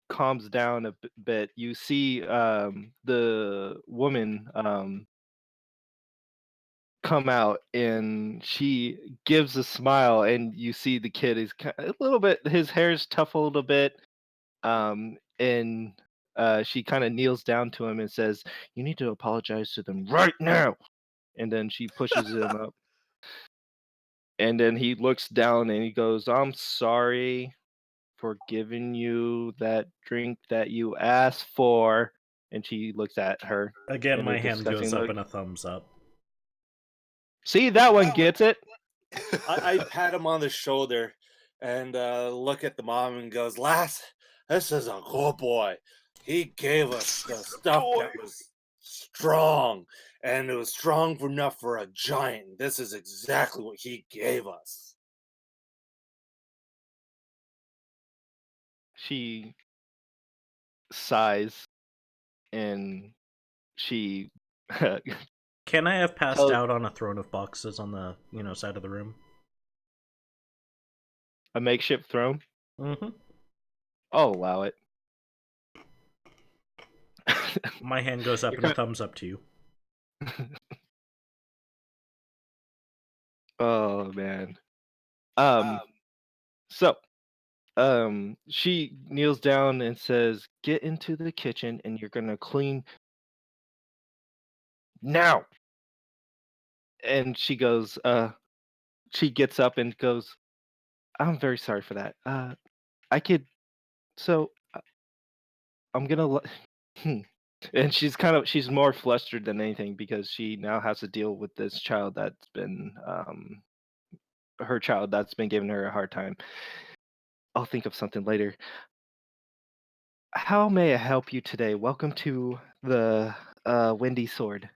calms down a bit, you see the woman come out, and she gives a smile, and you see the kid is a little bit, his hair's tough a little bit, and she kind of kneels down to him and says, "You need to apologize to them right now." And then she pushes him up, and then he looks down and he goes, "I'm sorry for giving you that drink that you asked for." And she looks at her Again, in a my hand disgusting goes up look. in a thumbs up. See, that one gets it. I pat him on the shoulder and look at the mom and goes, "Lass, this is a good boy. He gave us the stuff that was strong, and it was strong enough for a giant. This is exactly what he gave us." She sighs and she Can I have passed tells out on a throne of boxes on the side of the room? a makeshift throne. Mm-hmm. I'll allow it. My hand goes up in a thumbs up to you. Oh man. So she kneels down and says, "Get into the kitchen and you're gonna clean now." And she goes, she gets up and goes, "I'm very sorry for that. I could, so I'm gonna and she's more flustered than anything because she now has to deal with this child that's been her child that's been giving her a hard time. I'll think of something later. How may I help you today? Welcome to the Windy Sword.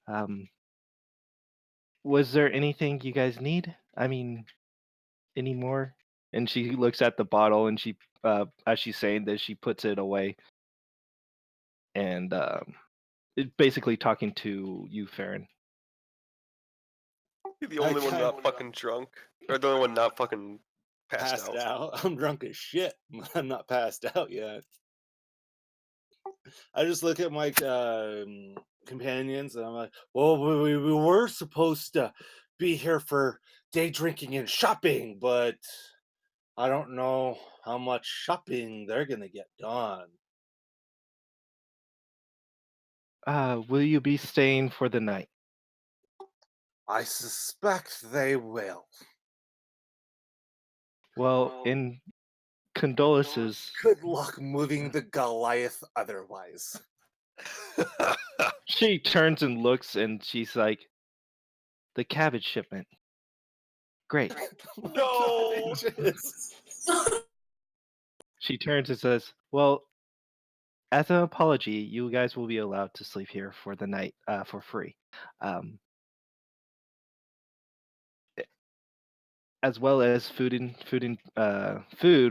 Um, was there anything you guys need? I mean, any more?" And she looks at the bottle, and she, as she's saying this, she puts it away, and basically talking to you, Farron. You're the only one not fucking drunk. Or the only one not fucking passed out. I'm drunk as shit. I'm not passed out yet. I just look at my companions and I'm like, "Well, we were supposed to be here for day drinking and shopping, but I don't know how much shopping they're gonna get done." Will you be staying for the night? I suspect they will. Well, in condolences, Good luck moving the Goliath otherwise. she turns and looks, and she's like, "The cabbage shipment. Great." No! She turns and says, "Well, as an apology, you guys will be allowed to sleep here for the night, for free, um, as well as food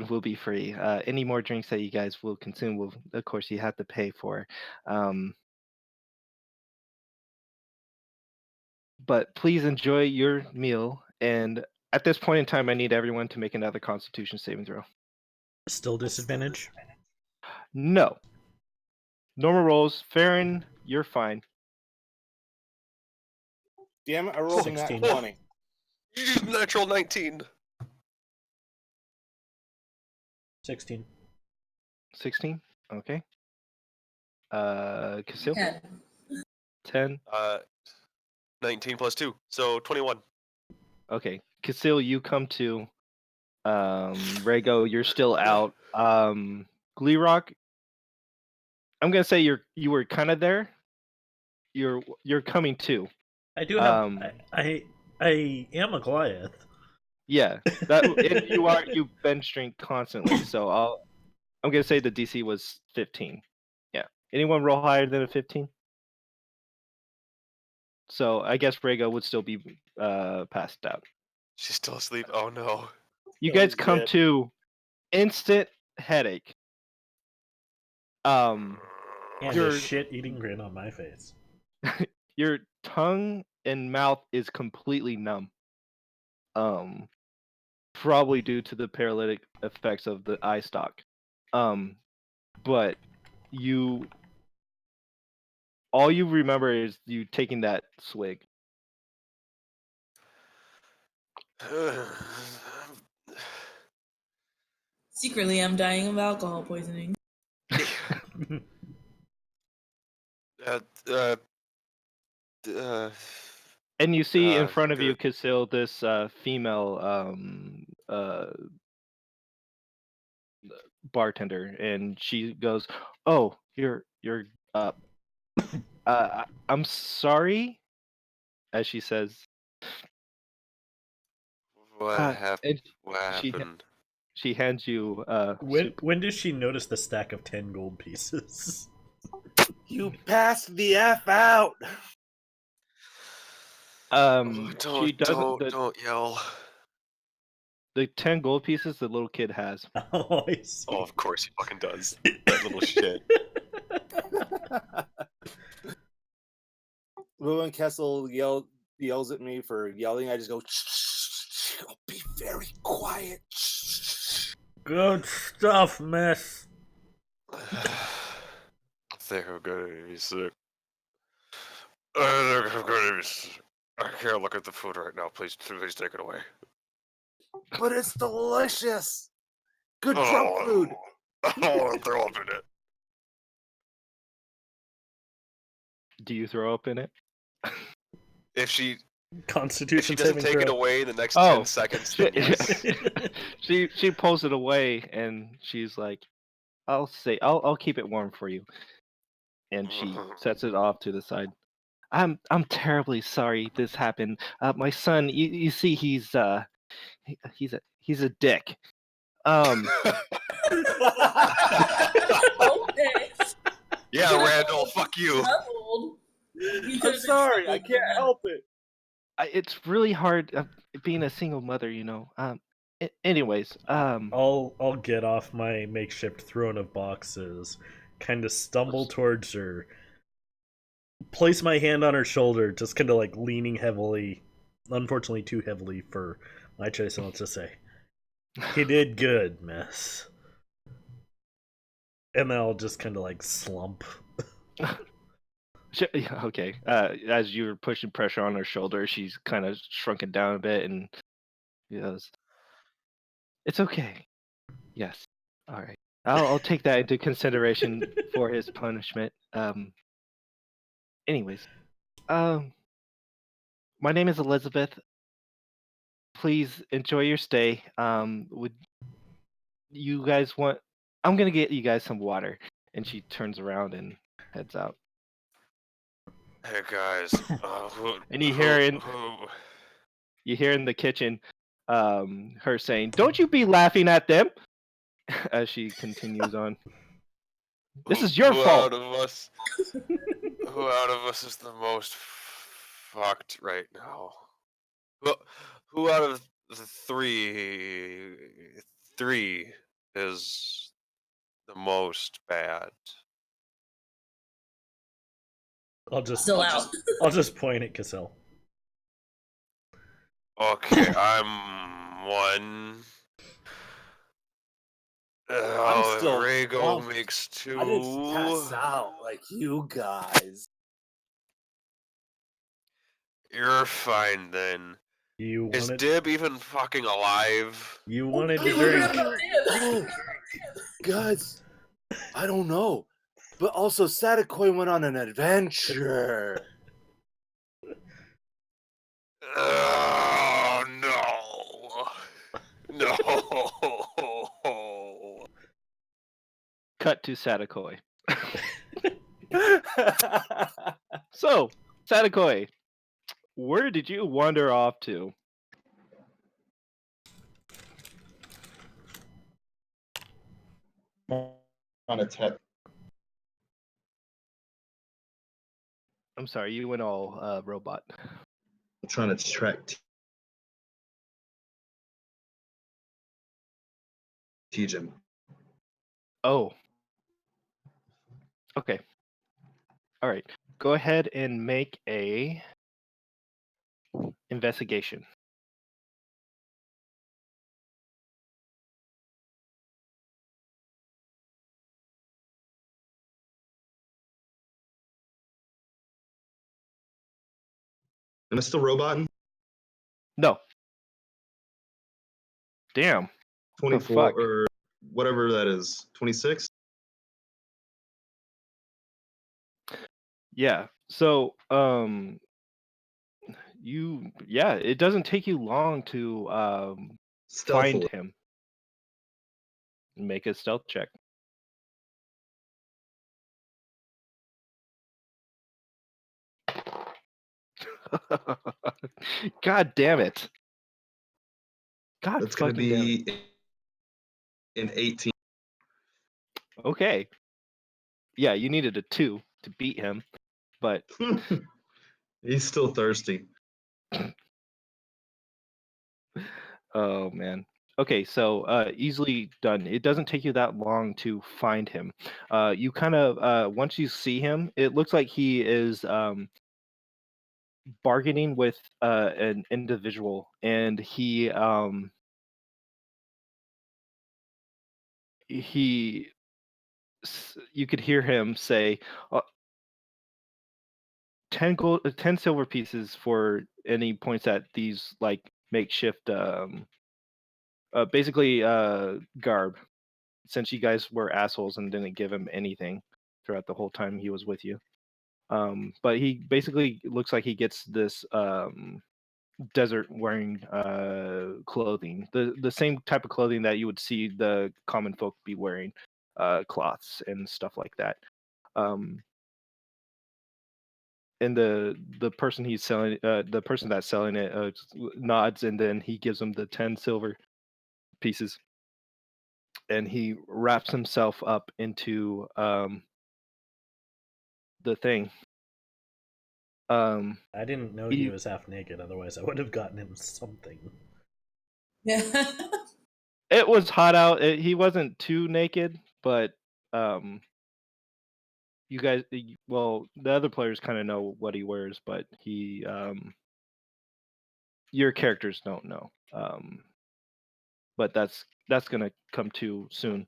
will be free. Any more drinks that you guys will consume will, of course, you have to pay for. Um, but please enjoy your meal. And at this point in time, I need everyone to make another Constitution saving throw. Still disadvantage? No, normal rolls. Farron, you're fine. Damn it, I rolled a nat 16. 20. You used natural 19. 16. 16. Okay. Casil, Yeah. 10. 19 plus 2, so 21. Okay, Casil, you come to. Rego, you're still out. Gleerock, I'm gonna say you were kind of there. You're coming too. I do have. Um, I am a Goliath. yeah, that and you bench strength constantly. So I'm gonna say the DC was 15. Yeah. Anyone roll higher than a 15? So I guess Rego would still be passed out. She's still asleep. Oh no. You Oh, guys he's come dead. to instant headache. And Your a shit-eating grin on my face. your tongue and mouth is completely numb. Probably due to the paralytic effects of the eye stalk. But all you remember is you taking that swig. Secretly, I'm dying of alcohol poisoning. uh, uh, And you see in front of you, good. Casil, this female bartender, and she goes, "Oh, you're up. I'm sorry," as she says. What And What happened? she hands you soup. When does she notice the stack of 10 gold pieces? You passed the F out! She doesn't. Don't yell. The 10 gold pieces the little kid has. Oh, I see. Oh, of course he fucking does. That little shit. When Kessel yells at me for yelling, I just go, shh, be very quiet. Good stuff, miss. They're gonna be sick. They're gonna be sick. I can't look at the food right now. Please take it away. But it's delicious. Good drunk food. I don't want to throw up in it. Do you throw up in it? If she Constitution doesn't saving take it throw. away in the next Oh. 10 seconds, then yes. she pulls it away and she's like, I'll keep it warm for you. And she sets it off to the side. I'm terribly sorry this happened. My son, you see, he's a dick. Okay. Yeah, Randall, fuck you. Troubled. I'm sorry, I can't help it. It's really hard being a single mother, you know. Anyways, I'll get off my makeshift throne of boxes, kind of stumble towards her, place my hand on her shoulder, just kind of like leaning heavily, unfortunately too heavily for my choice, and let's just say, "He did good, miss." And then I'll just kind of like slump. okay. As you're pushing pressure on her shoulder, she's kind of shrunken down a bit, and she goes, "It's okay. Yes. All right. I'll take that into consideration for his punishment. Anyways, my name is Elizabeth. Please enjoy your stay. Would you guys want? I'm gonna get you guys some water." And she turns around and heads out. Hey guys, And you hear in the kitchen, her saying, "Don't you be laughing at them." as she continues on. This is your fault. Who out of us is the most fucked right now? Who out of the three is the most bad? I'll just Still out. I'll just point at Cassell. Okay, I'm one. I'm still Rago drunk. makes two. I didn't pass out like you guys. You're fine then. You Is wanted Dib even fucking alive? you wanted Okay, to we drink. forgot about Dib. Oh, guys, I don't know. But also, Sadakoi went on an adventure. Oh no. No. Cut to Sadakoi. So, Sadakoi, where did you wander off to? On a tech. I'm sorry, you went all robot. I'm trying to track Tejin. Oh. Okay. All right. Go ahead and make a investigation. Am I still roboting? No. Damn. 24 fuck? or whatever that is. 26? Yeah. So, it doesn't take you long to find Stealthily. him. Make a stealth check. God damn it. God That's going to fucking damn it. be an 18. Okay. Yeah, you needed a 2 to beat him, but He's still thirsty. oh man. Okay, so easily done. It doesn't take you that long to find him. You kind of once you see him, it looks like he is bargaining with an individual, and you could hear him say 10 silver pieces for any points at these like makeshift basically garb, since you guys were assholes and didn't give him anything throughout the whole time he was with you. But he basically looks like he gets this desert wearing clothing, the same type of clothing that you would see the common folk be wearing, cloths and stuff like that. And the person he's selling, the person that's selling it, nods, and then he gives him the 10 silver pieces, and he wraps himself up into the thing. I didn't know he was half naked, otherwise I would have gotten him something. Yeah. It was hot out. He wasn't too naked, but you guys, well, the other players kind of know what he wears, but your characters don't know. But that's gonna come too soon.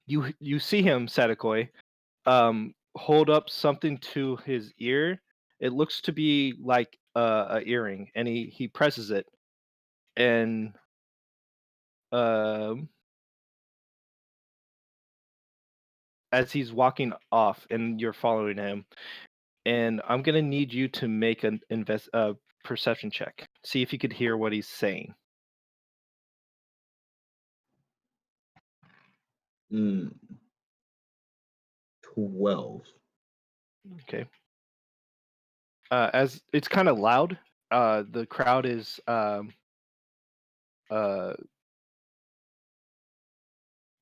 You see him, Sadakoi, hold up something to his ear. It looks to be like a earring, and he presses it, and as he's walking off, and you're following him, and I'm gonna need you to make an perception check. See if you could hear what he's saying. 12. Okay. As it's kind of loud, the crowd is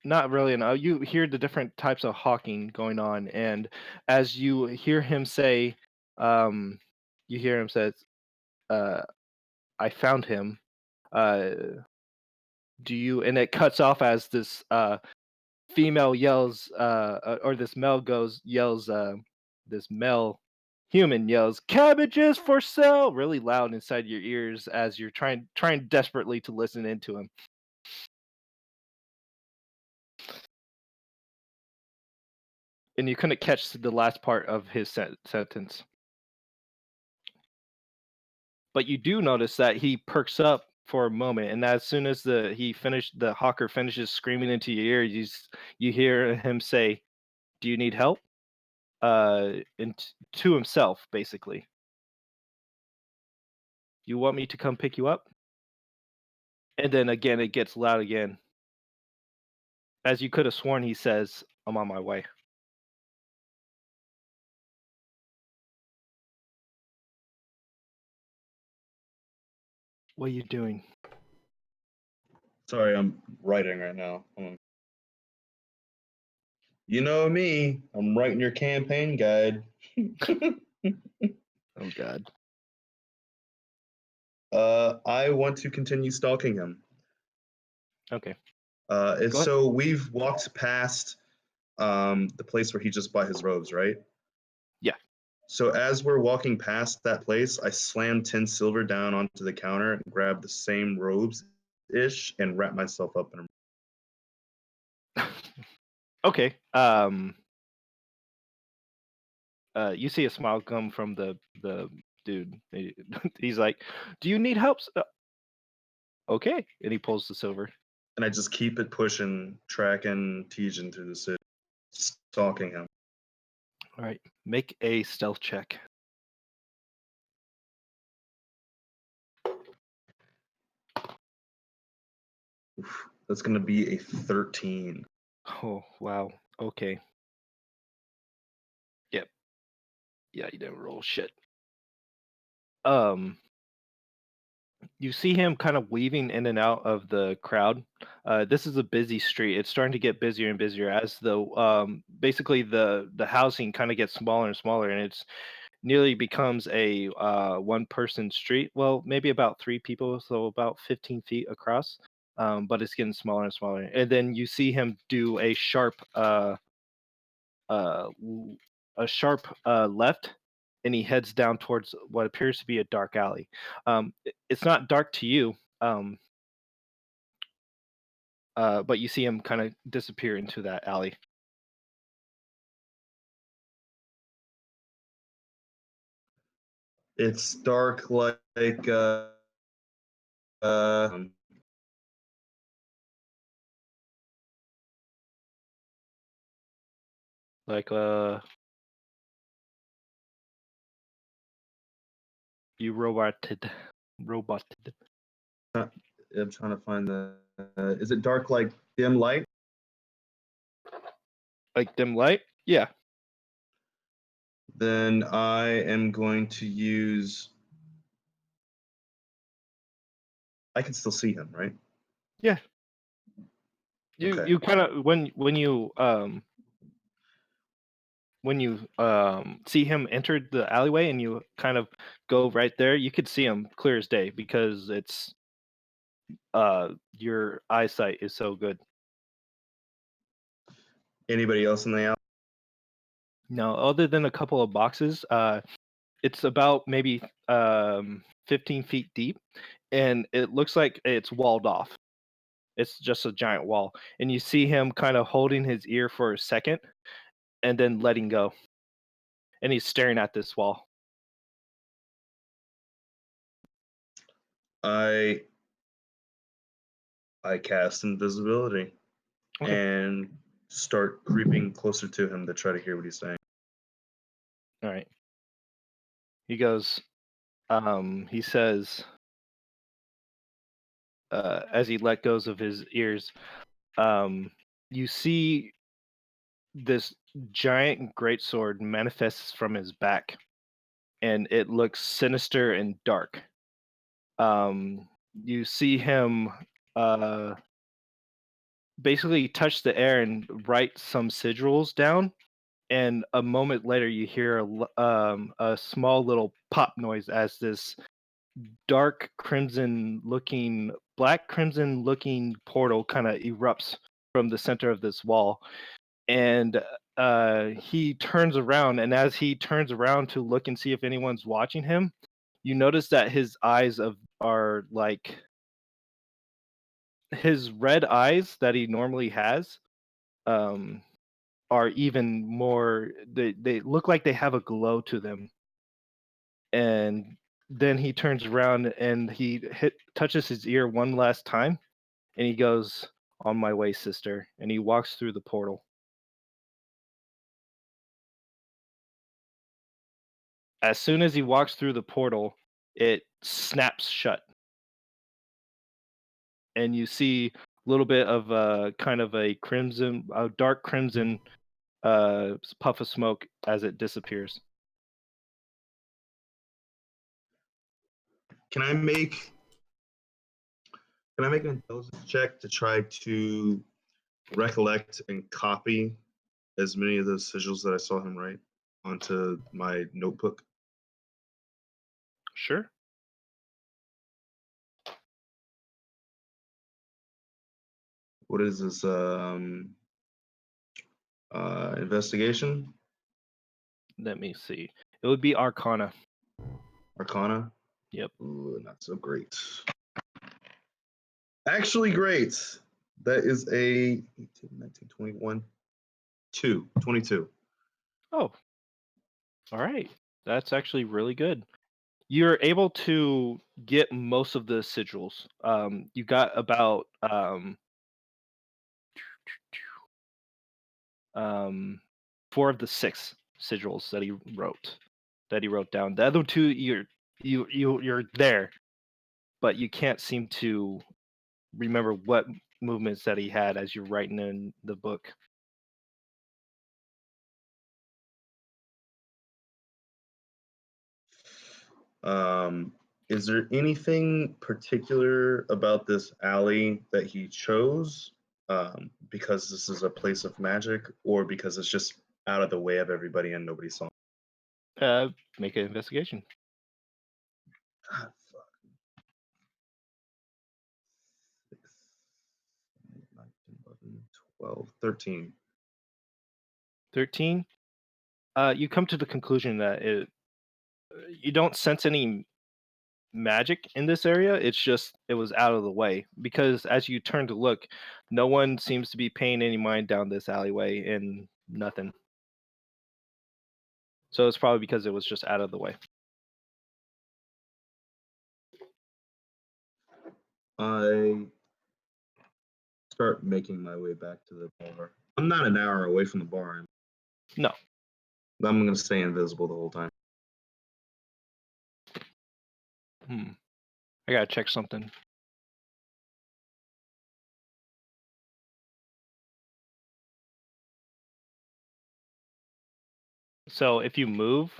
not really. No, you hear the different types of hawking going on, and as you hear him say, um, you hear him says, uh, "I found him." Uh, do you? And it cuts off as this female yells, or this male yells, this male human yells, "Cabbages for sale!" really loud inside your ears as you're trying desperately to listen into him. And you couldn't catch the last part of his sentence. But you do notice that he perks up for a moment, and as soon as the hawker finishes screaming into your ear, you hear him say, "Do you need help?" And to himself, basically. "You want me to come pick you up?" And then again, it gets loud again. As you could have sworn, he says, "I'm on my way." What are you doing? Sorry, I'm writing right now. Hold on. You know me, I'm writing your campaign guide. Oh God. I want to continue stalking him. Okay. And Go ahead. so we've walked past the place where he just bought his robes, right? Yeah. So as we're walking past that place, I slam 10 silver down onto the counter and grab the same robes ish and wrap myself up in them. Okay. You see a smile come from the dude. He's like, "Do you need help?" Okay. And he pulls the silver. And I just keep it pushing, tracking Tejan through the city, stalking him. All right. Make a stealth check. Oof, that's going to be a 13. Oh wow. Okay. Yep. Yeah, you didn't roll shit. You see him kind of weaving in and out of the crowd. This is a busy street. It's starting to get busier and busier as basically the housing kind of gets smaller and smaller, and it's nearly becomes a one person street. Well, maybe about three people, so about 15 feet across. But it's getting smaller and smaller. And then you see him do uh, a sharp left, and he heads down towards what appears to be a dark alley. It's not dark to you, but you see him kind of disappear into that alley. It's dark like um, Like you roboted. I'm trying to find the. Is it dark like dim light? Like dim light. Yeah. Then I am going to use. I can still see him, right? Yeah. You Okay. you kind of when you see him enter the alleyway and you kind of go right there, you could see him clear as day because it's your eyesight is so good. Anybody else in the alley? No, other than a couple of boxes, it's about maybe 15 feet deep, and it looks like it's walled off. It's just a giant wall, and you see him kind of holding his ear for a second, and then letting go, and he's staring at this wall. I cast invisibility Okay. and start creeping closer to him to try to hear what he's saying. All right. He goes. He says, as he let goes of his ears, you see this giant greatsword manifests from his back, and it looks sinister and dark. You see him basically touch the air and write some sigils down, and a moment later you hear a small little pop noise as this dark crimson looking black crimson looking portal kind of erupts from the center of this wall, and he turns around, and as he turns around to look and see if anyone's watching him, you notice that his eyes are like his red eyes that he normally has um are even more, they look like they have a glow to them. And then he turns around and he touches his ear one last time, and he goes, "On my way, sister," and he walks through the portal. As soon as he walks through the portal, it snaps shut, and you see a little bit of a kind of a dark crimson puff of smoke as it disappears. Can I make an intelligence check to try to recollect and copy as many of those sigils that I saw him write onto my notebook? Sure. What is this? Investigation? Let me see. It would be Arcana. Arcana? Yep. Ooh, not so great. Actually, great. That is a 18, 19, 21, 22. Oh, all right. That's actually really good. You're able to get most of the sigils. You got about 4 of the 6 sigils that he wrote down. The other 2, you're there, but you can't seem to remember what movements that he had as you're writing in the book. Is there anything particular about this alley that he chose? Because this is a place of magic, or because it's just out of the way of everybody and nobody saw him? Make an investigation. Ah, fuck. 6, 7, 8, 9, 10, 11, 12, 13. 13. You come to the conclusion that you don't sense any magic in this area. It's just it was out of the way, because as you turn to look, no one seems to be paying any mind down this alleyway, and nothing. So it's probably because it was just out of the way. I start making my way back to the bar. I'm not an hour away from the bar. No. I'm going to stay invisible the whole time. I gotta check something. So if you move,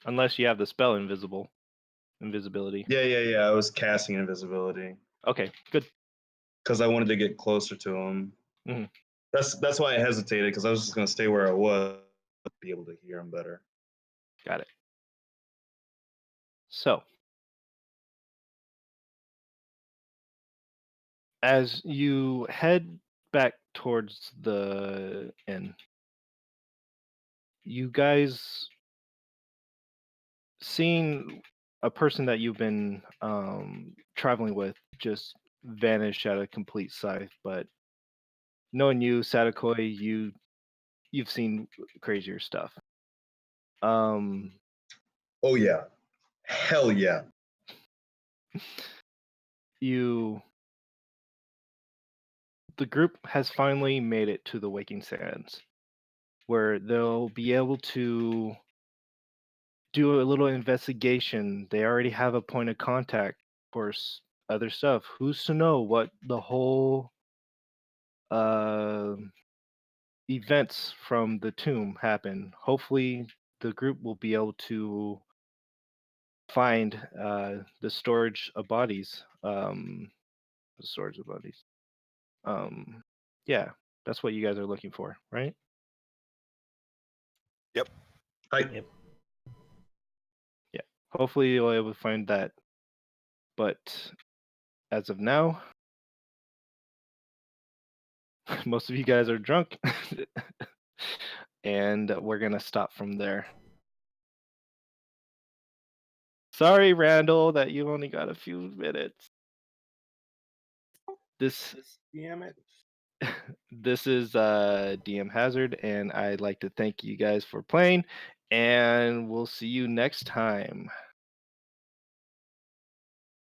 unless you have the spell invisibility. Yeah. I was casting invisibility Okay, good. because I wanted to get closer to him. Mhm. That's why I hesitated, because I was just going to stay where I was, be able to hear him better. Got it. So as you head back towards the inn, you guys seeing a person that you've been traveling with just vanish at a complete sight. But knowing you, Sadakoi, you've seen crazier stuff. Oh yeah, hell yeah. The group has finally made it to the Waking Sands, where they'll be able to do a little investigation. They already have a point of contact for other stuff. Who's to know what the whole uh, events from the tomb happen? Hopefully, the group will be able to find the storage of bodies. The storage of bodies. Yeah, that's what you guys are looking for, right? Yep. Hi. Yep. Yeah. Hopefully you'll be able to find that. But as of now, most of you guys are drunk. And we're gonna stop from there. Sorry, Randall, that you only got a few minutes. This Damn it. this is DM Hazard, and I'd like to thank you guys for playing, and we'll see you next time.